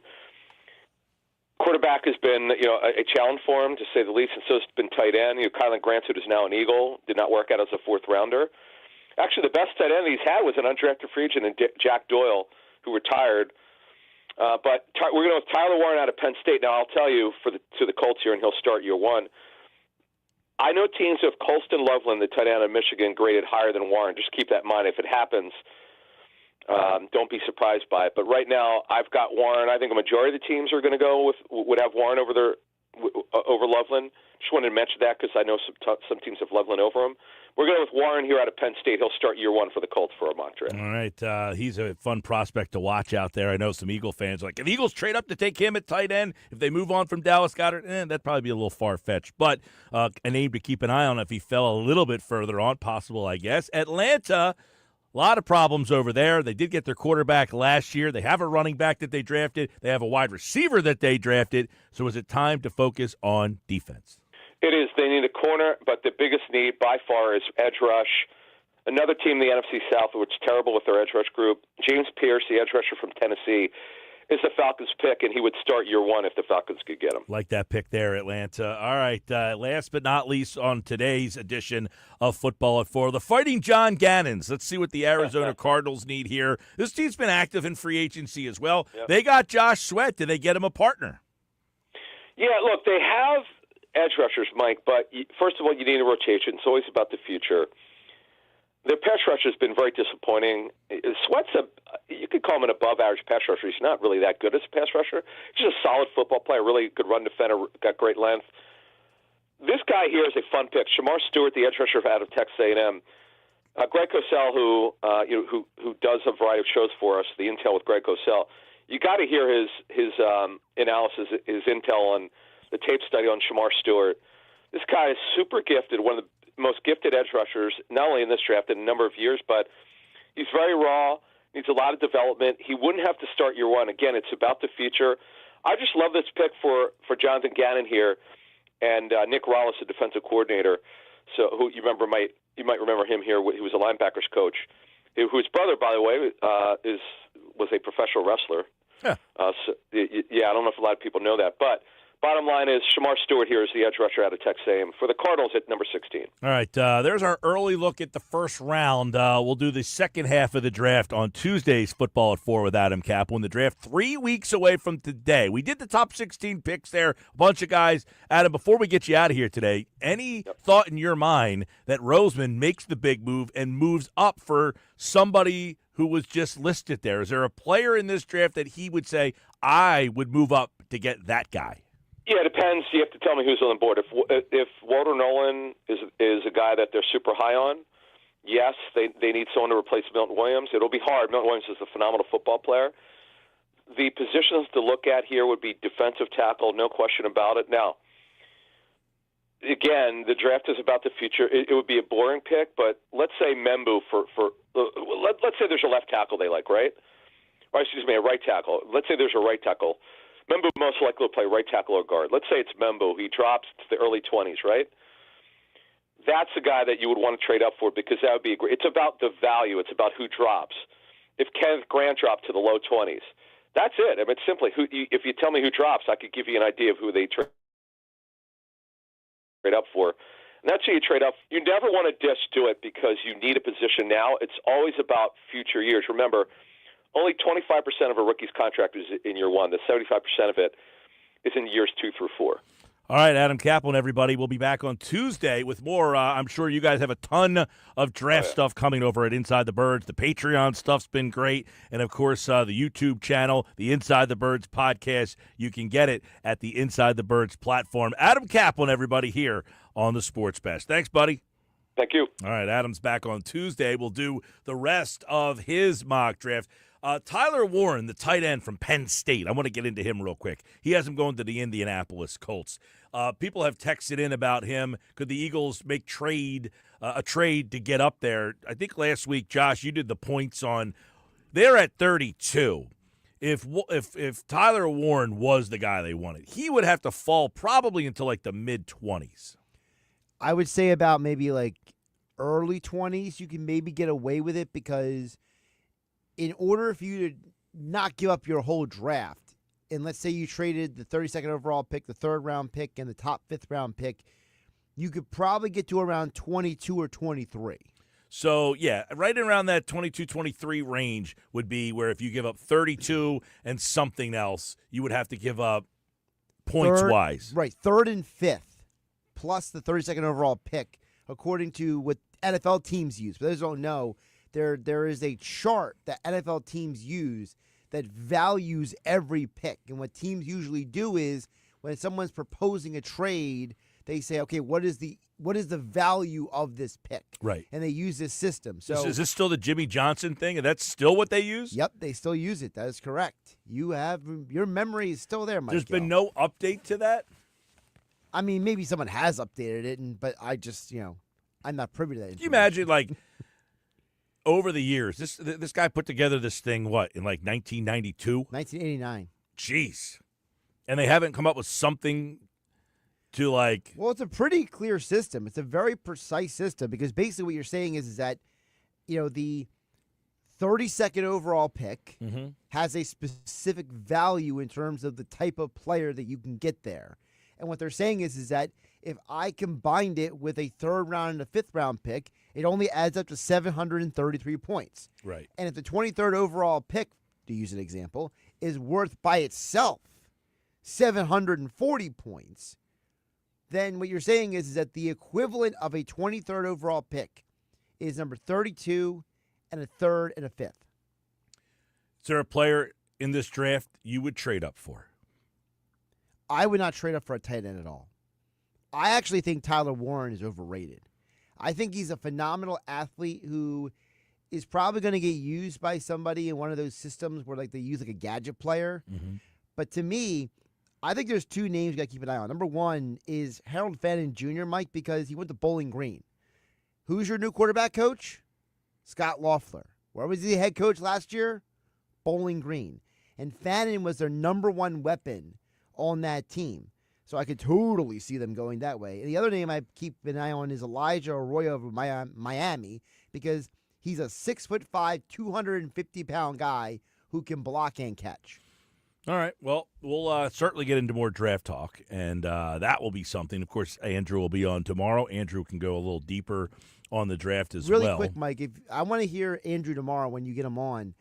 Quarterback has been, a challenge for him, to say the least, and so it's been tight end. Kylan Grant, who is now an Eagle, did not work out as a fourth-rounder. Actually, the best tight end he's had was an undrafted free agent, and Jack Doyle, who retired. But we're going with Tyler Warren out of Penn State. Now, I'll tell you, to the Colts here, and he'll start year one, I know teams have Colston Loveland, the tight end of Michigan, graded higher than Warren. Just keep that in mind. If it happens, don't be surprised by it. But right now, I've got Warren. I think a majority of the teams are going to would have Warren over Loveland. Just wanted to mention that because I know some teams have Loveland over him. We're going with Warren here out of Penn State. He'll start year one for the Colts for a mock draft. All right. He's a fun prospect to watch out there. I know some Eagle fans are like, if the Eagles trade up to take him at tight end, if they move on from Dallas Goedert, that'd probably be a little far-fetched. But a name to keep an eye on if he fell a little bit further on, possible, I guess. Atlanta, a lot of problems over there. They did get their quarterback last year. They have a running back that they drafted. They have a wide receiver that they drafted. So is it time to focus on defense? It is. They need a corner, but the biggest need by far is edge rush. Another team in the NFC South, which is terrible with their edge rush group, James Pierce, the edge rusher from Tennessee, is the Falcons' pick, and he would start year one if the Falcons could get him. Like that pick there, Atlanta. All right, last but not least on today's edition of Football at 4, the Fighting John Gannons. Let's see what the Arizona Cardinals need here. This team's been active in free agency as well. Yep. They got Josh Sweat. Did they get him a partner? Yeah, look, they have edge rushers, Mike, but first of all, you need a rotation. It's always about the future. Their pass rush has been very disappointing. Sweat's you could call him an above-average pass rusher. He's not really that good as a pass rusher. He's just a solid football player, really good run defender, got great length. This guy here is a fun pick. Shamar Stewart, the edge rusher out of Texas A&M. Greg Cosell, who does a variety of shows for us, the Intel with Greg Cosell. You got to hear his analysis, his intel on the tape study on Shamar Stewart. This guy is super gifted, one of the most gifted edge rushers, not only in this draft in a number of years, but he's very raw, needs a lot of development. He wouldn't have to start year one. Again, it's about the future. I just love this pick for Jonathan Gannon here, and Nick Rollis, the defensive coordinator, so who you might remember him here. He was a linebackers coach, whose brother, by the way, was a professional wrestler. Yeah. I don't know if a lot of people know that, but bottom line is Shamar Stewart here is the edge rusher out of Texas A&M for the Cardinals at number 16. All right, there's our early look at the first round. We'll do the second half of the draft on Tuesday's Football at 4 with Adam Kaplan. The draft 3 weeks away from today. We did the top 16 picks there, a bunch of guys. Adam, before we get you out of here today, any thought in your mind that Roseman makes the big move and moves up for somebody who was just listed there? Is there a player in this draft that he would say, I would move up to get that guy? Yeah, it depends. You have to tell me who's on the board. If Walter Nolan is a guy that they're super high on, yes, they need someone to replace Milton Williams. It'll be hard. Milton Williams is a phenomenal football player. The positions to look at here would be defensive tackle, no question about it. Now, again, the draft is about the future. It would be a boring pick, but let's say Membu let's say there's a left tackle they like, right? Or excuse me, a right tackle. Let's say there's a right tackle. Membu most likely will play right tackle or guard. Let's say it's Membu. He drops to the early 20s, right? That's a guy that you would want to trade up for because that would be it's about the value. It's about who drops. If Kenneth Grant dropped to the low 20s, that's it. I mean, it's simply if you tell me who drops, I could give you an idea of who they trade up for. And that's who you trade up. You never want to just do it because you need a position now. It's always about future years. Remember, only 25% of a rookie's contract is in year one. The 75% of it is in years 2 through 4. All right, Adam Kaplan, everybody. We'll be back on Tuesday with more. I'm sure you guys have a ton of draft stuff coming over at Inside the Birds. The Patreon stuff's been great. And, of course, the YouTube channel, the Inside the Birds podcast. You can get it at the Inside the Birds platform. Adam Kaplan, everybody, here on the Sports Best. Thanks, buddy. Thank you. All right, Adam's back on Tuesday. We'll do the rest of his mock draft. Tyler Warren, the tight end from Penn State. I want to get into him real quick. He has him going to the Indianapolis Colts. People have texted in about him. Could the Eagles make a trade to get up there? I think last week, Josh, you did the points on. They're at 32. If Tyler Warren was the guy they wanted, he would have to fall probably into like the mid-20s. I would say about maybe like early 20s. You can maybe get away with it because in order for you to not give up your whole draft, and let's say you traded the 32nd overall pick, the 3rd round pick, and the top 5th round pick, you could probably get to around 22 or 23. So, yeah, right around that 22-23 range would be where if you give up 32 and something else, you would have to give up points-wise. Right, 3rd and 5th, plus the 32nd overall pick, according to what NFL teams use. For those who don't know, there is a chart that NFL teams use that values every pick. And what teams usually do is when someone's proposing a trade, they say, okay, what is the value of this pick? Right. And they use this system. So Is this still the Jimmy Johnson thing? And that's still what they use? Yep, they still use it. That is correct. Your memory is still there, Mike. There's been Gill. no update to that? I mean, maybe someone has updated it, but I just, I'm not privy to that. Can you imagine, like, over the years, this guy put together this thing, what, in like 1992? 1989. Jeez. And they haven't come up with something to, like... Well, it's a pretty clear system. It's a very precise system because basically what you're saying is that, the 32nd overall pick has a specific value in terms of the type of player that you can get there. And what they're saying is that if I combined it with a 3rd round and a 5th round pick, it only adds up to 733 points. Right. And if the 23rd overall pick, to use an example, is worth by itself 740 points, then what you're saying is that the equivalent of a 23rd overall pick is number 32 and a 3rd and a 5th. Is there a player in this draft you would trade up for? I would not trade up for a tight end at all. I actually think Tyler Warren is overrated. I think he's a phenomenal athlete who is probably going to get used by somebody in one of those systems where they use a gadget player. Mm-hmm. But to me, I think there's 2 names you got to keep an eye on. Number 1 is Harold Fannin Jr., Mike, because he went to Bowling Green. Who's your new quarterback coach? Scott Loeffler. Where was he head coach last year? Bowling Green. And Fannin was their number 1 weapon on that team. So I could totally see them going that way. And the other name I keep an eye on is Elijah Arroyo of Miami because he's a 6'5", 250-pound guy who can block and catch. All right. Well, we'll certainly get into more draft talk, and that will be something. Of course, Andrew will be on tomorrow. Andrew can go a little deeper on the draft as well. Really quick, Mike, if I want to hear Andrew tomorrow when you get him on.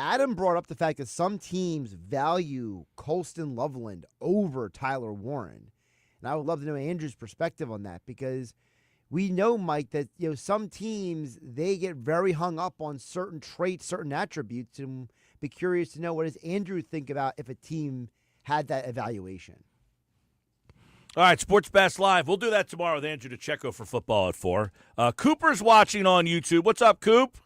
Adam brought up the fact that some teams value Colston Loveland over Tyler Warren. And I would love to know Andrew's perspective on that because we know, Mike, that some teams, they get very hung up on certain traits, certain attributes, and be curious to know what does Andrew think about if a team had that evaluation. All right, Sports Bass Live. We'll do that tomorrow with Andrew DeCecco for football at 4. Cooper's watching on YouTube. What's up, Coop?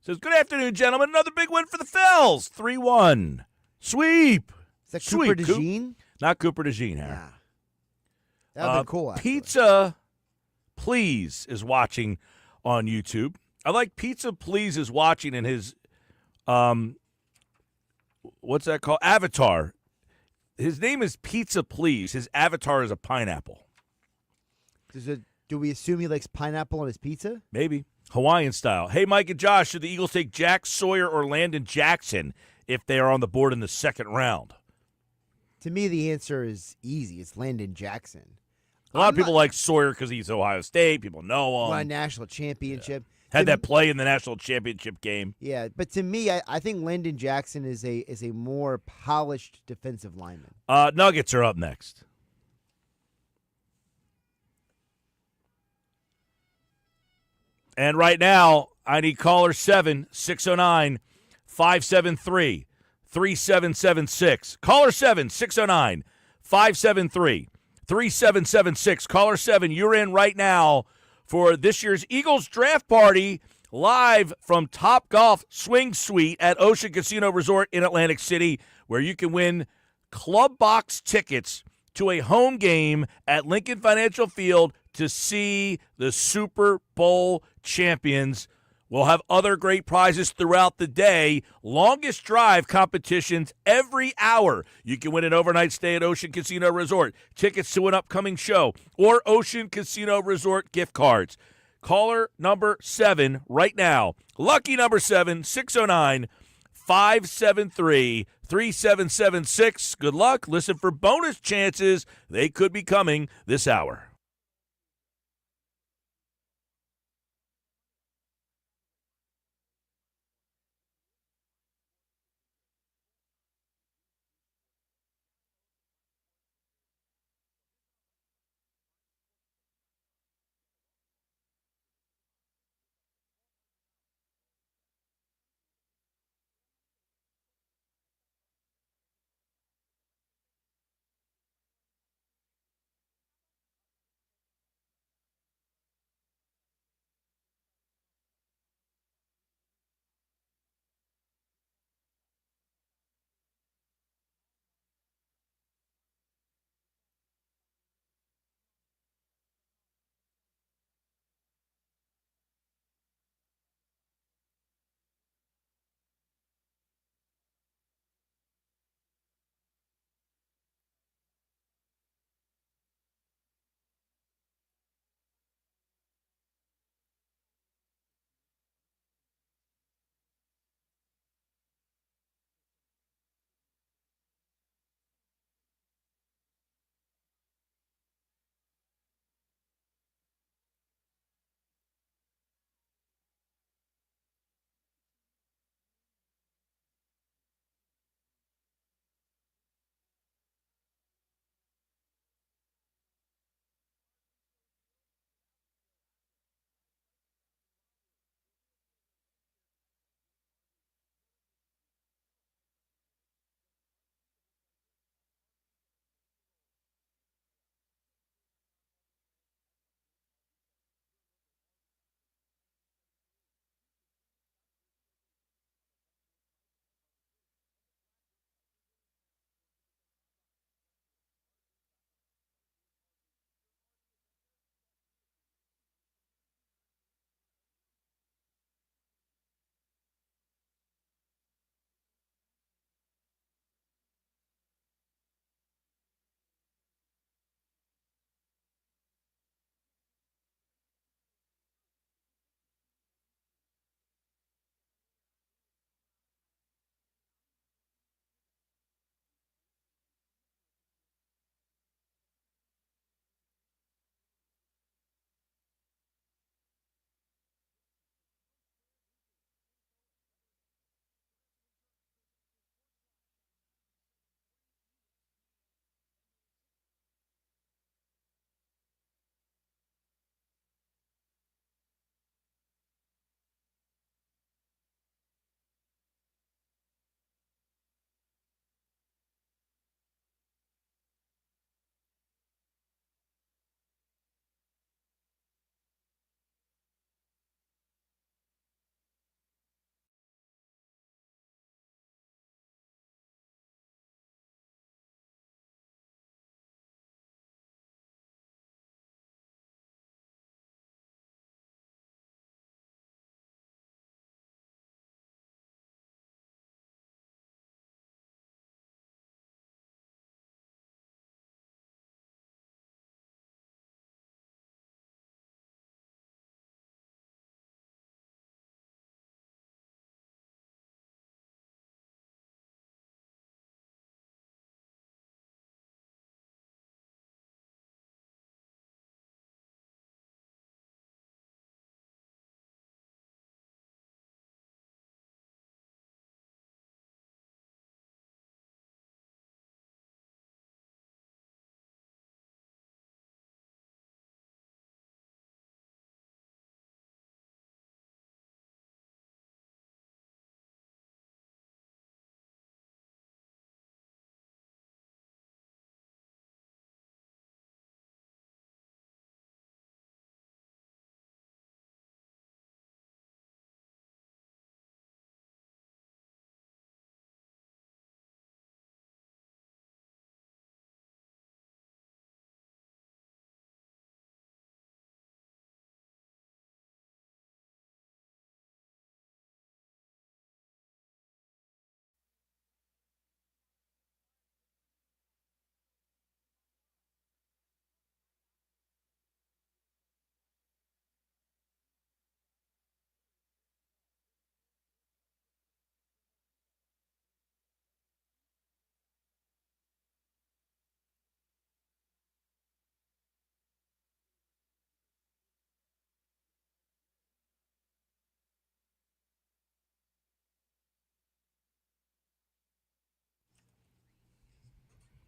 Says, good afternoon, gentlemen. Another big win for the Phillies. 3-1. Sweep. Is that Sweep, Cooper DeJean? Not Cooper DeJean, Harry. Yeah. That would be cool, actually. Pizza Please is watching on YouTube. I like Pizza Please is watching in his, what's that called? Avatar. His name is Pizza Please. His avatar is a pineapple. Do we assume he likes pineapple on his pizza? Maybe. Hawaiian style. Hey, Mike and Josh, should the Eagles take Jack Sawyer or Landon Jackson if they are on the board in the 2nd round? To me, the answer is easy. It's Landon Jackson. A lot of people like Sawyer because he's Ohio State. People know him. Won a national championship. Yeah. Had that play in the national championship game. Yeah, but to me, I think Landon Jackson is a more polished defensive lineman. Nuggets are up next. And right now, I need caller 7-609-573-3776. Caller 7-609-573-3776. Caller 7, you're in right now for this year's Eagles draft party live from Top Golf Swing Suite at Ocean Casino Resort in Atlantic City, where you can win club box tickets to a home game at Lincoln Financial Field to see the Super Bowl champions. We'll have other great prizes throughout the day. Longest drive competitions every hour. You can win an overnight stay at Ocean Casino Resort, tickets to an upcoming show, or Ocean Casino Resort gift cards. Caller number 7 right now. Lucky number 7, 609-573-3776. 3776. Good luck. Listen for bonus chances. They could be coming this hour.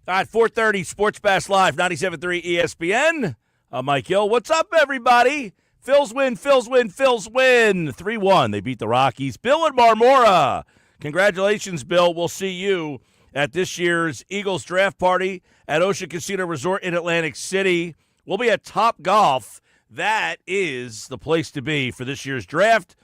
All right, 4:30 Sports Bash Live, 97.3 ESPN. Mike Gill. What's up, everybody? Phil's win. 3-1. They beat the Rockies. Bill and Marmora. Congratulations, Bill. We'll see you at this year's Eagles draft party at Ocean Casino Resort in Atlantic City. We'll be at Top Golf. That is the place to be for this year's draft.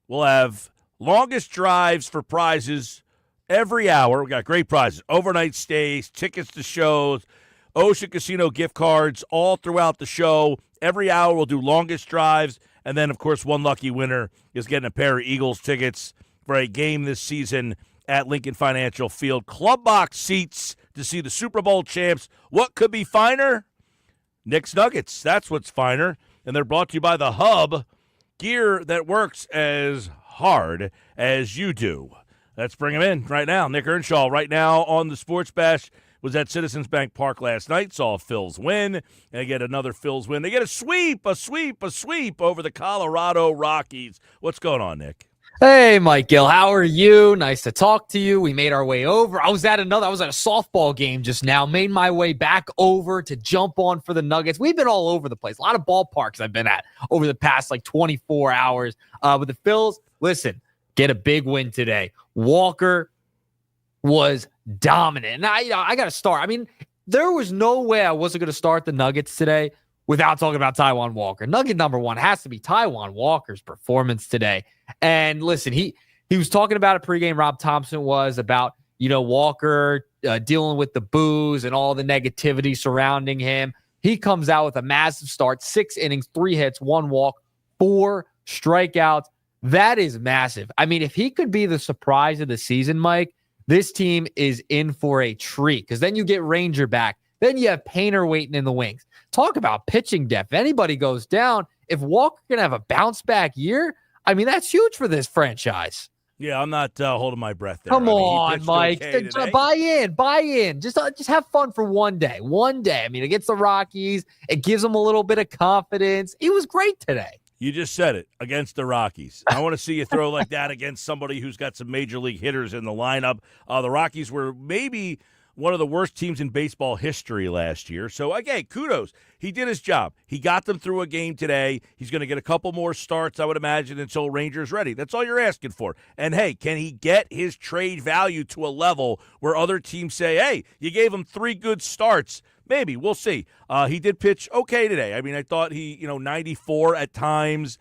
We'll have longest drives for prizes every hour. We got great prizes, overnight stays, tickets to shows, Ocean Casino gift cards all throughout the show. Every hour we'll do longest drives, and then, of course, one lucky winner is getting a pair of Eagles tickets for a game this season at Lincoln Financial Field. Club box seats to see the Super Bowl champs. What could be finer? Nick's Nuggets. That's what's finer. And they're brought to you by The Hub, gear that works as hard as you do. Let's bring him in right now. Nick Earnshaw right now on the Sports Bash. Was at Citizens Bank Park last night. Saw Phil's win. And they get another Phil's win. They get a sweep over the Colorado Rockies. What's going on, Nick? Hey, Mike Gill. How are you? Nice to talk to you. We made our way over. I was at a softball game just now. Made my way back over to jump on for the Nuggets. We've been all over the place. A lot of ballparks I've been at over the past 24 hours. With the Phils, listen, get a big win today. Walker was dominant. And I got to start. I mean, there was no way I wasn't going to start the Nuggets today without talking about Taijuan Walker. Nugget number one has to be Taijuan Walker's performance today. And listen, he was talking about it pregame. Rob Thompson was about, Walker dealing with the boos and all the negativity surrounding him. He comes out with a massive start, 6 innings, 3 hits, 1 walk, 4 strikeouts. That is massive. I mean, if he could be the surprise of the season, Mike, this team is in for a treat because then you get Ranger back. Then you have Painter waiting in the wings. Talk about pitching depth. If anybody goes down, if Walker can have a bounce back year, I mean, that's huge for this franchise. Yeah, I'm not holding my breath there. Come on, Mike. Okay buy in. Just have fun for one day. I mean, against the Rockies, it gives him a little bit of confidence. He was great today. You just said it, against the Rockies. I want to see you throw like that against somebody who's got some major league hitters in the lineup. The Rockies were maybe one of the worst teams in baseball history last year. So, again, kudos. He did his job. He got them through a game today. He's going to get a couple more starts, I would imagine, until Ranger's ready. That's all you're asking for. And, hey, can he get his trade value to a level where other teams say, hey, you gave him 3 good starts? Maybe. We'll see. He did pitch okay today. I mean, I thought he, 94 at times.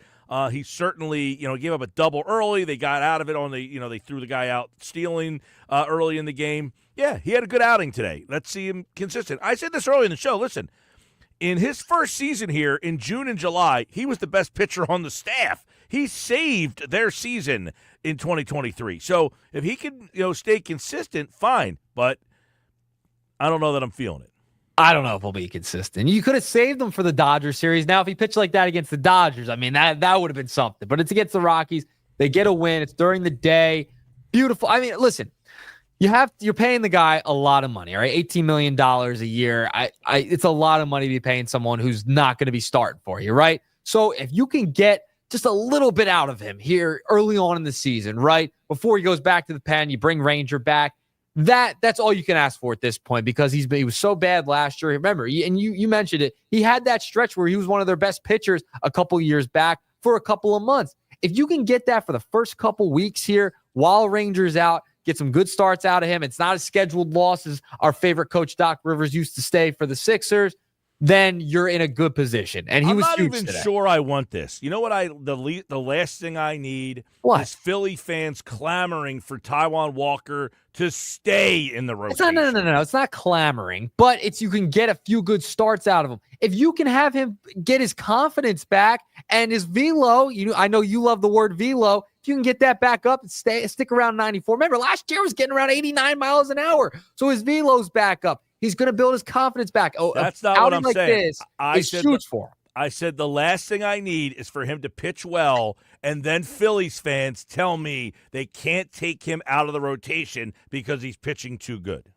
He certainly, gave up a double early. They got out of it on the, they threw the guy out stealing early in the game. Yeah, he had a good outing today. Let's see him consistent. I said this early in the show. Listen, in his first season here in June and July, he was the best pitcher on the staff. He saved their season in 2023. So if he can, stay consistent, fine. But I don't know that I'm feeling it. I don't know if he'll be consistent. You could have saved him for the Dodgers series. Now, if he pitched like that against the Dodgers, I mean, that would have been something. But it's against the Rockies. They get a win. It's during the day. Beautiful. I mean, listen, you're paying the guy a lot of money, all right? $18 million a year. It's a lot of money to be paying someone who's not going to be starting for you, right? So if you can get just a little bit out of him here early on in the season, right? Before he goes back to the pen, you bring Ranger back. That's all you can ask for at this point because he was so bad last year. Remember, and you mentioned it, he had that stretch where he was one of their best pitchers a couple years back for a couple of months. If you can get that for the first couple weeks here while Ranger's out, get some good starts out of him, it's not a scheduled loss as our favorite coach Doc Rivers used to say for the Sixers, then you're in a good position. And he was huge today. I'm not even sure I want this. You know what? The last thing I need is Philly fans clamoring for Taijuan Walker to stay in the rotation. No. It's not clamoring, but it's you can get a few good starts out of him. If you can have him get his confidence back and his velo, I know you love the word velo. If you can get that back up and stick around 94. Remember, last year was getting around 89 miles an hour, so his velo's back up. He's going to build his confidence back. That's not what I'm like saying. This is huge for him. I said the last thing I need is for him to pitch well, and then Phillies fans tell me they can't take him out of the rotation because he's pitching too good.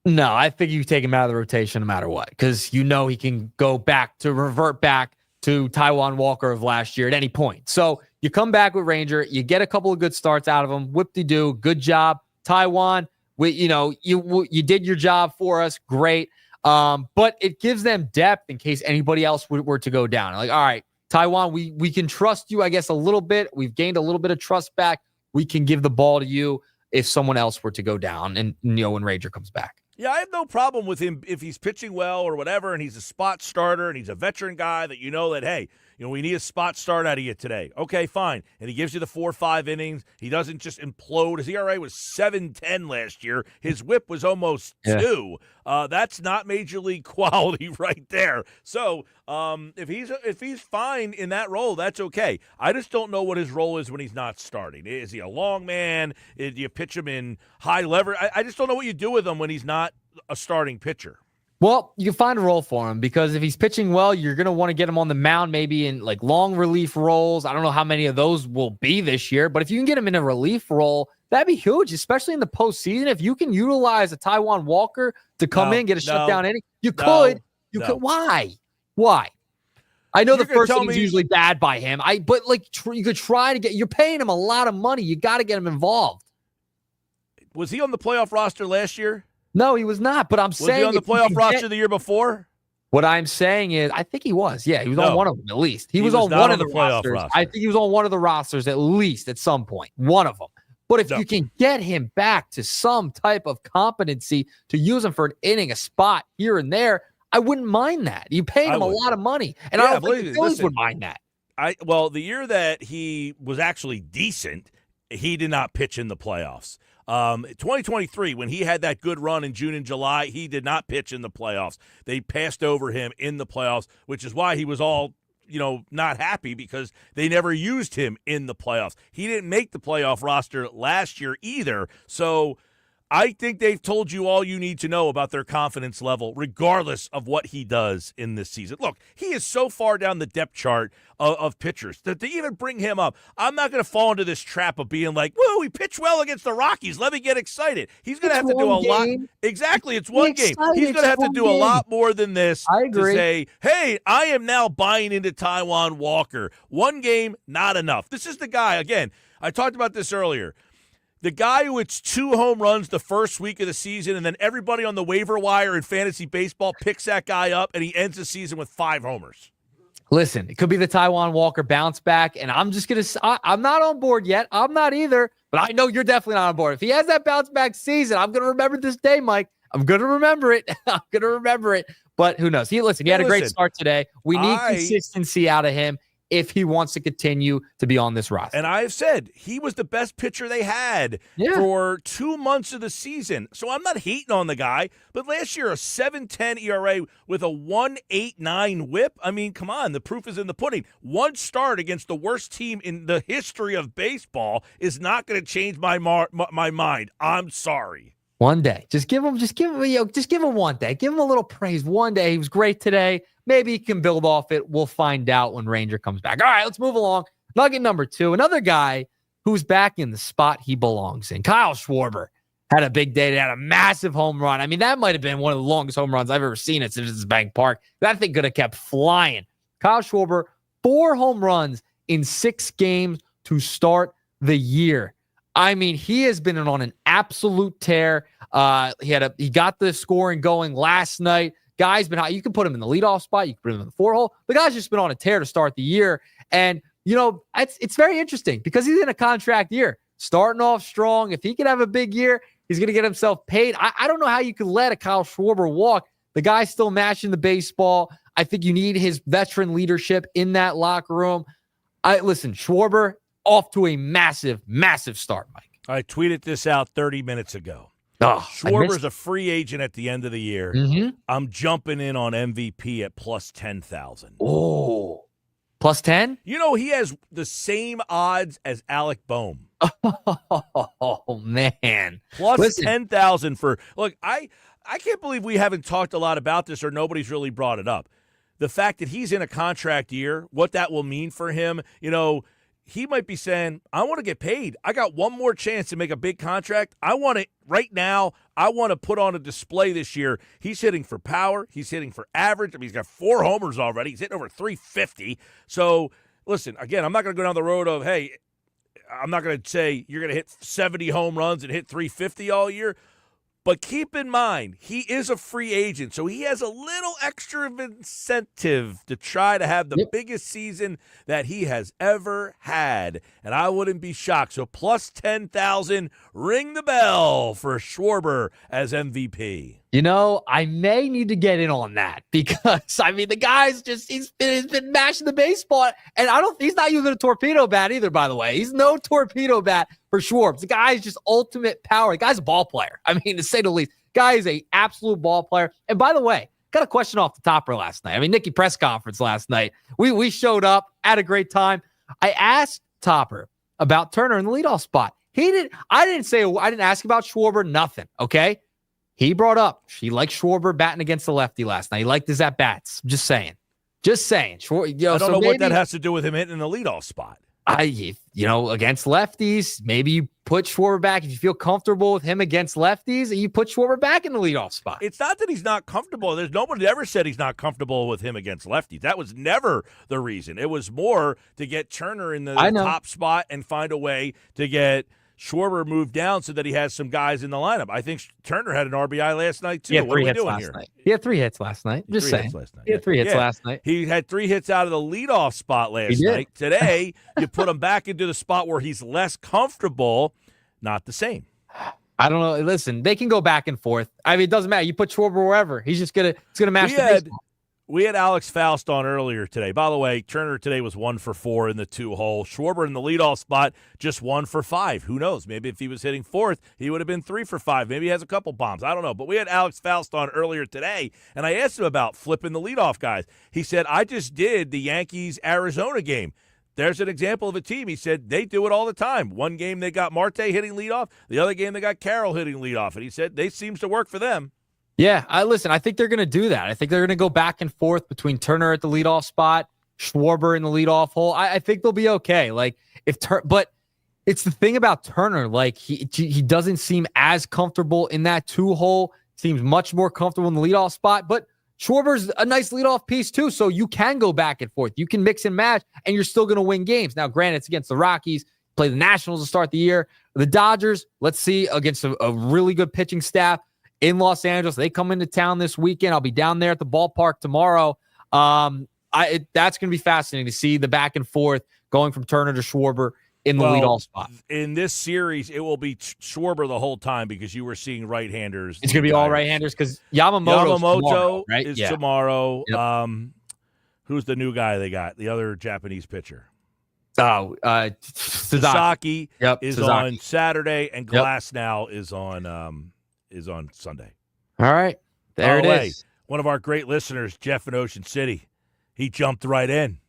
No, I think you take him out of the rotation no matter what because he can revert back to Taijuan Walker of last year at any point. So you come back with Ranger, you get a couple of good starts out of him. Whoop-de-doo, good job. Taijuan, You did your job for us. Great. But it gives them depth in case anybody else were to go down. Like, all right, Taijuan, we can trust you, I guess, a little bit. We've gained a little bit of trust back. We can give the ball to you if someone else were to go down and, when Ranger comes back. Yeah, I have no problem with him if he's pitching well or whatever, and he's a spot starter and he's a veteran guy that that, hey, we need a spot start out of you today. Okay, fine. And he gives you the 4 or 5 innings. He doesn't just implode. His ERA was 7.10 last year. His whip was almost 2. That's not major league quality right there. So if he's fine in that role, that's okay. I just don't know what his role is when he's not starting. Is he a long man? Do you pitch him in high lever? I just don't know what you do with him when he's not a starting pitcher. Well, you can find a role for him because if he's pitching well, you're going to want to get him on the mound maybe in like long relief roles. I don't know how many of those will be this year, but if you can get him in a relief role, that'd be huge, especially in the postseason. If you can utilize a Taijuan Walker to come in, get a shutdown inning, you could. Why? I know the first inning's usually bad by him. But you could try to you're paying him a lot of money. You got to get him involved. Was he on the playoff roster last year? No, he was not. But I'm saying, was he on the playoff roster the year before? What I'm saying is, I think he was. Yeah, he was on one of them at least. He was on one of the rosters. I think he was on one of the rosters at least at some point. One of them. But if you can get him back to some type of competency to use him for an inning, a spot here and there, I wouldn't mind that. You paid him a lot of money, and I don't think the Phillies would mind that. The year that he was actually decent, he did not pitch in the playoffs. 2023, when he had that good run in June and July, he did not pitch in the playoffs. They passed over him in the playoffs, which is why he was all, not happy because they never used him in the playoffs. He didn't make the playoff roster last year either. So I think they've told you all you need to know about their confidence level, regardless of what he does in this season. Look, he is so far down the depth chart of pitchers that to even bring him up, I'm not going to fall into this trap of being like, whoa, he pitched well against the Rockies. Let me get excited. He's going to have to do a lot. Exactly, it's one game. He's going to have to do a lot more than this to say, hey, I am now buying into Taijuan Walker. One game, not enough. This is the guy, again, I talked about this earlier. The guy who hits 2 home runs the first week of the season, and then everybody on the waiver wire in fantasy baseball picks that guy up, and he ends the season with 5 homers. Listen, it could be the Taijuan Walker bounce back, and I'm just going to – I'm not on board yet. I'm not either, but I know you're definitely not on board. If he has that bounce back season, I'm going to remember this day, Mike. I'm going to remember it. I'm going to remember it. But who knows? He had a great start today. We need consistency out of him if he wants to continue to be on this roster. And I've said he was the best pitcher they had for 2 months of the season. So I'm not hating on the guy, but last year a 7.10 ERA with a 1.89 whip. I mean, come on, the proof is in the pudding. One start against the worst team in the history of baseball is not going to change my mind. I'm sorry. One day. Just give him one day. Give him a little praise one day. He was great today. Maybe he can build off it. We'll find out when Ranger comes back. All right, let's move along. Nugget number 2, another guy who's back in the spot he belongs in. Kyle Schwarber had a big day. He had a massive home run. I mean, that might have been one of the longest home runs I've ever seen at Citizens Bank Park. That thing could have kept flying. Kyle Schwarber, 4 home runs in 6 games to start the year. I mean, he has been on an absolute tear. He got the scoring going last night. Guy's been hot. You can put him in the leadoff spot. You can put him in the 4-hole. The guy's just been on a tear to start the year. And, it's very interesting because he's in a contract year. Starting off strong. If he can have a big year, he's going to get himself paid. I don't know how you can let a Kyle Schwarber walk. The guy's still mashing the baseball. I think you need his veteran leadership in that locker room. Listen, Schwarber off to a massive, massive start, Mike. I tweeted this out 30 minutes ago. Schwarber's a free agent at the end of the year. Mm-hmm. I'm jumping in on MVP at plus 10,000. Oh, plus 10? He has the same odds as Alec Boehm. Oh, man. Plus 10,000 for – look, I can't believe we haven't talked a lot about this or nobody's really brought it up. The fact that he's in a contract year, what that will mean for him, he might be saying, I want to get paid. I got one more chance to make a big contract. I want it right now. I want to put on a display this year. He's hitting for power. He's hitting for average. I mean, he's got 4 homers already. He's hitting over 350. So, listen, again, I'm not going to go down the road of, hey, I'm not going to say you're going to hit 70 home runs and hit 350 all year. But keep in mind, he is a free agent, so he has a little extra of incentive to try to have the biggest season that he has ever had. And I wouldn't be shocked. So plus 10,000, ring the bell for Schwarber as MVP. You know, I may need to get in on that because, I mean, the guy's just, he's been mashing the baseball. And he's not using a torpedo bat either, by the way. He's no torpedo bat for Schwarber. The guy is just ultimate power. The guy's a ball player. I mean, to say the least, guy is a absolute ball player. And by the way, got a question off the topper last night. I mean, Nicky press conference last night. We showed up, had a great time. I asked Topper about Turner in the leadoff spot. I didn't ask about Schwarber, nothing. Okay. He brought up he liked Schwarber batting against the lefty last night. He liked his at-bats. Just saying. I don't know what that has to do with him hitting the leadoff spot. Against lefties, maybe you put Schwarber back. If you feel comfortable with him against lefties, you put Schwarber back in the leadoff spot. It's not that he's not comfortable. There's nobody ever said he's not comfortable with him against lefties. That was never the reason. It was more to get Turner in the top spot and find a way to get Schwarber moved down so that he has some guys in the lineup. I think Turner had an RBI last night, too. What are we doing here? He had 3 hits last night. Just saying. He had 3 hits last night. He had 3 hits out of the leadoff spot last night. Today, you put him back into the spot where he's less comfortable. Not the same. I don't know. Listen, they can go back and forth. I mean, it doesn't matter. You put Schwarber wherever. He's just going to match the baseball. We had Alex Faust on earlier today. By the way, Turner today was 1 for 4 in the 2-hole. Schwarber in the leadoff spot, just 1 for 5. Who knows? Maybe if he was hitting 4th, he would have been 3 for 5. Maybe he has a couple bombs. I don't know. But we had Alex Faust on earlier today, and I asked him about flipping the leadoff guys. He said, I just did the Yankees-Arizona game. There's an example of a team. He said they do it all the time. One game they got Marte hitting leadoff. The other game they got Carroll hitting leadoff. And he said they seems to work for them. Yeah, I think they're going to do that. I think they're going to go back and forth between Turner at the leadoff spot, Schwarber in the leadoff hole. I think they'll be okay. But it's the thing about Turner. Like he doesn't seem as comfortable in that 2-hole. Seems much more comfortable in the leadoff spot. But Schwarber's a nice leadoff piece too, so you can go back and forth. You can mix and match, and you're still going to win games. Now, granted, it's against the Rockies. Play the Nationals to start the year. The Dodgers, let's see, against a really good pitching staff in Los Angeles. They come into town this weekend. I'll be down there at the ballpark tomorrow. That's going to be fascinating to see the back and forth going from Turner to Schwarber in the leadoff spot. In this series, it will be Schwarber the whole time because you were seeing right-handers. It's going to be all right-handers because Yamamoto tomorrow, right? is tomorrow. Yep. Who's the new guy they got? The other Japanese pitcher. Sasaki is on Saturday, and Glasnow is on Sunday. All right. There it is. One of our great listeners, Jeff in Ocean City, he jumped right in.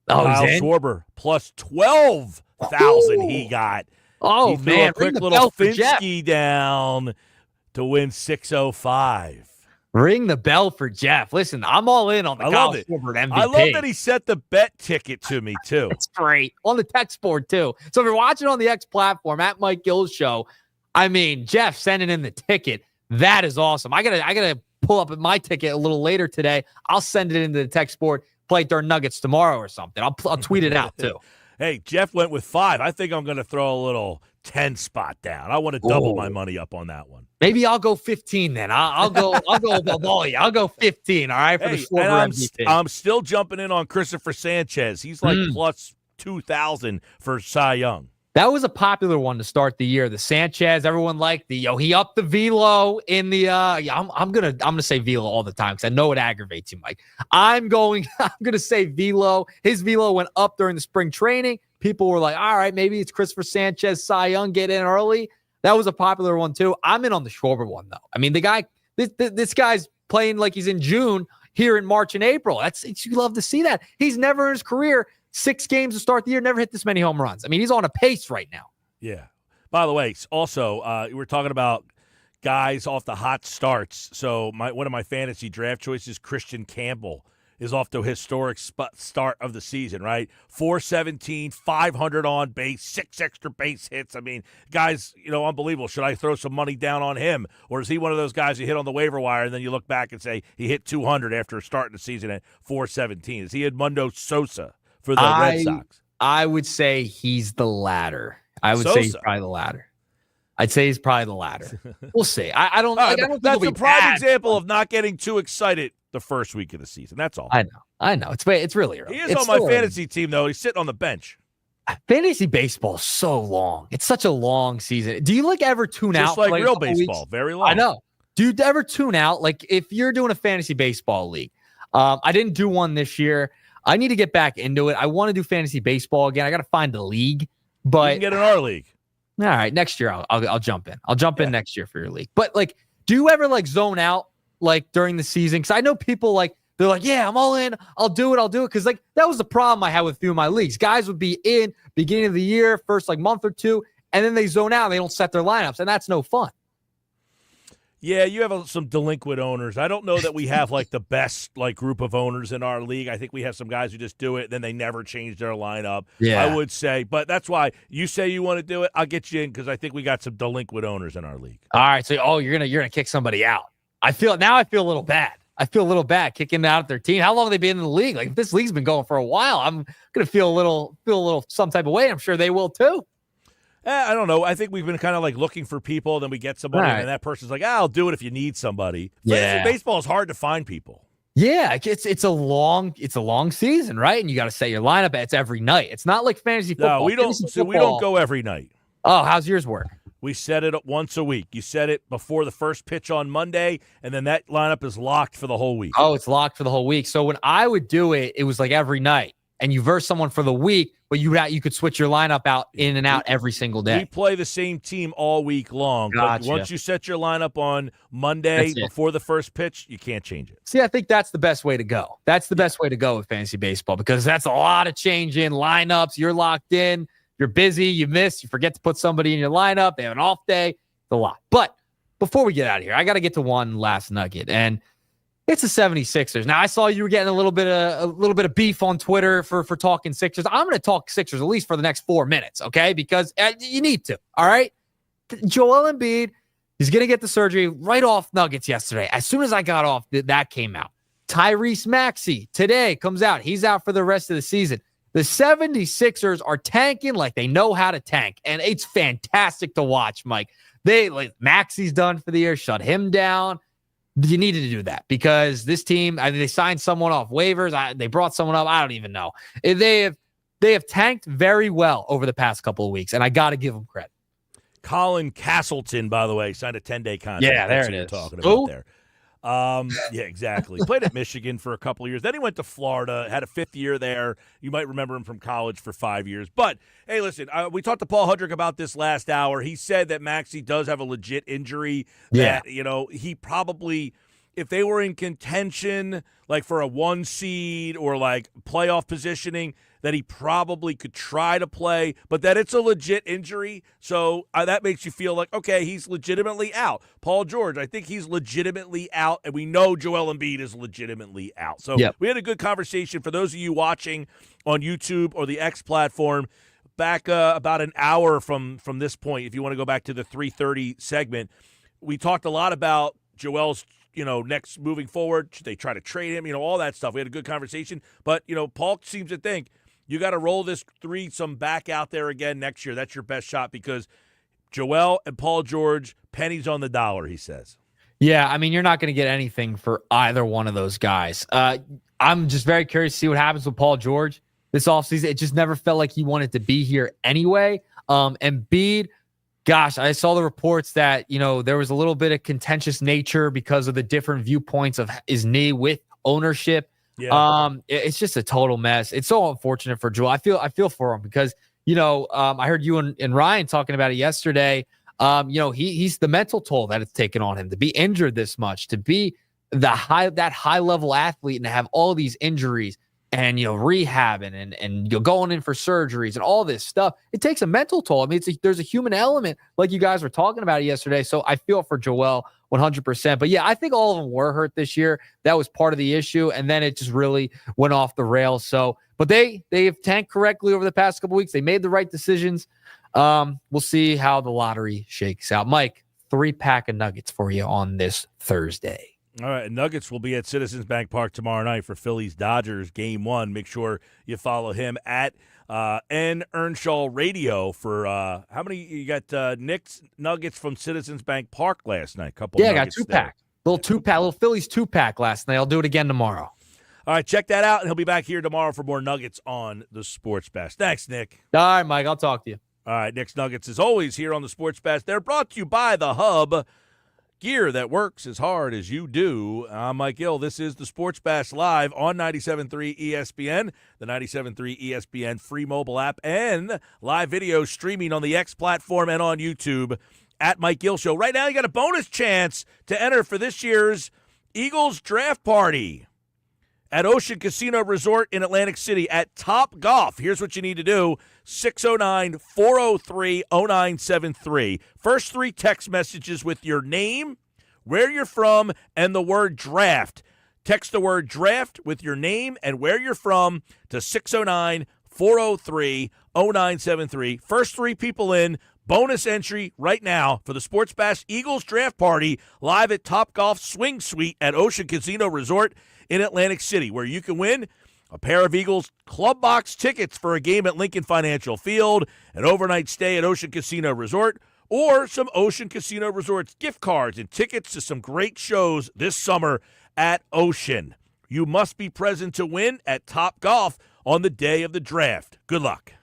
Kyle Schwarber plus 12,000 he got. Oh, he threw man. a quick little Finsky down to win 605. Ring the bell for Jeff. Listen, I'm all in on the Kyle Schwarber MVP. I love that he set the bet ticket to me, too. That's great. On the text board, too. So if you're watching on the X platform at Mike Gill's show, I mean, Jeff sending in the ticket. That is awesome. I gotta pull up my ticket a little later today. I'll send it into the text board. Play during Nuggets tomorrow or something. I'll tweet it out too. Hey, Jeff went with 5. I think I'm going to throw a little 10 spot down. I want to double my money up on that one. Maybe I'll go 15 then. I'll go above all you. I'll go 15. All right for the Schwarber MVP. I'm still jumping in on Christopher Sanchez. He's like plus 2,000 for Cy Young. That was a popular one to start the year. The Sanchez, everyone liked he upped the velo in the I'm gonna say velo all the time because I know it aggravates you, Mike. I'm gonna say velo. His velo went up during the spring training. People were like, all right, maybe it's Christopher Sanchez, Cy Young, get in early. That was a popular one too. I'm in on the Schwarber one though. I mean, the guy, this guy's playing like he's in June here in March and April. You love to see that. He's never in his career 6 games to start the year, never hit this many home runs. I mean, he's on a pace right now. Yeah. By the way, also, we're talking about guys off the hot starts. So one of my fantasy draft choices, Christian Campbell, is off to a historic start of the season, right? 417, 500 on base, 6 extra base hits. I mean, guys, unbelievable. Should I throw some money down on him? Or is he one of those guys you hit on the waiver wire and then you look back and say he hit 200 after starting the season at 417? Is he Edmundo Sosa for the Red Sox? I would say he's the latter. I would say he's probably the latter. I'd say he's probably the latter. We'll see. I don't. All Like, right, I don't think that's it'll a be prime bad. example of not getting too excited the first week of the season. That's all. I know. It's really early. He is It's on my still early. fantasy team, though. He's sitting on the bench. Fantasy baseball is so long. It's such a long season. Do you ever tune out? Just like for, a real couple baseball. weeks? Very long. I know. Do you ever tune out? Like if you're doing a fantasy baseball league, I didn't do one this year. I need to get back into it. I want to do fantasy baseball again. I got to find a league, You but can get in our league. all right, next year I'll jump in. I'll jump in next year for your league. But like, do you ever like zone out like during the season? Because I know people like they're like, yeah, I'm all in. I'll do it. Because like that was the problem I had with a few of my leagues. Guys would be in beginning of the year, first like month or two, and then they zone out. And they don't set their lineups, and that's no fun. Yeah, you have some delinquent owners. I don't know that we have like the best like group of owners in our league. I think we have some guys who just do it, then they never change their lineup. Yeah. I would say, but that's why you say you want to do it. I'll get you in because I think we got some delinquent owners in our league. All right, so you're gonna kick somebody out. I feel a little bad. I feel a little bad kicking out their team. How long have they been in the league? Like if this league's been going for a while, I'm gonna feel a little some type of way. I'm sure they will too. I don't know. I think we've been kind of like looking for people, then we get somebody, Right. and that person's like, I'll do it if you need somebody. Yeah. Fantasy baseball is hard to find people. Yeah, it's a long season, right? And you got to set your lineup. It's every night. It's not like fantasy football. No, we don't. Fantasy So we football- don't go every night. Oh, how's yours work? We set it up once a week. You set it before the first pitch on Monday, and then that lineup is locked for the whole week. Oh, it's locked for the whole week. So when I would do it, it was like every night, and you verse someone for the week, but you could switch your lineup out in and out every single We day. play the same team all week long. Gotcha. But once you set your lineup on Monday That's it. before the first pitch, you can't change it. See, I think that's the best way to go. That's the best way to go with fantasy baseball because that's a lot of change in lineups. You're locked in. You're busy. You miss. You forget to put somebody in your lineup. They have an off day. It's a lot. But before we get out of here, I got to get to one last nugget, and it's the 76ers. Now, I saw you were getting a little bit of beef on Twitter for talking Sixers. I'm going to talk Sixers at least for the next 4 minutes, okay? Because you need to, all right? Joel Embiid is going to get the surgery right off Nuggets yesterday. As soon as I got off, that came out. Tyrese Maxey today comes out. He's out for the rest of the season. The 76ers are tanking like they know how to tank, and it's fantastic to watch, Mike. Maxey's done for the year. Shut him down. You needed to do that because this team, they signed someone off waivers. They brought someone up. I don't even know. They have tanked very well over the past couple of weeks, and I got to give them credit. Colin Castleton, by the way, signed a 10-day contract. Yeah, there That's it who you're is. talking Who? about there. Yeah, exactly. Played at Michigan for a couple of years. Then he went to Florida, had a fifth year there. You might remember him from college for 5 years. But, hey, listen, we talked to Paul Hudrick about this last hour. He said that Maxey does have a legit injury that, he probably, if they were in contention, like for a 1 seed or like playoff positioning, that he probably could try to play, but that it's a legit injury. So that makes you feel like, okay, he's legitimately out. Paul George, I think he's legitimately out, and we know Joel Embiid is legitimately out. So we had a good conversation. For those of you watching on YouTube or the X platform, back about an hour from this point, if you want to go back to the 3:30 segment, we talked a lot about Joel's next moving forward. Should they try to trade him? All that stuff. We had a good conversation. But, Paul seems to think you got to roll this threesome back out there again next year. That's your best shot because Joel and Paul George, pennies on the dollar, he says. Yeah, I mean, you're not going to get anything for either one of those guys. I'm just very curious to see what happens with Paul George this offseason. It just never felt like he wanted to be here anyway. Embiid, gosh, I saw the reports that, there was a little bit of contentious nature because of the different viewpoints of his knee with ownership. Yeah. It's just a total mess. It's so unfortunate for Joel. I feel for him because, I heard you and Ryan talking about it yesterday. He's the mental toll that it's taken on him to be injured this much, to be that high level athlete and to have all these injuries and, rehabbing and going in for surgeries and all this stuff. It takes a mental toll. I mean, there's a human element like you guys were talking about yesterday. So I feel for Joel 100%. But yeah, I think all of them were hurt this year. That was part of the issue. And then it just really went off the rails. So, but they've tanked correctly over the past couple weeks. They made the right decisions. We'll see how the lottery shakes out. Mike, 3-pack of Nuggets for you on this Thursday. All right, Nuggets will be at Citizens Bank Park tomorrow night for Phillies-Dodgers Game 1. Make sure you follow him at and Earnshaw Radio for how many? You got Nick's Nuggets from Citizens Bank Park last night. Couple. Yeah, I got Nuggets there. 2-pack. Little 2-pack, little Phillies 2-pack last night. I'll do it again tomorrow. All right, check that out, and he'll be back here tomorrow for more Nuggets on the Sports Bash. Thanks, Nick. All right, Mike, I'll talk to you. All right, Nick's Nuggets, as always, here on the Sports Bash. They're brought to you by The Hub, gear that works as hard as you do. I'm Mike Gill. This is the Sports Bash live on 97.3 ESPN, the 97.3 ESPN free mobile app, and live video streaming on the X platform and on YouTube at Mike Gill Show. Right now, you got a bonus chance to enter for this year's Eagles Draft Party at Ocean Casino Resort in Atlantic City at Top Golf. Here's what you need to do. 609-403-0973. First 3 text messages with your name, where you're from, and the word draft. Text the word draft with your name and where you're from to 609-403-0973. First 3 people in. Bonus entry right now for the Sports Bash Eagles Draft Party live at Top Golf Swing Suite at Ocean Casino Resort in Atlantic City, where you can win a pair of Eagles Club Box tickets for a game at Lincoln Financial Field, an overnight stay at Ocean Casino Resort, or some Ocean Casino Resort's gift cards and tickets to some great shows this summer at Ocean. You must be present to win at Top Golf on the day of the draft. Good luck.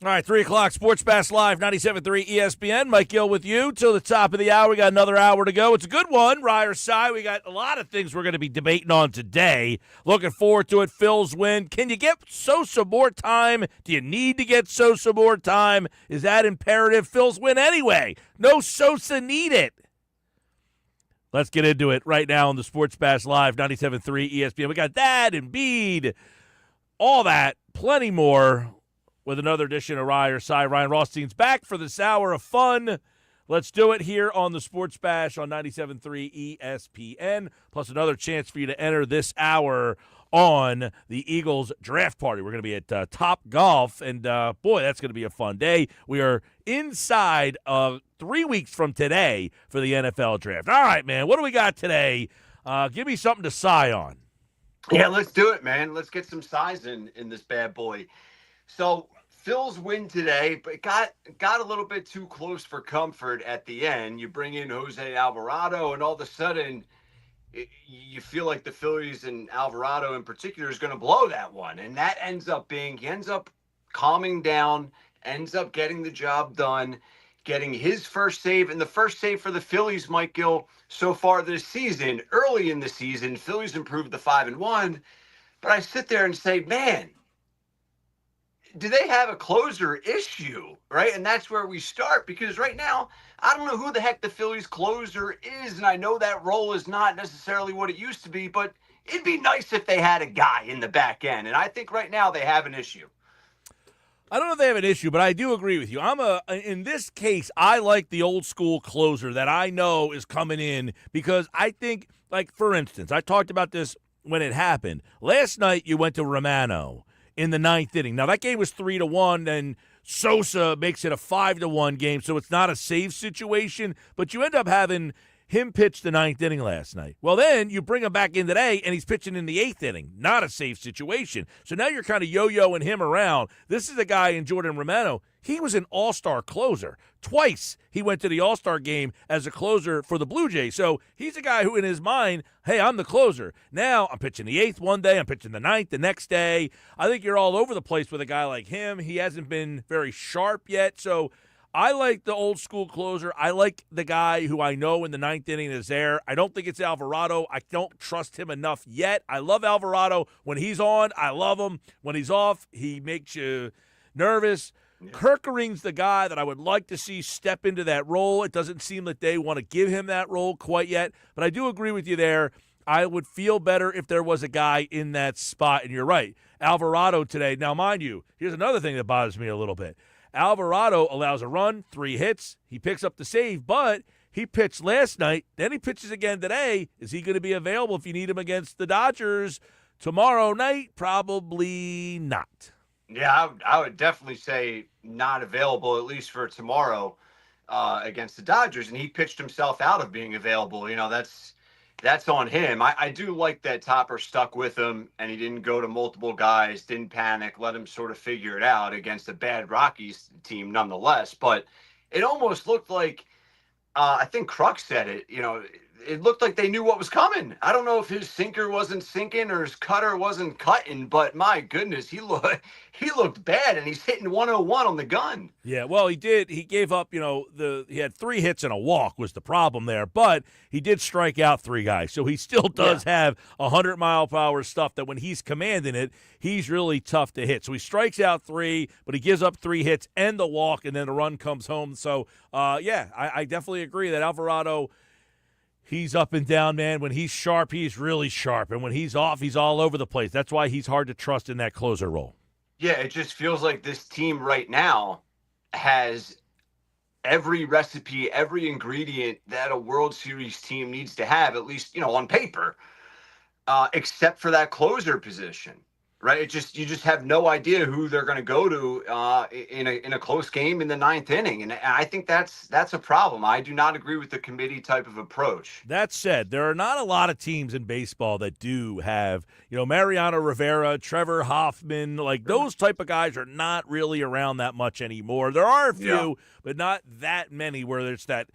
All right, 3 o'clock, Sports Bash Live, 97.3 ESPN. Mike Gill with you till the top of the hour. We got another hour to go. It's a good one, Rye or Cy. We got a lot of things we're going to be debating on today. Looking forward to it. Phil's win. Can you get Sosa more time? Do you need to get Sosa more time? Is that imperative? Phil's win anyway. No Sosa needed. Let's get into it right now on the Sports Bash Live, 97.3 ESPN. We got that, Embiid, all that, plenty more. With another edition of Rye or Cy. Ryan Rothstein's back for this hour of fun. Let's do it here on the Sports Bash on 97.3 ESPN, plus another chance for you to enter this hour on the Eagles draft party. We're going to be at Top Golf, and boy, that's going to be a fun day. We are inside 3 weeks from today for the NFL draft. All right, man, what do we got today? Give me something to sigh on. Yeah, let's do it, man. Let's get some size in this bad boy. So Phil's win today, but got a little bit too close for comfort at the end. You bring in Jose Alvarado, and all of a sudden you feel like the Phillies and Alvarado in particular is going to blow that one. And that ends up calming down, ends up getting the job done, getting his first save. And the first save for the Phillies, Mike Gill, so far this season, early in the season, Phillies improved to 5-1. But I sit there and say, man, do they have a closer issue, right? And that's where we start, because right now, I don't know who the heck the Phillies closer is, and I know that role is not necessarily what it used to be, but it'd be nice if they had a guy in the back end, and I think right now they have an issue. I don't know if they have an issue, but I do agree with you. In this case, I like the old school closer that I know is coming in, because I think, like, for instance, I talked about this when it happened. Last night you went to Romano in the ninth inning. Now, that game was 3-1, and Sosa makes it a 5-1 game, so it's not a save situation, but you end up having him pitch the ninth inning last night. Well, then you bring him back in today, and he's pitching in the eighth inning. Not a safe situation. So now you're kind of yo-yoing him around. This is a guy in Jordan Romano. He was an all-star closer. Twice he went to the all-star game as a closer for the Blue Jays. So he's a guy who, in his mind, hey, I'm the closer. Now I'm pitching the eighth one day. I'm pitching the ninth the next day. I think you're all over the place with a guy like him. He hasn't been very sharp yet. So I like the old school closer. I like the guy who I know in the ninth inning is there. I don't think it's Alvarado. I don't trust him enough yet. I love Alvarado. When he's on, I love him. When he's off, he makes you nervous. Yeah. Kerkering's the guy that I would like to see step into that role. It doesn't seem that they want to give him that role quite yet, but I do agree with you there. I would feel better if there was a guy in that spot, and you're right. Alvarado today. Now, mind you, here's another thing that bothers me a little bit. Alvarado allows a run, 3 hits. He picks up the save, but he pitched last night. Then he pitches again today. Is he going to be available if you need him against the Dodgers tomorrow night? Probably not. Yeah, I would definitely say not available, at least for tomorrow against the Dodgers. And he pitched himself out of being available. You know, that's on him. I do like that Topper stuck with him, and he didn't go to multiple guys, didn't panic, let him sort of figure it out against a bad Rockies team nonetheless. But it almost looked like, I think Kruk said it, you know, it looked like they knew what was coming. I don't know if his sinker wasn't sinking or his cutter wasn't cutting, but my goodness, he looked bad, and he's hitting 101 on the gun. Yeah, well, he did. He gave up, you know, he had 3 hits and a walk was the problem there, but he did strike out 3 guys. So he still does have 100-mile-per-hour stuff that when he's commanding it, he's really tough to hit. So he strikes out 3, but he gives up 3 hits and the walk, and then the run comes home. So, I definitely agree that Alvarado, he's up and down, man. When he's sharp, he's really sharp. And when he's off, he's all over the place. That's why he's hard to trust in that closer role. Yeah, it just feels like this team right now has every recipe, every ingredient that a World Series team needs to have, at least, you know, on paper, except for that closer position. Right, you just have no idea who they're going to go to in a close game in the ninth inning, and I think that's a problem. I do not agree with the committee type of approach. That said, there are not a lot of teams in baseball that do have, you know, Mariano Rivera, Trevor Hoffman, like those type of guys are not really around that much anymore. There are a few, but not that many where there's that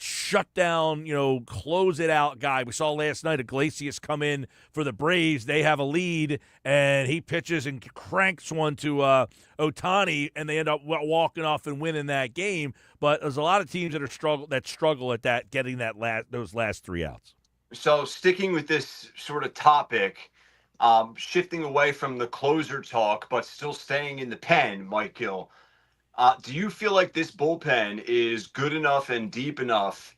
shutdown, you know, close it out guy. We saw last night Iglesias come in for the Braves. They have a lead, and and he pitches and cranks one to Ohtani, and they end up walking off and winning that game. But there's a lot of teams that struggle at that, getting those last 3 outs. So sticking with this sort of topic, shifting away from the closer talk, but still staying in the pen, Mike Gill, do you feel like this bullpen is good enough and deep enough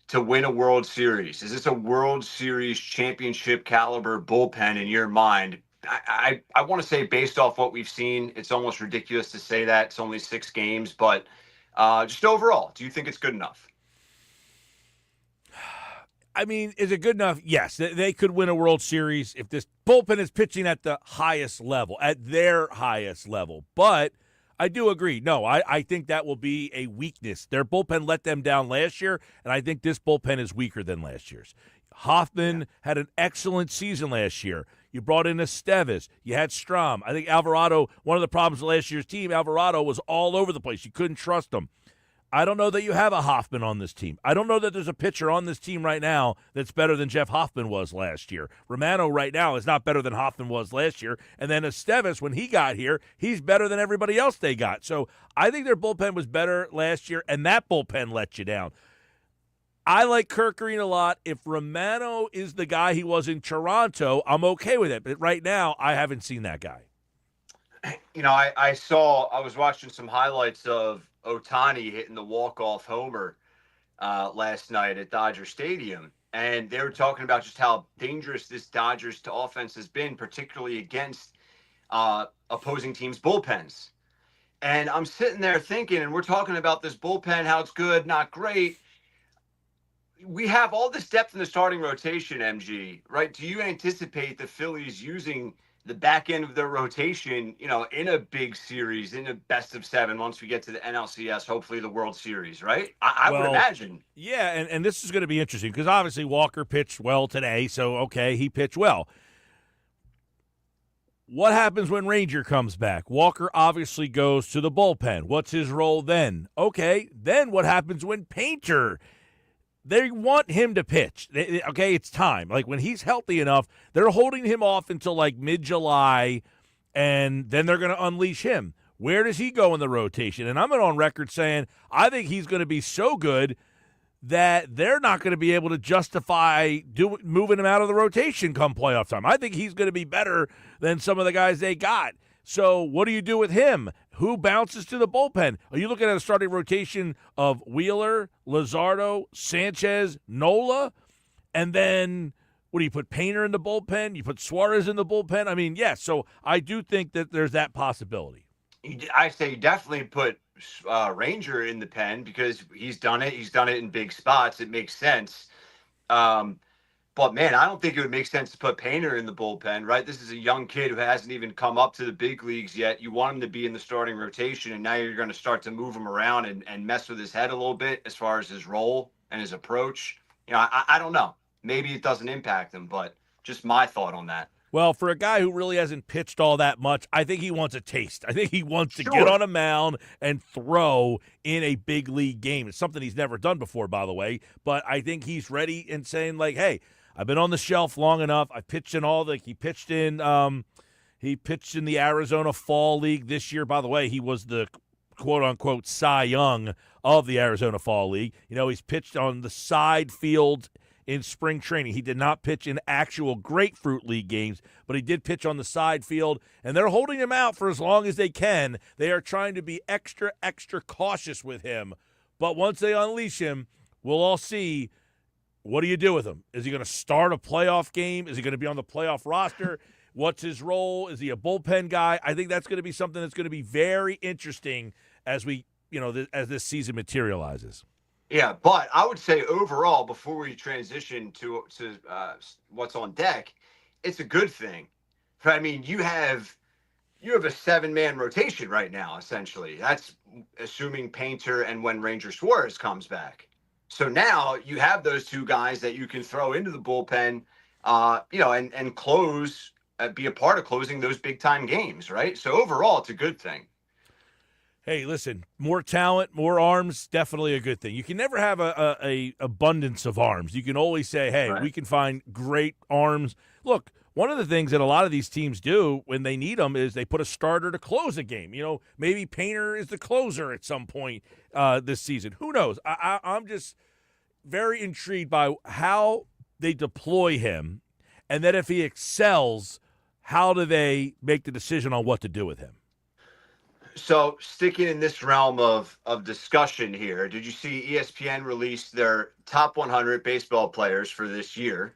to win a World Series? Is this a World Series championship caliber bullpen in your mind? I want to say, based off what we've seen, it's almost ridiculous to say that. It's only 6 games, but just overall, do you think it's good enough? I mean, is it good enough? Yes, they could win a World Series if this bullpen is pitching at the highest level, at their highest level. But I do agree. No, I think that will be a weakness. Their bullpen let them down last year, and I think this bullpen is weaker than last year's. Hoffman had an excellent season last year. You brought in Estevez. You had Strom. I think Alvarado, one of the problems with last year's team, Alvarado was all over the place. You couldn't trust him. I don't know that you have a Hoffman on this team. I don't know that there's a pitcher on this team right now that's better than Jeff Hoffman was last year. Romano right now is not better than Hoffman was last year. And then Estevez, when he got here, he's better than everybody else they got. So I think their bullpen was better last year, and that bullpen let you down. I like Kirk Green a lot. If Romano is the guy he was in Toronto, I'm okay with it. But right now, I haven't seen that guy. You know, I was watching some highlights of Ohtani hitting the walk-off homer last night at Dodger Stadium, and they were talking about just how dangerous this Dodgers offense has been, particularly against opposing teams' bullpens. And I'm sitting there thinking, and we're talking about this bullpen, how it's good, not great. We have all this depth in the starting rotation, MG, right? Do you anticipate the Phillies using the back end of their rotation, you know, in a big series, in a best of 7, once we get to the NLCS, hopefully the World Series, right? I would imagine. Yeah, and this is going to be interesting because obviously Walker pitched well today, so okay, he pitched well. What happens when Ranger comes back? Walker obviously goes to the bullpen. What's his role then? Okay, then what happens when Painter? They want him to pitch. Okay, it's time. Like, when he's healthy enough, they're holding him off until, like, mid-July, and then they're going to unleash him. Where does he go in the rotation? And I'm on record saying I think he's going to be so good that they're not going to be able to justify moving him out of the rotation come playoff time. I think he's going to be better than some of the guys they got. So what do you do with him? Who bounces to the bullpen? Are you looking at a starting rotation of Wheeler, Luzardo, Sanchez, Nola? And then, what do you put, Painter in the bullpen? You put Suarez in the bullpen? I mean, yes. So I do think that there's that possibility. I say definitely put Ranger in the pen because he's done it. He's done it in big spots. It makes sense. But, man, I don't think it would make sense to put Painter in the bullpen, right? This is a young kid who hasn't even come up to the big leagues yet. You want him to be in the starting rotation, and now you're going to start to move him around and mess with his head a little bit as far as his role and his approach. You know, I don't know. Maybe it doesn't impact him, but just my thought on that. Well, for a guy who really hasn't pitched all that much, I think he wants a taste. I think he wants to get on a mound and throw in a big league game. It's something he's never done before, by the way. But I think he's ready and saying, like, hey, I've been on the shelf long enough. I pitched in he pitched in the Arizona Fall League this year. By the way, he was the quote-unquote Cy Young of the Arizona Fall League. You know, he's pitched on the side field in spring training. He did not pitch in actual Grapefruit League games, but he did pitch on the side field, and they're holding him out for as long as they can. They are trying to be extra, extra cautious with him. But once they unleash him, we'll all see, what do you do with him? Is he going to start a playoff game? Is he going to be on the playoff roster? What's his role? Is he a bullpen guy? I think that's going to be something that's going to be very interesting as as this season materializes. Yeah, but I would say overall, before we transition to what's on deck, it's a good thing. I mean, you have a 7-man rotation right now, essentially. That's assuming Painter and when Ranger Suarez comes back. So now you have those 2 guys that you can throw into the bullpen, and close, be a part of closing those big-time games, right? So overall, it's a good thing. Hey, listen, more talent, more arms, definitely a good thing. You can never have a abundance of arms. You can always say, hey, we can find great arms. Look, one of the things that a lot of these teams do when they need them is they put a starter to close a game. Maybe Painter is the closer at some point this season. Who knows? I'm just very intrigued by how they deploy him, and then if he excels, how do they make the decision on what to do with him? So sticking in this realm of discussion here, did you see ESPN release their top 100 baseball players for this year?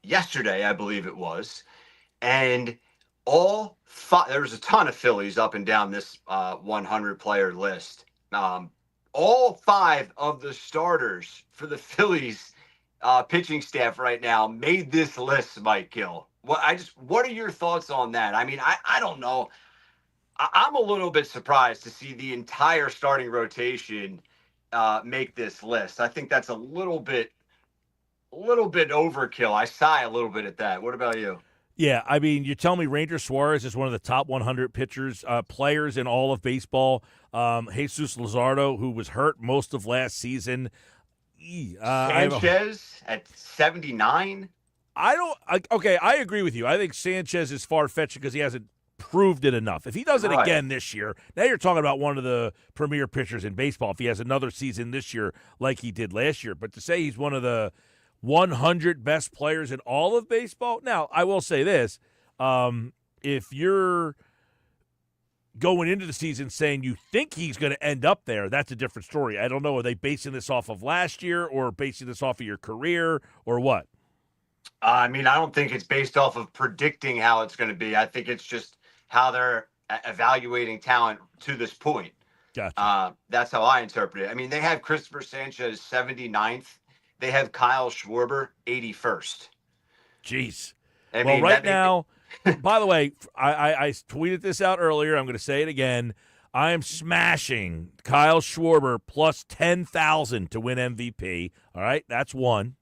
Yesterday, I believe it was. And all five, there was a ton of Phillies up and down this 100 player list. All five of the starters for the Phillies pitching staff right now made this list, Mike Gill. What are your thoughts on that? I mean, I don't know. I'm a little bit surprised to see the entire starting rotation make this list. I think that's a little bit overkill. I sigh a little bit at that. What about you? Yeah, I mean, you tell me Ranger Suarez is one of the top 100 players in all of baseball. Jesus Luzardo, who was hurt most of last season. Sanchez at 79? I agree with you. I think Sanchez is far-fetched because he hasn't proved it enough. If he does it again this year, now you're talking about one of the premier pitchers in baseball. If he has another season this year like he did last year, but to say he's one of the 100 best players in all of baseball, now I will say this: if you're going into the season saying you think he's going to end up there, that's a different story. I don't know. Are they basing this off of last year or basing this off of your career or what? I mean, I don't think it's based off of predicting how it's going to be. I think it's just how they're evaluating talent to this point. Gotcha. That's how I interpret it. I mean, they have Christopher Sanchez 79th. They have Kyle Schwarber 81st. Jeez. I mean, right now, by the way, I tweeted this out earlier. I'm going to say it again. I am smashing Kyle Schwarber plus 10,000 to win MVP. All right, that's one.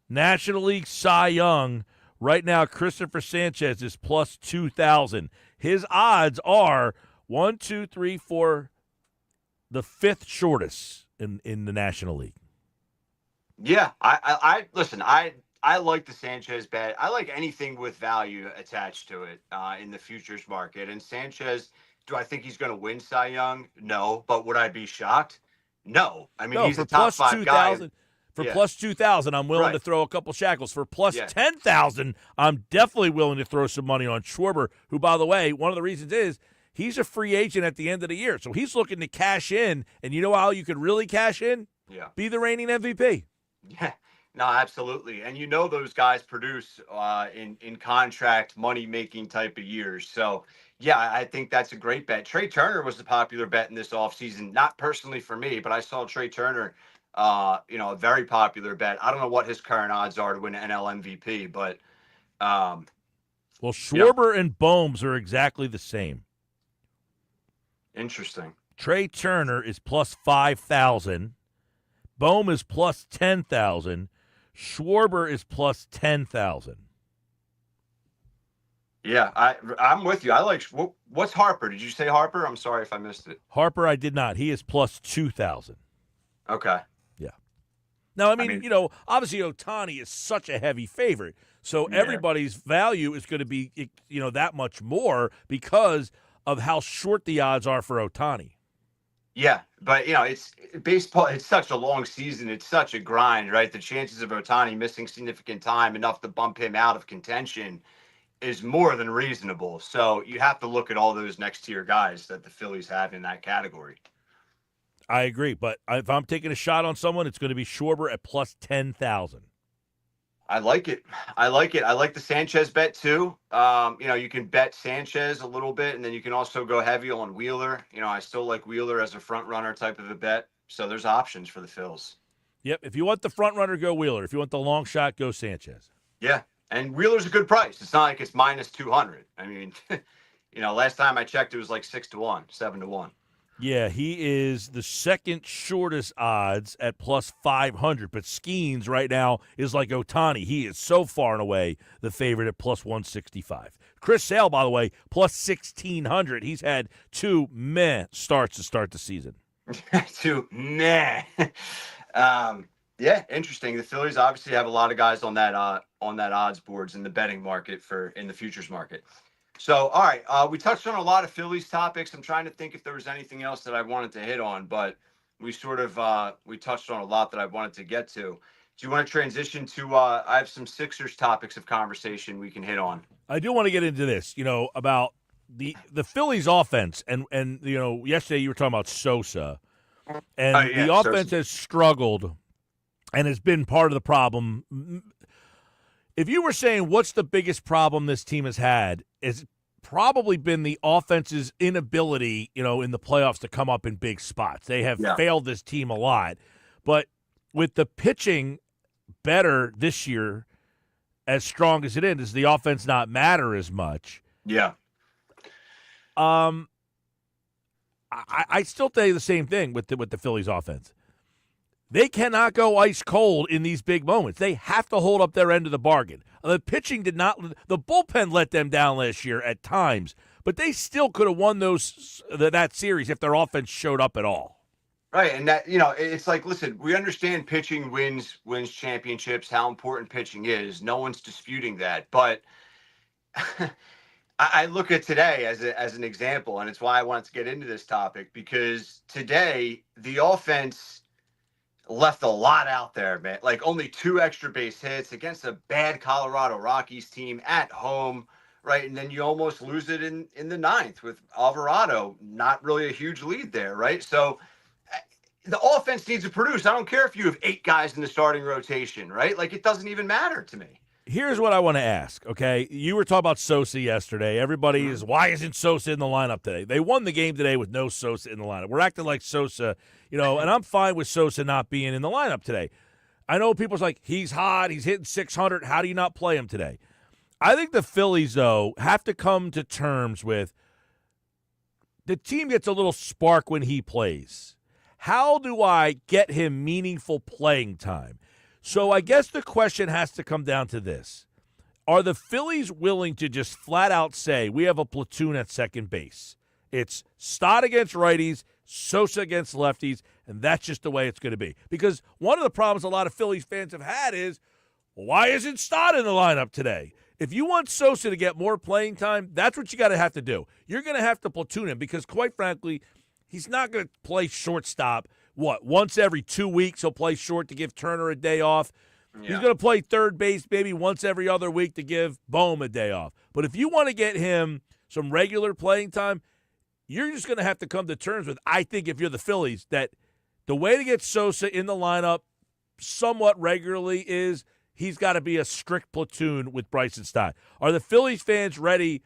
National League Cy Young. Right now, Christopher Sanchez is plus 2,000. His odds are 1, 2, 3, 4, the fifth shortest in the National League. Yeah, I listen. I like the Sanchez bet. I like anything with value attached to it in the futures market. And Sanchez, do I think he's going to win Cy Young? No, but would I be shocked? No. I mean, he's a top 5 guy. For plus 2,000, I'm willing to throw a couple shackles. For plus 10,000, I'm definitely willing to throw some money on Schwarber, who, by the way, one of the reasons is he's a free agent at the end of the year. So he's looking to cash in. And you know how you could really cash in? Yeah. Be the reigning MVP. Yeah. No, absolutely. And you know those guys produce in contract money-making type of years. So, yeah, I think that's a great bet. Trey Turner was the popular bet in this offseason. Not personally for me, but I saw Trey Turner – a very popular bet. I don't know what his current odds are to win NL MVP, but well, Schwarber and Bohms are exactly the same. Interesting. Trey Turner is plus 5,000. Bohm is plus 10,000. Schwarber is plus 10,000. Yeah, I'm with you. I like what's Harper? Did you say Harper? I'm sorry if I missed it. Harper, I did not. He is plus 2,000. Okay. Now, I mean, obviously Ohtani is such a heavy favorite. So everybody's value is going to be, that much more because of how short the odds are for Ohtani. Yeah, but, it's baseball. It's such a long season. It's such a grind, right? The chances of Ohtani missing significant time enough to bump him out of contention is more than reasonable. So you have to look at all those next tier guys that the Phillies have in that category. I agree, but if I'm taking a shot on someone, it's going to be Schwarber at plus 10,000. I like it. I like the Sanchez bet too. You can bet Sanchez a little bit, and then you can also go heavy on Wheeler. I still like Wheeler as a front runner type of a bet. So there's options for the Phils. Yep. If you want the front runner, go Wheeler. If you want the long shot, go Sanchez. Yeah, and Wheeler's a good price. It's not like it's minus 200. I mean, last time I checked, it was like 6-1, 7-1. Yeah, he is the second shortest odds at plus 500, but Skeens right now is like Ohtani. He is so far and away the favorite at plus 165. Chris Sale, by the way, plus 1,600. He's had 2 meh starts to start the season. 2 meh. Yeah, interesting. The Phillies obviously have a lot of guys on that odds boards in the betting market in the futures market. So, all right, we touched on a lot of Phillies topics. I'm trying to think if there was anything else that I wanted to hit on, but we sort of we touched on a lot that I wanted to get to. Do you want to transition to? I have some Sixers topics of conversation we can hit on. I do want to get into this, about the Phillies offense, and yesterday you were talking about Sosa, and the offense has struggled and has been part of the problem. If you were saying what's the biggest problem this team has had, it's probably been the offense's inability, in the playoffs to come up in big spots. They have failed this team a lot. But with the pitching better this year, as strong as it is, does the offense not matter as much? Yeah. I still say the same thing with the Phillies offense. They cannot go ice cold in these big moments. They have to hold up their end of the bargain. The pitching did not. The bullpen let them down last year at times, but they still could have won that series if their offense showed up at all. Right, and that it's like, listen, we understand pitching wins championships. How important pitching is. No one's disputing that, but I look at today as an example, and it's why I wanted to get into this topic, because today the offense left a lot out there, man. Like only 2 extra base hits against a bad Colorado Rockies team at home, right? And then you almost lose it in the 9th with Alvarado. Not really a huge lead there, right? So the offense needs to produce. I don't care if you have 8 guys in the starting rotation, right? Like it doesn't even matter to me. Here's what I want to ask, okay? You were talking about Sosa yesterday. Everybody is, why isn't Sosa in the lineup today? They won the game today with no Sosa in the lineup. We're acting like Sosa, and I'm fine with Sosa not being in the lineup today. I know people's like, he's hot, he's hitting 600. How do you not play him today? I think the Phillies, though, have to come to terms with the team gets a little spark when he plays. How do I get him meaningful playing time? So I guess the question has to come down to this. Are the Phillies willing to just flat out say, we have a platoon at second base? It's Stott against righties, Sosa against lefties, and that's just the way it's going to be. Because one of the problems a lot of Phillies fans have had is, why isn't Stott in the lineup today? If you want Sosa to get more playing time, that's what you got to have to do. You're going to have to platoon him because, quite frankly, he's not going to play shortstop. Once every 2 weeks he'll play short to give Turner a day off. Yeah. He's going to play third base maybe once every other week to give Bohm a day off. But if you want to get him some regular playing time, you're just going to have to come to terms with, I think if you're the Phillies, that the way to get Sosa in the lineup somewhat regularly is he's got to be a strict platoon with Bryson Stott. Are the Phillies fans ready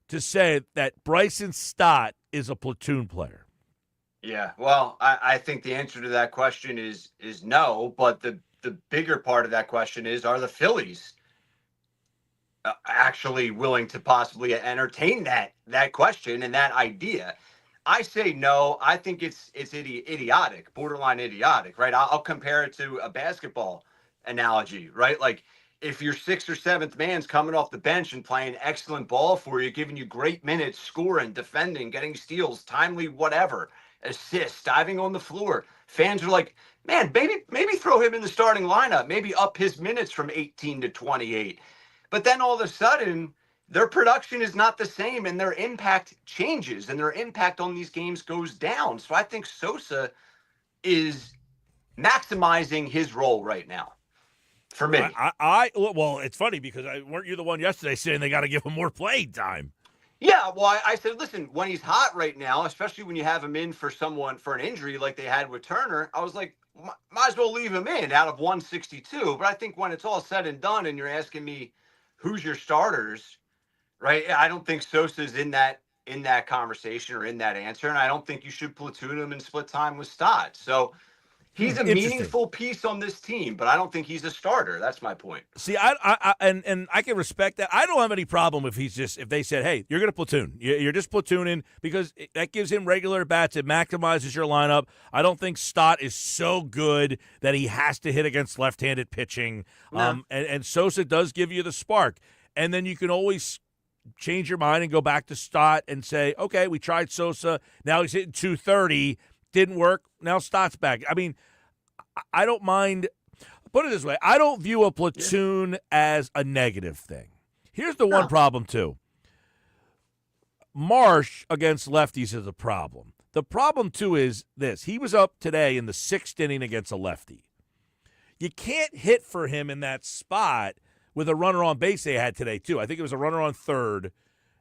to say that Bryson Stott is a platoon player? Yeah, well, I think the answer to that question is no, but the bigger part of that question is, are the Phillies actually willing to possibly entertain that question and that idea? I say no. I think it's idiotic, borderline idiotic, right? I'll compare it to a basketball analogy, right? Like if your 6th or 7th man's coming off the bench and playing excellent ball for you, giving you great minutes, scoring, defending, getting steals, timely, whatever, assists, diving on the floor. Fans are like, man, maybe throw him in the starting lineup, maybe up his minutes from 18 to 28. But then all of a sudden, their production is not the same and their impact changes and their impact on these games goes down. So I think Sosa is maximizing his role right now for me. Well, it's funny because weren't you the one yesterday saying they got to give him more playing time? Yeah, well, I said, listen, when he's hot right now, especially when you have him in for an injury like they had with Turner, I was like, might as well leave him in out of 162. But I think when it's all said and done and you're asking me who's your starters, right, I don't think Sosa's in that conversation or in that answer, and I don't think you should platoon him and split time with Stott. So he's a meaningful piece on this team, but I don't think he's a starter. That's my point. See, I can respect that. I don't have any problem if they said, hey, you're going to platoon. You're just platooning because that gives him regular bats. It maximizes your lineup. I don't think Stott is so good that he has to hit against left-handed pitching. No. And Sosa does give you the spark. And then you can always change your mind and go back to Stott and say, okay, we tried Sosa. Now he's hitting 230. Didn't work. Now Stott's back. I mean, I don't mind put it this way. I don't view a platoon as a negative thing. Here's the one problem, too. Marsh against lefties is a problem. The problem, too, is this. He was up today in the 6th inning against a lefty. You can't hit for him in that spot with a runner on base they had today, too. I think it was a runner on third,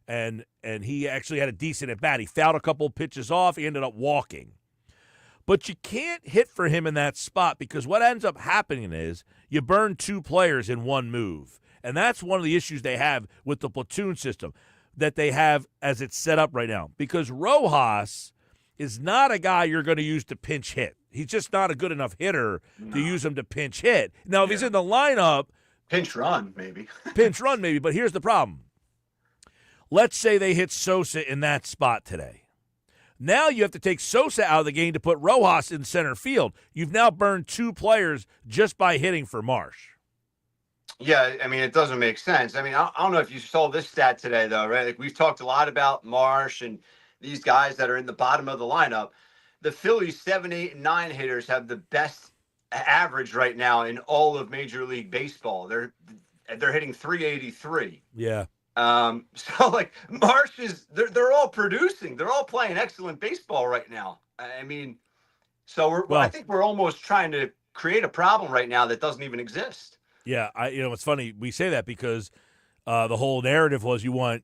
and he actually had a decent at-bat. He fouled a couple pitches off. He ended up walking. But you can't hit for him in that spot because what ends up happening is you burn 2 players in one move. And that's one of the issues they have with the platoon system that they have as it's set up right now. Because Rojas is not a guy you're going to use to pinch hit. He's just not a good enough hitter to use him to pinch hit. Now, if he's in the lineup. Pinch run, maybe. Pinch run, maybe. But here's the problem. Let's say they hit Sosa in that spot today. Now you have to take Sosa out of the game to put Rojas in center field. You've now burned 2 players just by hitting for Marsh. Yeah, I mean, it doesn't make sense. I mean, I don't know if you saw this stat today, though, right? Like, we've talked a lot about Marsh and these guys that are in the bottom of the lineup. The Phillies 7, 8, and 9 hitters have the best average right now in all of Major League Baseball. They're hitting 383. Yeah. So like Marsh is, they're all producing. They're all playing excellent baseball right now. I mean, so I think we're almost trying to create a problem right now that doesn't even exist. Yeah, it's funny we say that because the whole narrative was you want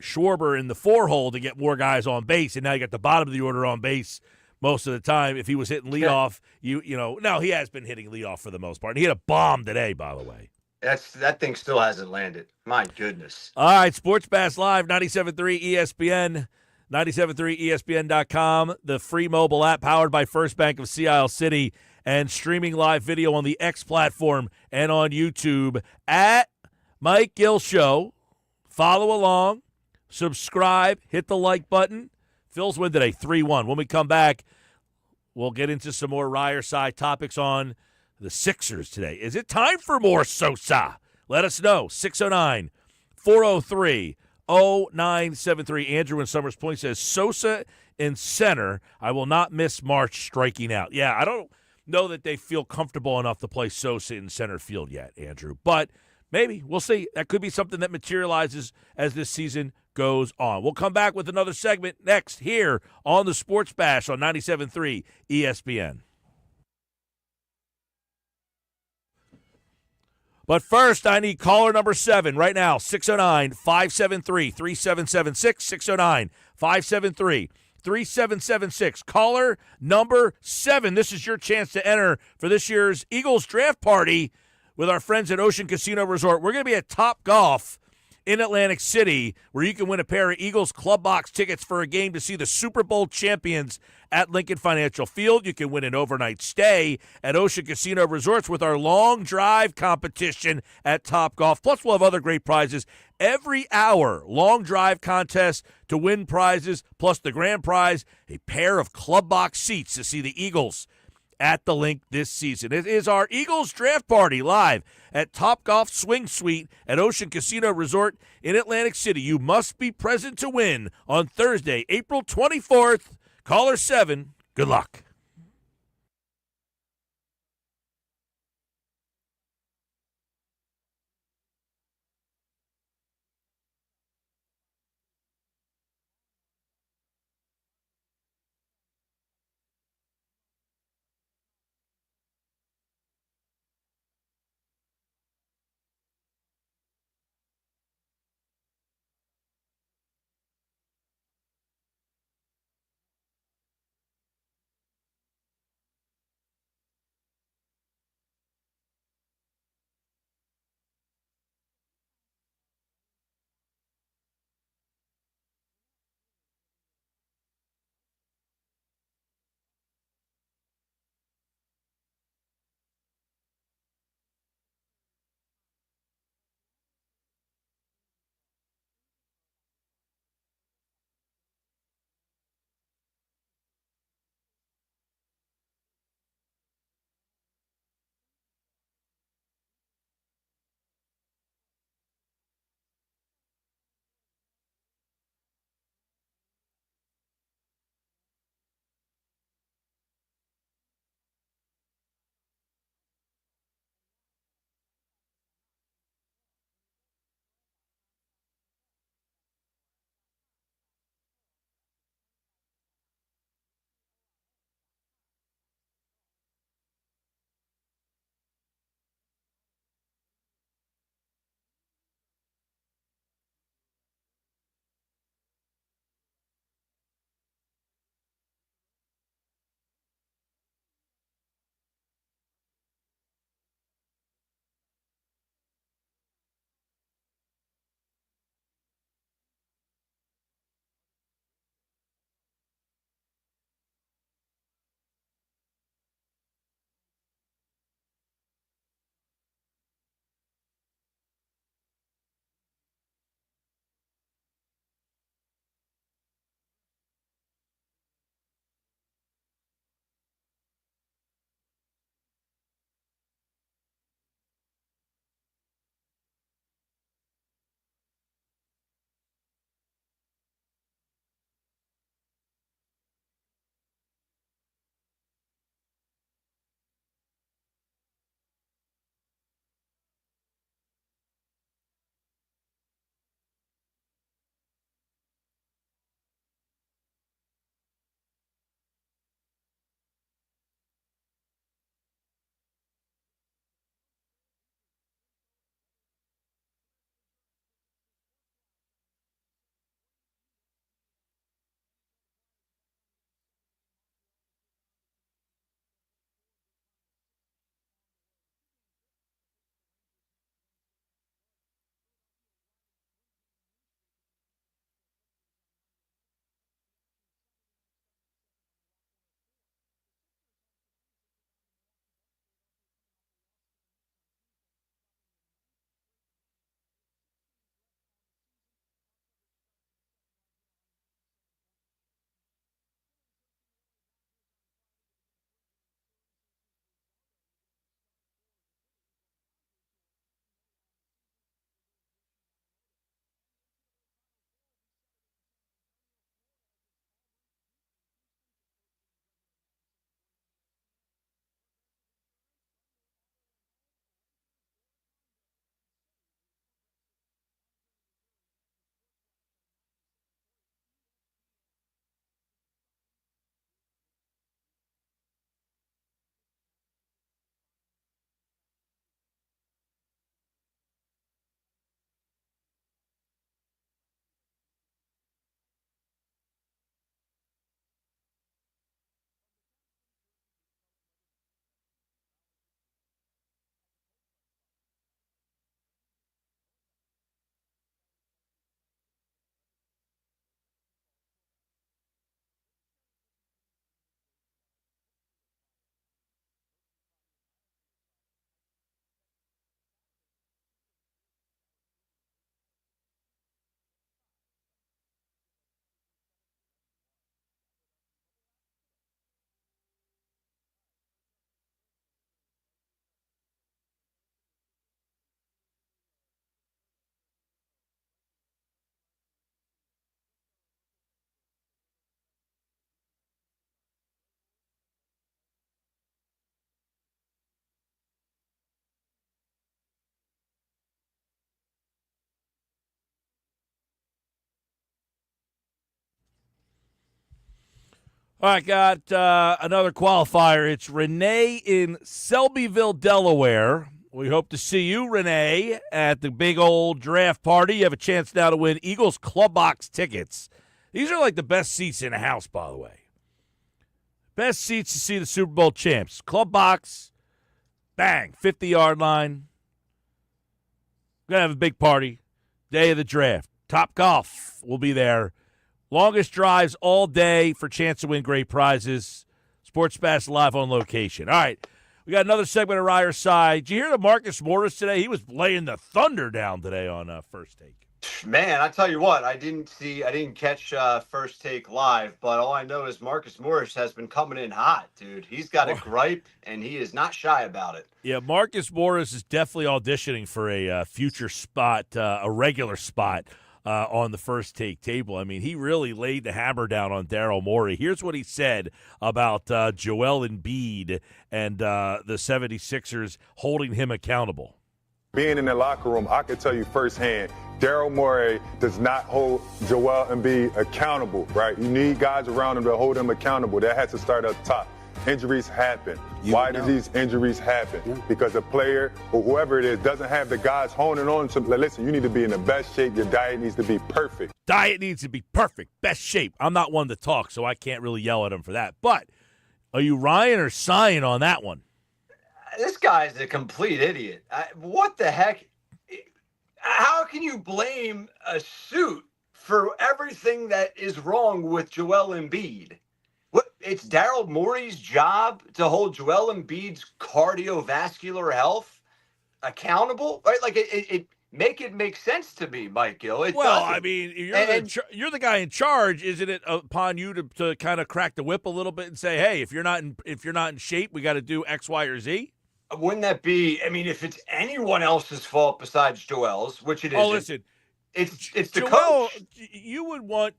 Schwarber in the 4-hole to get more guys on base, and now you got the bottom of the order on base most of the time. If he was hitting leadoff, now he has been hitting leadoff for the most part. And he hit a bomb today, by the way. That thing still hasn't landed. My goodness. All right, Sports Bash Live, 97.3 ESPN, 97.3ESPN.com, the free mobile app powered by First Bank of Sea Isle City, and streaming live video on the X platform and on YouTube at Mike Gill Show. Follow along, subscribe, hit the like button. Phil's win today, 3-1. When we come back, we'll get into some more Ryer side topics on the Sixers today. Is it time for more Sosa? Let us know. 609-403-0973. Andrew in Summers Point says, Sosa in center. I will not miss March striking out. Yeah, I don't know that they feel comfortable enough to play Sosa in center field yet, Andrew. But maybe. We'll see. That could be something that materializes as this season goes on. We'll come back with another segment next here on the Sports Bash on 97.3 ESPN. But first, I need caller number 7 right now, 609-573-3776, 609-573-3776. Caller number 7. This is your chance to enter for this year's Eagles draft party with our friends at Ocean Casino Resort. We're going to be at Top Golf in Atlantic City, where you can win a pair of Eagles Club Box tickets for a game to see the Super Bowl champions at Lincoln Financial Field. You can win an overnight stay at Ocean Casino Resorts with our long drive competition at Top Golf. Plus, we'll have other great prizes every hour. Long drive contest to win prizes, plus the grand prize, a pair of Club Box seats to see the Eagles at the Linc this season. It is our Eagles draft party live at Top Golf Swing Suite at Ocean Casino Resort in Atlantic City. You must be present to win on Thursday, April 24th. Caller 7. Good luck. All right, got another qualifier. It's Renee in Selbyville, Delaware. We hope to see you, Renee, at the big old draft party. You have a chance now to win Eagles Club Box tickets. These are like the best seats in the house, by the way. Best seats to see the Super Bowl champs. Club Box, bang, 50-yard line. Going to have a big party. Day of the draft. Top Golf will be there. Longest drives all day for chance to win great prizes. Sports Bass live on location. All right, we got another segment of Ryer's Side. Did you hear the Marcus Morris today? He was laying the thunder down today on First Take. Man, I tell you what, I didn't catch First Take live, but all I know is Marcus Morris has been coming in hot, dude. He's got a gripe, and he is not shy about it. Yeah, Marcus Morris is definitely auditioning for a future spot, a regular spot on the First Take table. I mean, he really laid the hammer down on Daryl Morey. Here's what he said about Joel Embiid and the 76ers holding him accountable. Being in the locker room, I can tell you firsthand, Daryl Morey does not hold Joel Embiid accountable, right? You need guys around him to hold him accountable. That has to start up top. Injuries happen. Why do these injuries happen? Yeah. Because a player or whoever it is doesn't have the guys honing on to, listen, you need to be in the best shape. Your diet needs to be perfect. Diet needs to be perfect. Best shape. I'm not one to talk, so I can't really yell at him for that. But are you Ryan or Cyan on that one? This guy's a complete idiot. What the heck? How can you blame a suit for everything that is wrong with Joel Embiid? It's Daryl Morey's job to hold Joel Embiid's cardiovascular health accountable, right? Like it make sense to me, Mike Gill. I mean, you're the guy in charge. Isn't it upon you to kind of crack the whip a little bit and say, hey, if you're not in shape, we got to do X, Y, or Z? Wouldn't that be? I mean, if it's anyone else's fault besides Joel's, which it is. Oh, listen, it's the Joel, coach. You would want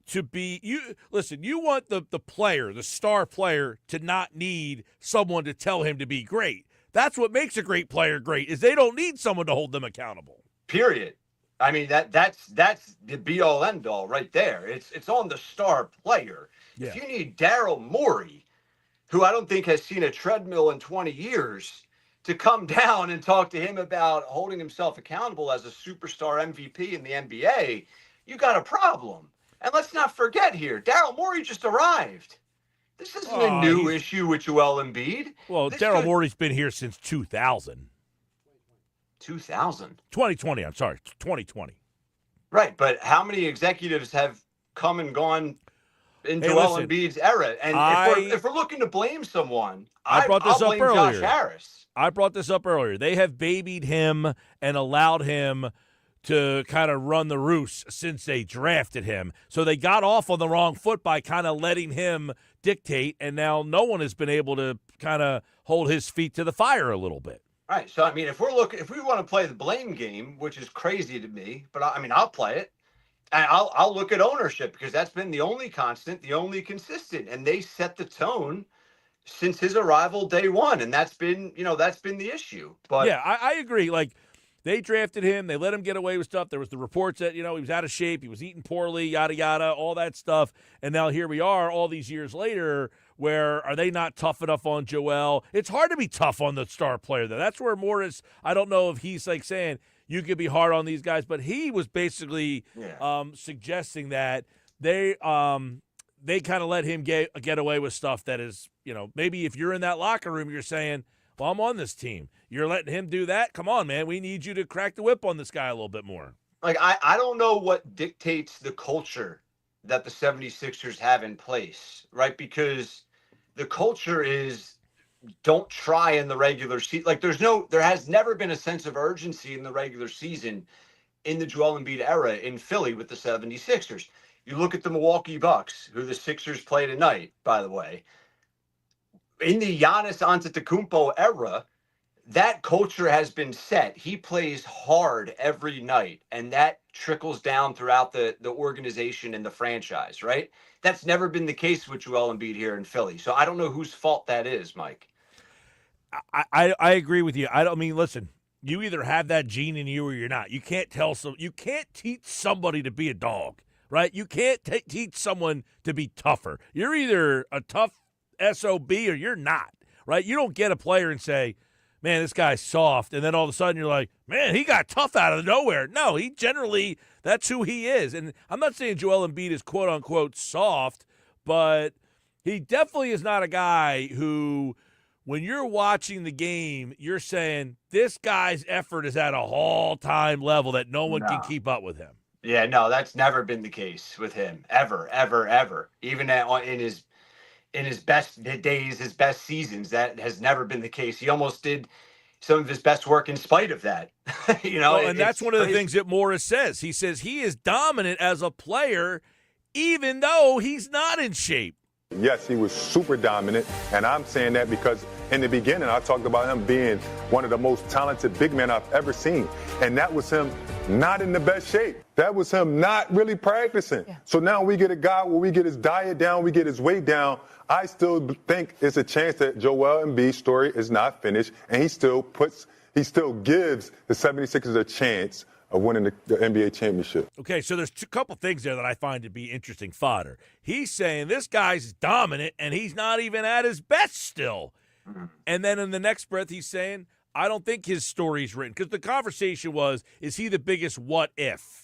to be you want the player, the star player, to not need someone to tell him to be great. That's what makes a great player great, is they don't need someone to hold them accountable. Period. I mean, that's the be all end all right there. It's on the star player. Yeah. If you need Daryl Morey, who I don't think has seen a treadmill in 20 years, to come down and talk to him about holding himself accountable as a superstar MVP in the NBA, you got a problem. And let's not forget here, Daryl Morey just arrived. This isn't a new issue with Joel Embiid. Well, Daryl Morey's been here since 2000. 2000? 2020, I'm sorry, 2020. Right, but how many executives have come and gone in Joel Embiid's era? And if we're looking to blame someone, I'll blame Josh Harris. I brought this up earlier. They have babied him and allowed him to kind of run the roost since they drafted him. So they got off on the wrong foot by kind of letting him dictate, and now no one has been able to kind of hold his feet to the fire a little bit. All right. So, I mean, if we want to play the blame game, which is crazy to me, but I mean, I'll play it. And I'll look at ownership, because that's been the only constant, the only consistent. And they set the tone since his arrival day one. And that's been the issue. But yeah, I agree. Like, they drafted him. They let him get away with stuff. There was the reports that, he was out of shape. He was eating poorly, yada, yada, all that stuff. And now here we are all these years later, where are they not tough enough on Joel? It's hard to be tough on the star player, though. That's where Morris, I don't know if he's like saying you could be hard on these guys, but he was basically suggesting that they kind of let him get away with stuff that is, maybe if you're in that locker room, you're saying, well, I'm on this team. You're letting him do that? Come on, man. We need you to crack the whip on this guy a little bit more. Like, I don't know what dictates the culture that the 76ers have in place, right? Because the culture is don't try in the regular season. Like, there has never been a sense of urgency in the regular season in the Joel Embiid era in Philly with the 76ers. You look at the Milwaukee Bucks, who the Sixers play tonight, by the way. In the Giannis Antetokounmpo era, that culture has been set. He plays hard every night, and that trickles down throughout the organization and the franchise, right? That's never been the case with Joel Embiid here in Philly. So I don't know whose fault that is, Mike. I agree with you. Listen, you either have that gene in you or you're not. You can't teach somebody to be a dog. right? You can't teach someone to be tougher. You're either a tough SOB or you're not, right? You don't get a player and say, man, this guy's soft, and then all of a sudden you're like, man, he got tough out of nowhere. No, he generally, that's who he is. And I'm not saying Joel Embiid is quote-unquote soft, but he definitely is not a guy who, when you're watching the game, you're saying this guy's effort is at a all-time level that no one can keep up with him. Yeah, no, that's never been the case with him, ever, ever, ever. Even in his best days, his best seasons, that has never been the case. He almost did some of his best work in spite of that. And that's one of the things that Morris says. He says he is dominant as a player, even though he's not in shape. Yes, he was super dominant, and I'm saying that because in the beginning I talked about him being one of the most talented big men I've ever seen, and that was him not in the best shape. That was him not really practicing. Yeah. So now we get a guy where we get his diet down, we get his weight down. I still think it's a chance that Joel Embiid's story is not finished, and he still gives the 76ers a chance of winning the NBA championship. Okay, so there's a couple things there that I find to be interesting fodder. He's saying this guy's dominant, and he's not even at his best still. Mm-hmm. And then in the next breath, he's saying, I don't think his story's written. Because the conversation was, is he the biggest what if?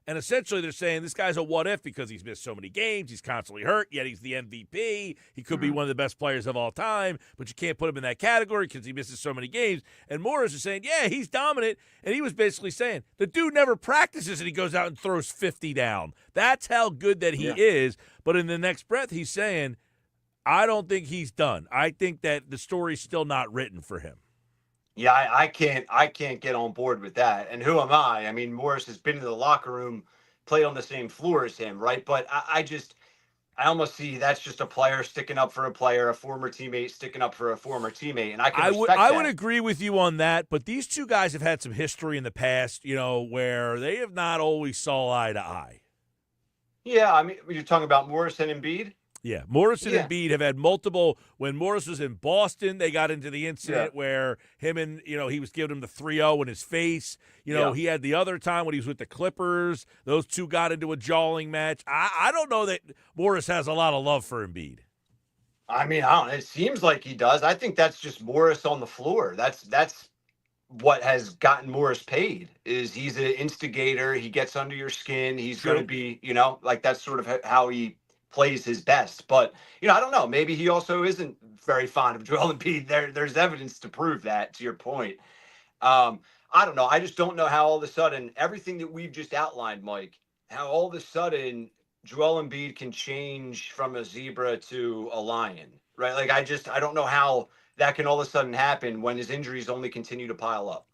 And essentially they're saying this guy's a what if because he's missed so many games, he's constantly hurt, yet he's the MVP. He could be one of the best players of all time, but you can't put him in that category because he misses so many games. And Morris is saying, yeah, he's dominant. And he was basically saying, the dude never practices and he goes out and throws 50 down. That's how good that he is. But in the next breath, he's saying, I don't think he's done. I think that the story's still not written for him. Yeah, I can't get on board with that. And who am I? I mean, Morris has been in the locker room, played on the same floor as him, right? But I almost see that's just a player sticking up for a player, a former teammate sticking up for a former teammate, and I would agree with you on that. But these two guys have had some history in the past, where they have not always saw eye to eye. Yeah, I mean, you're talking about Morris and Embiid. Yeah, Morris and Embiid have had multiple. When Morris was in Boston, they got into the incident where him and, he was giving him the 3-0 in his face. He had the other time when he was with the Clippers. Those two got into a jawing match. I don't know that Morris has a lot of love for Embiid. I mean, it seems like he does. I think that's just Morris on the floor. That's what has gotten Morris paid, is he's an instigator. He gets under your skin. He's going to be, like that's sort of how he plays his best. But I don't know, maybe he also isn't very fond of Joel Embiid. There's evidence to prove that, to your point. I don't know, I just don't know how all of a sudden everything that we've just outlined, Mike, how all of a sudden Joel Embiid can change from a zebra to a lion, right? Like I don't know how that can all of a sudden happen when his injuries only continue to pile up.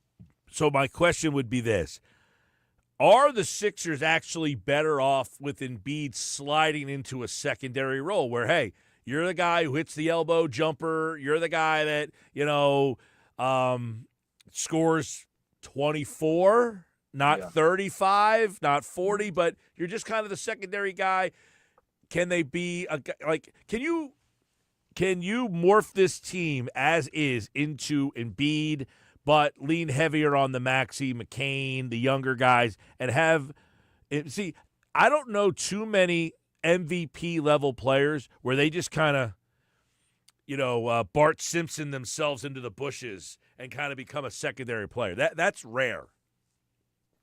So my question would be this: are the Sixers actually better off with Embiid sliding into a secondary role where, hey, you're the guy who hits the elbow jumper, you're the guy that, scores 24, not 35, not 40, but you're just kind of the secondary guy? Can they be can you morph this team as is into Embiid, but lean heavier on the Maxey, McCain, the younger guys, and I don't know too many MVP-level players where they just kind of, Bart Simpson themselves into the bushes and kind of become a secondary player. That's rare.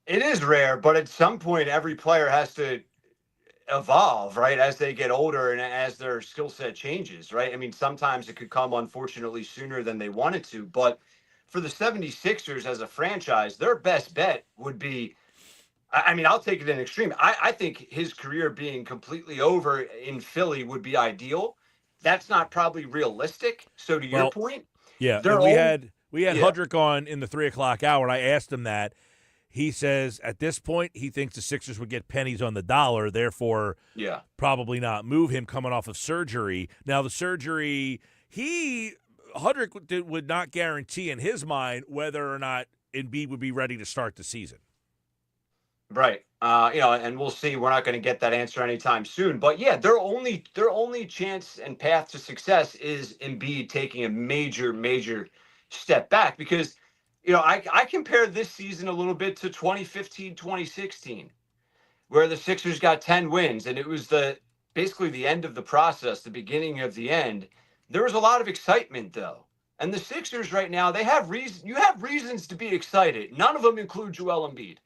It is rare, but at some point, every player has to evolve, right, as they get older and as their skill set changes, right? I mean, sometimes it could come, unfortunately, sooner than they wanted to, but for the 76ers as a franchise, their best bet would be, I mean, I'll take it in extreme. I think his career being completely over in Philly would be ideal. That's not probably realistic. So to your point, we had Hudrick on in the 3:00 hour, and I asked him that. He says at this point he thinks the Sixers would get pennies on the dollar, therefore probably not move him coming off of surgery. Now the surgery, Hudrick would not guarantee in his mind whether or not Embiid would be ready to start the season. Right. And we'll see. We're not going to get that answer anytime soon. But yeah, their only chance and path to success is Embiid taking a major, major step back because, I compare this season a little bit to 2015, 2016. where the Sixers got 10 wins, and it was basically the end of the process, the beginning of the end. There was a lot of excitement, though. And the Sixers right now, they have reason. You have reasons to be excited. None of them include Joel Embiid.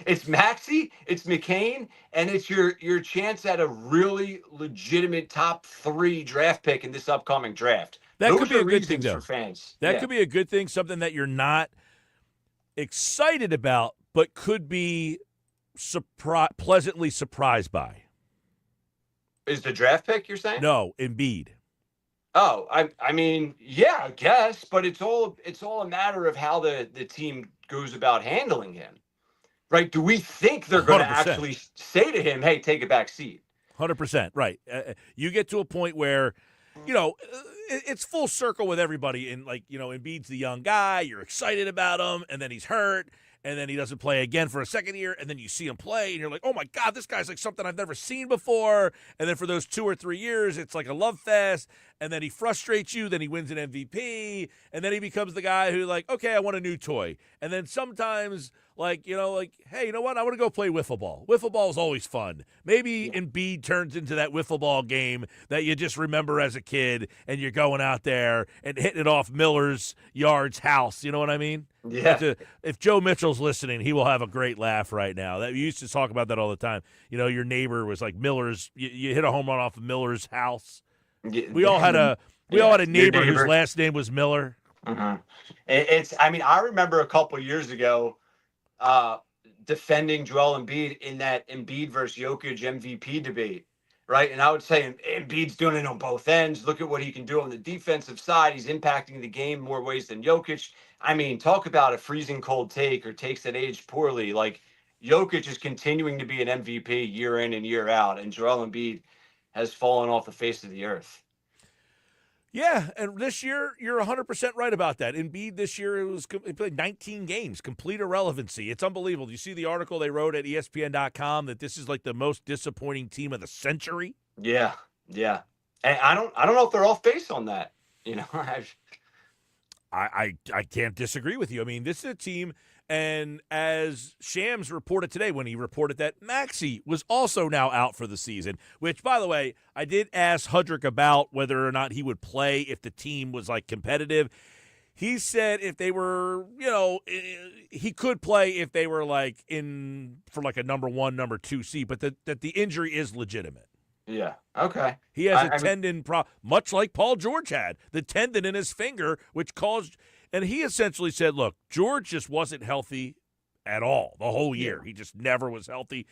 It's Maxey, it's McCain, and it's your chance at a really legitimate top 3 draft pick in this upcoming draft. That Those could be are a good thing, reasons though. for fans. That could be a good thing, something that you're not excited about, but could be pleasantly surprised by. Is the draft pick you're saying? No, Embiid. Oh, I mean, yeah, I guess, but it's all a matter of how the team goes about handling him. Right? Do we think they're going to 100%. actually say to him, "Hey, take a back seat"? 100%, right. You get to a point where, it's full circle with everybody. And, Embiid's the young guy. You're excited about him, and then he's hurt, and then he doesn't play again for a second year, and then you see him play, and you're like, oh, my God, this guy's like something I've never seen before. And then for those 2 or 3 years, it's like a love fest, and then he frustrates you, then he wins an MVP, and then he becomes the guy who, okay, I want a new toy. And then sometimes – hey, you know what? I want to go play wiffle ball. Wiffle ball is always fun. Maybe Embiid turns into that wiffle ball game that you just remember as a kid, and you're going out there and hitting it off Miller's yard's house. You know what I mean? Yeah. If Joe Mitchell's listening, he will have a great laugh right now. We used to talk about that all the time. Your neighbor was like Miller's. You hit a home run off of Miller's house. We all had a neighbor whose last name was Miller. Mm-hmm. I remember a couple years ago. Defending Joel Embiid in that Embiid versus Jokic MVP debate, right? And I would say Embiid's doing it on both ends. Look at what he can do on the defensive side. He's impacting the game more ways than Jokic. Talk about a freezing cold take or takes that aged poorly. Jokic is continuing to be an MVP year in and year out, and Joel Embiid has fallen off the face of the earth. Yeah, and this year, you're 100% right about that. Embiid this year, he played 19 games, complete irrelevancy. It's unbelievable. Do you see the article they wrote at ESPN.com that this is like the most disappointing team of the century? Yeah. And I don't know if they're off base on that. I can't disagree with you. This is a team, and as Shams reported today when he reported that Maxey was also now out for the season, which, by the way, I did ask Hudrick about whether or not he would play if the team was, competitive. He said if they were, he could play if they were, in for, a number 1, number 2 seed, but that the injury is legitimate. Yeah. Okay. He has a tendon problem, much like Paul George had, the tendon in his finger, which caused – and he essentially said, look, George just wasn't healthy at all the whole year. He just never was healthy.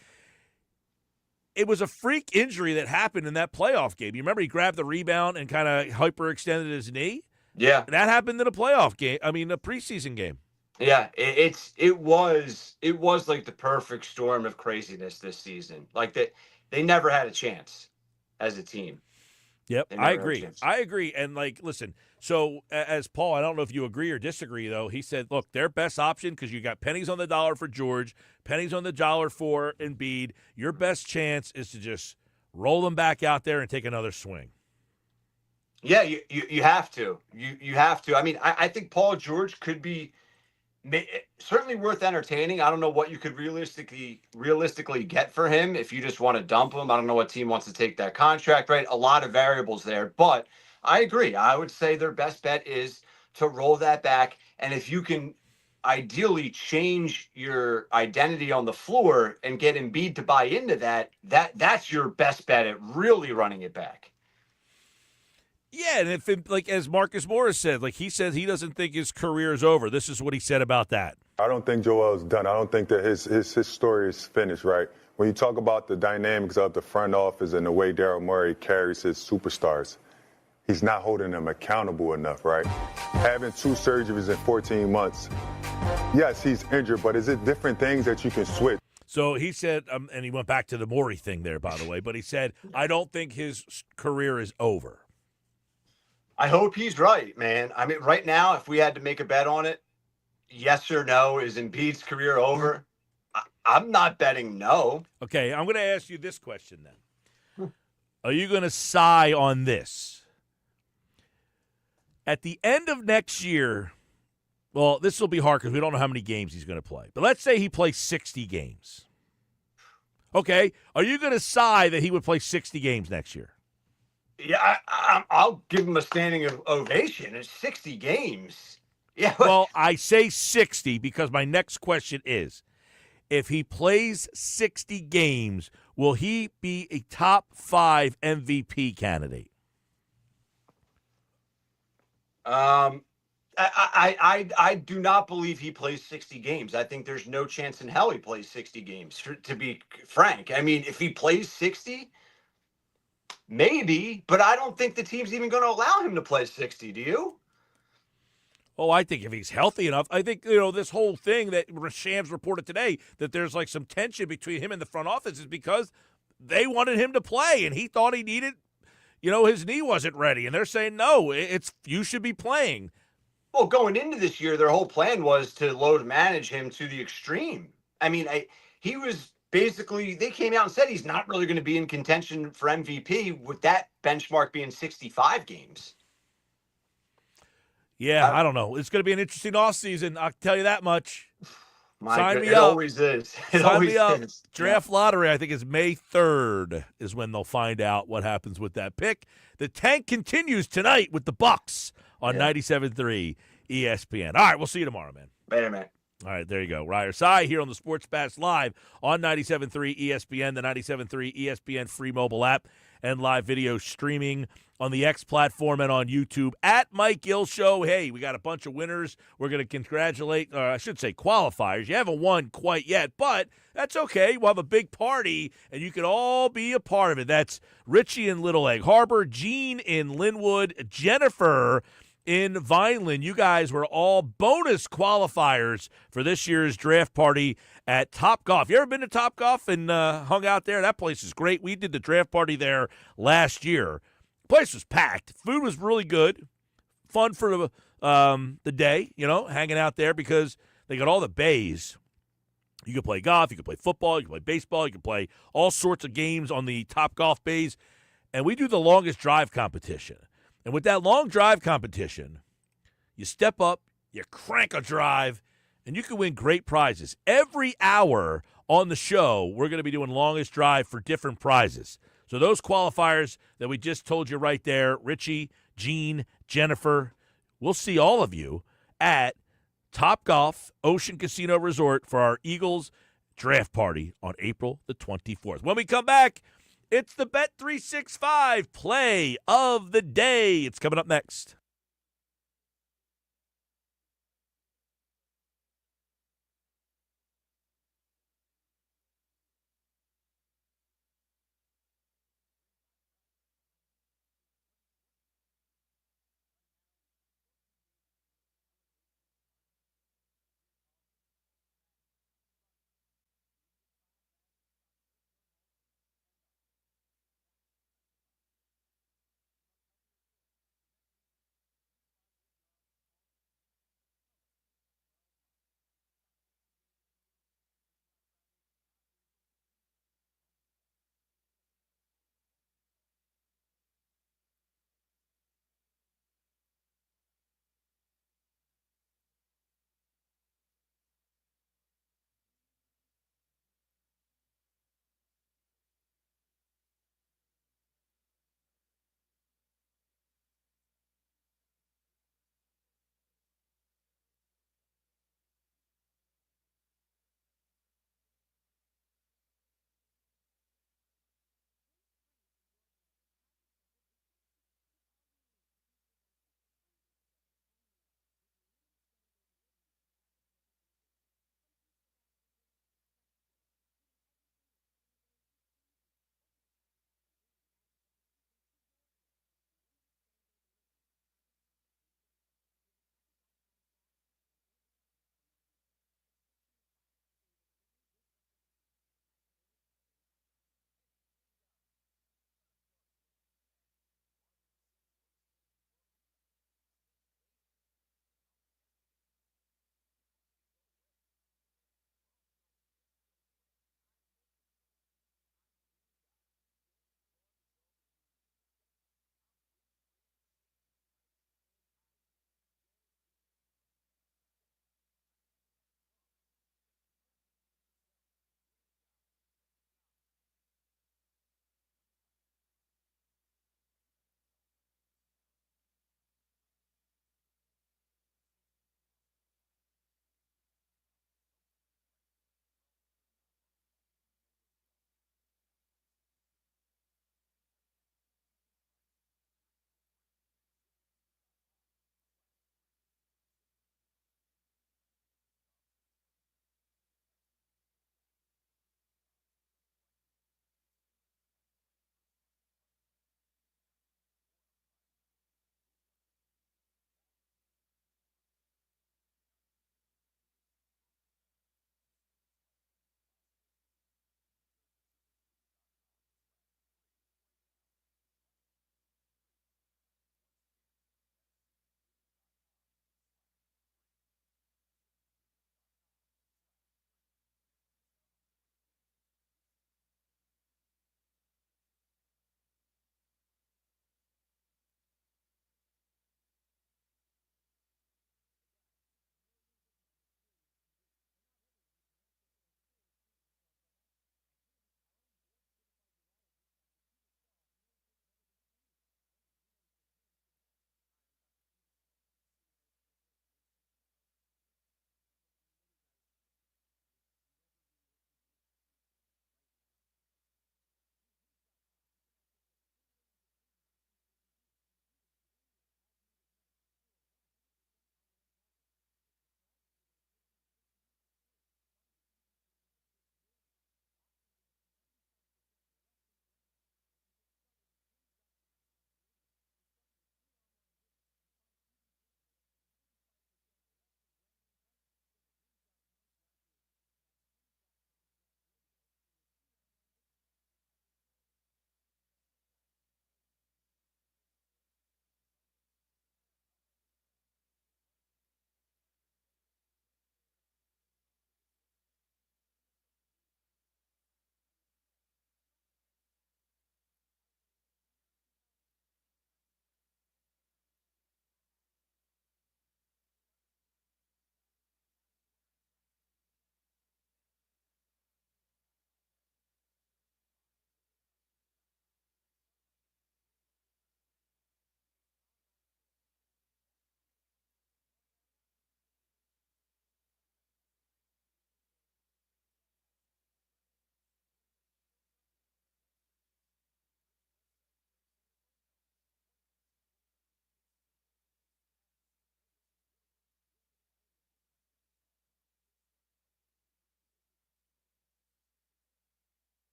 It was a freak injury that happened in that playoff game. You remember he grabbed the rebound and kind of hyperextended his knee? Yeah. That happened in a playoff game. A preseason game. Yeah, it was like the perfect storm of craziness this season. They never had a chance as a team. Yep, I agree. And listen, so as Paul, I don't know if you agree or disagree, though. He said, look, their best option, because you got pennies on the dollar for George, pennies on the dollar for Embiid. Your best chance is to just roll them back out there and take another swing. Yeah, you have to. You have to. I think Paul George could be certainly worth entertaining. I don't know what you could realistically get for him if you just want to dump him. I don't know what team wants to take that contract, right? A lot of variables there, but I agree. I would say their best bet is to roll that back. And if you can ideally change your identity on the floor and get Embiid to buy into that's your best bet at really running it back. Yeah, and if as Marcus Morris said, he says he doesn't think his career is over. This is what he said about that. I don't think Joel's done. I don't think that his story is finished, right? When you talk about the dynamics of the front office and the way Daryl Morey carries his superstars, he's not holding them accountable enough, right? Having 2 surgeries in 14 months, yes, he's injured, but is it different things that you can switch? So he said, and he went back to the Morey thing there, by the way, but he said, I don't think his career is over. I hope he's right, man. Right now, if we had to make a bet on it, yes or no, is Embiid's career over? I'm not betting no. Okay, I'm going to ask you this question then. Are you going to sigh on this? At the end of next year, well, this will be hard because we don't know how many games he's going to play. But let's say he plays 60 games. Okay, are you going to sigh that he would play 60 games next year? Yeah, I'll give him a standing ovation. It's 60 games. Yeah. Well, I say 60 because my next question is, if he plays 60 games, will he be a top 5 MVP candidate? I do not believe he plays 60 games. I think there's no chance in hell he plays 60 games, to be frank. I mean, if he plays 60, maybe, but I don't think the team's even going to allow him to play 60. Do you? Oh, I think if he's healthy enough, I think, this whole thing that Shams reported today, that there's like some tension between him and the front office is because they wanted him to play and he thought he needed, his knee wasn't ready. And they're saying, no, you should be playing. Well, going into this year, their whole plan was to load manage him to the extreme. I mean, he was basically, they came out and said he's not really going to be in contention for MVP with that benchmark being 65 games. Yeah, I don't know. It's going to be an interesting offseason. I'll tell you that much. Sign me it up. Always is. It Sign always me up. is. Draft lottery, I think, is May 3rd is when they'll find out what happens with that pick. The tank continues tonight with the Bucks on 97.3 ESPN. All right, we'll see you tomorrow, man. Later, man. All right, there you go. Ryer Sai here on the Sports Pass Live on 97.3 ESPN, the 97.3 ESPN free mobile app, and live video streaming on the X platform and on YouTube at Mike Gill Show. Hey, we got a bunch of winners. We're going to congratulate, or I should say qualifiers. You haven't won quite yet, but that's okay. We'll have a big party, and you can all be a part of it. That's Richie in Little Egg Harbor, Gene in Linwood, Jennifer in Vineland. You guys were all bonus qualifiers for this year's draft party at Top Golf. You ever been to Top Golf and hung out there? That place is great. We did the draft party there last year. The place was packed. Food was really good. Fun for the day, hanging out there because they got all the bays. You can play golf, you can play football, you can play baseball, you can play all sorts of games on the Top Golf bays. And we do the longest drive competition. And with that long drive competition, you step up, you crank a drive, and you can win great prizes. Every hour on the show, we're going to be doing longest drive for different prizes. So those qualifiers that we just told you right there, Richie, Gene, Jennifer, we'll see all of you at Top Golf Ocean Casino Resort for our Eagles draft party on April the 24th. When we come back, it's the Bet365 play of the day. It's coming up next.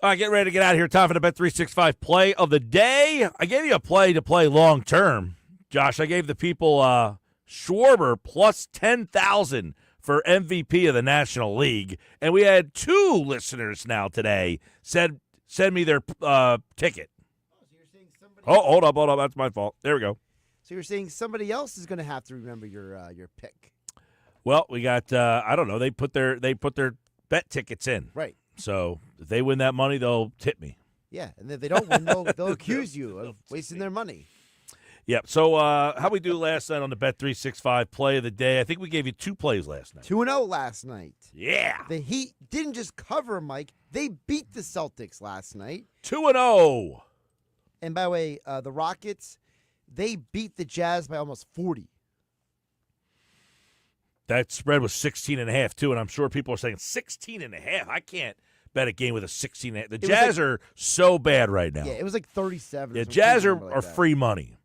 All right, get ready to get out of here. Time for the Bet365 play of the day. I gave you a play to play long term. Josh, I gave the people Schwarber plus 10,000 for MVP of the National League. And we had 2 listeners now today send me their ticket. Hold up. That's my fault. There we go. So you're saying somebody else is going to have to remember your pick. Well, we got I don't know. They put their bet tickets in. Right. So if they win that money, they'll tip me. Yeah, and if they don't win, they'll accuse you of wasting their money. Yep. So how we do last night on the Bet365 play of the day? I think we gave you 2 plays last night. 2-0 last night. Yeah. The Heat didn't just cover, Mike. They beat the Celtics last night. 2-0. And by the way, the Rockets, they beat the Jazz by almost 40. That spread was 16.5 too, and I'm sure people are saying 16.5. I can't bet a game with a 16.5. The Jazz are so bad right now. Yeah, it was like 37. Yeah, Jazz are free money.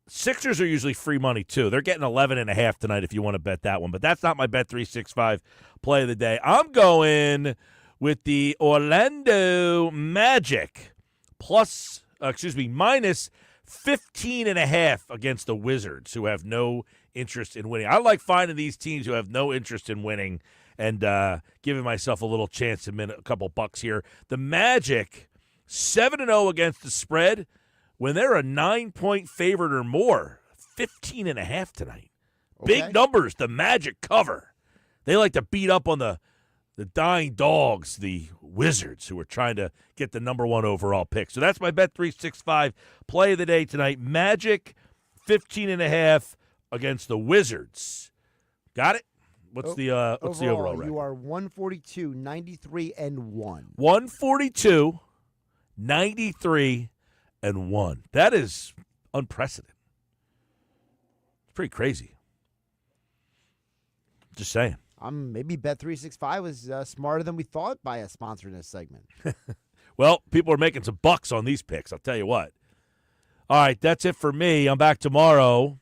Sixers are usually free money too. They're getting 11.5 tonight if you want to bet that one. But that's not my Bet365 play of the day. I'm going with the Orlando Magic minus 15.5 against the Wizards, who have no interest in winning. I like finding these teams who have no interest in winning and giving myself a little chance to win a couple bucks here. The Magic 7-0 against the spread when they're a 9-point favorite or more. 15.5 tonight. Okay. Big numbers. The Magic cover. They like to beat up on the dying dogs, the Wizards, who are trying to get the number 1 overall pick. So that's my Bet365 play of the day tonight. Magic 15.5 against the Wizards. Got it? What's the overall record? You are 142, 93, and 1. 142, 93, and 1. That is unprecedented. It's pretty crazy. Just saying. Maybe Bet365 was smarter than we thought by a sponsor in this segment. Well, people are making some bucks on these picks, I'll tell you what. All right, that's it for me. I'm back tomorrow.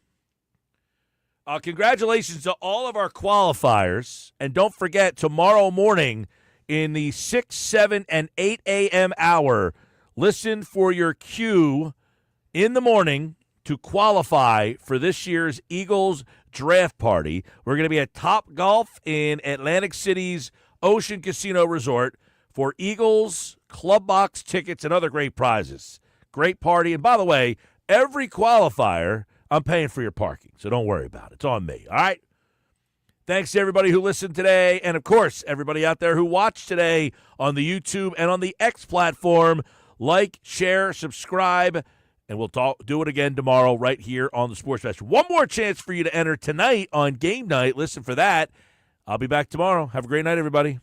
Congratulations to all of our qualifiers. And don't forget, tomorrow morning in the 6, 7, and 8 a.m. hour, listen for your cue in the morning to qualify for this year's Eagles draft party. We're going to be at Top Golf in Atlantic City's Ocean Casino Resort for Eagles Club Box tickets and other great prizes. Great party. And by the way, every qualifier, I'm paying for your parking, so don't worry about it. It's on me, all right? Thanks to everybody who listened today, and, of course, everybody out there who watched today on the YouTube and on the X platform. Like, share, subscribe, and we'll do it again tomorrow right here on the Sports Fest. One more chance for you to enter tonight on game night. Listen for that. I'll be back tomorrow. Have a great night, everybody.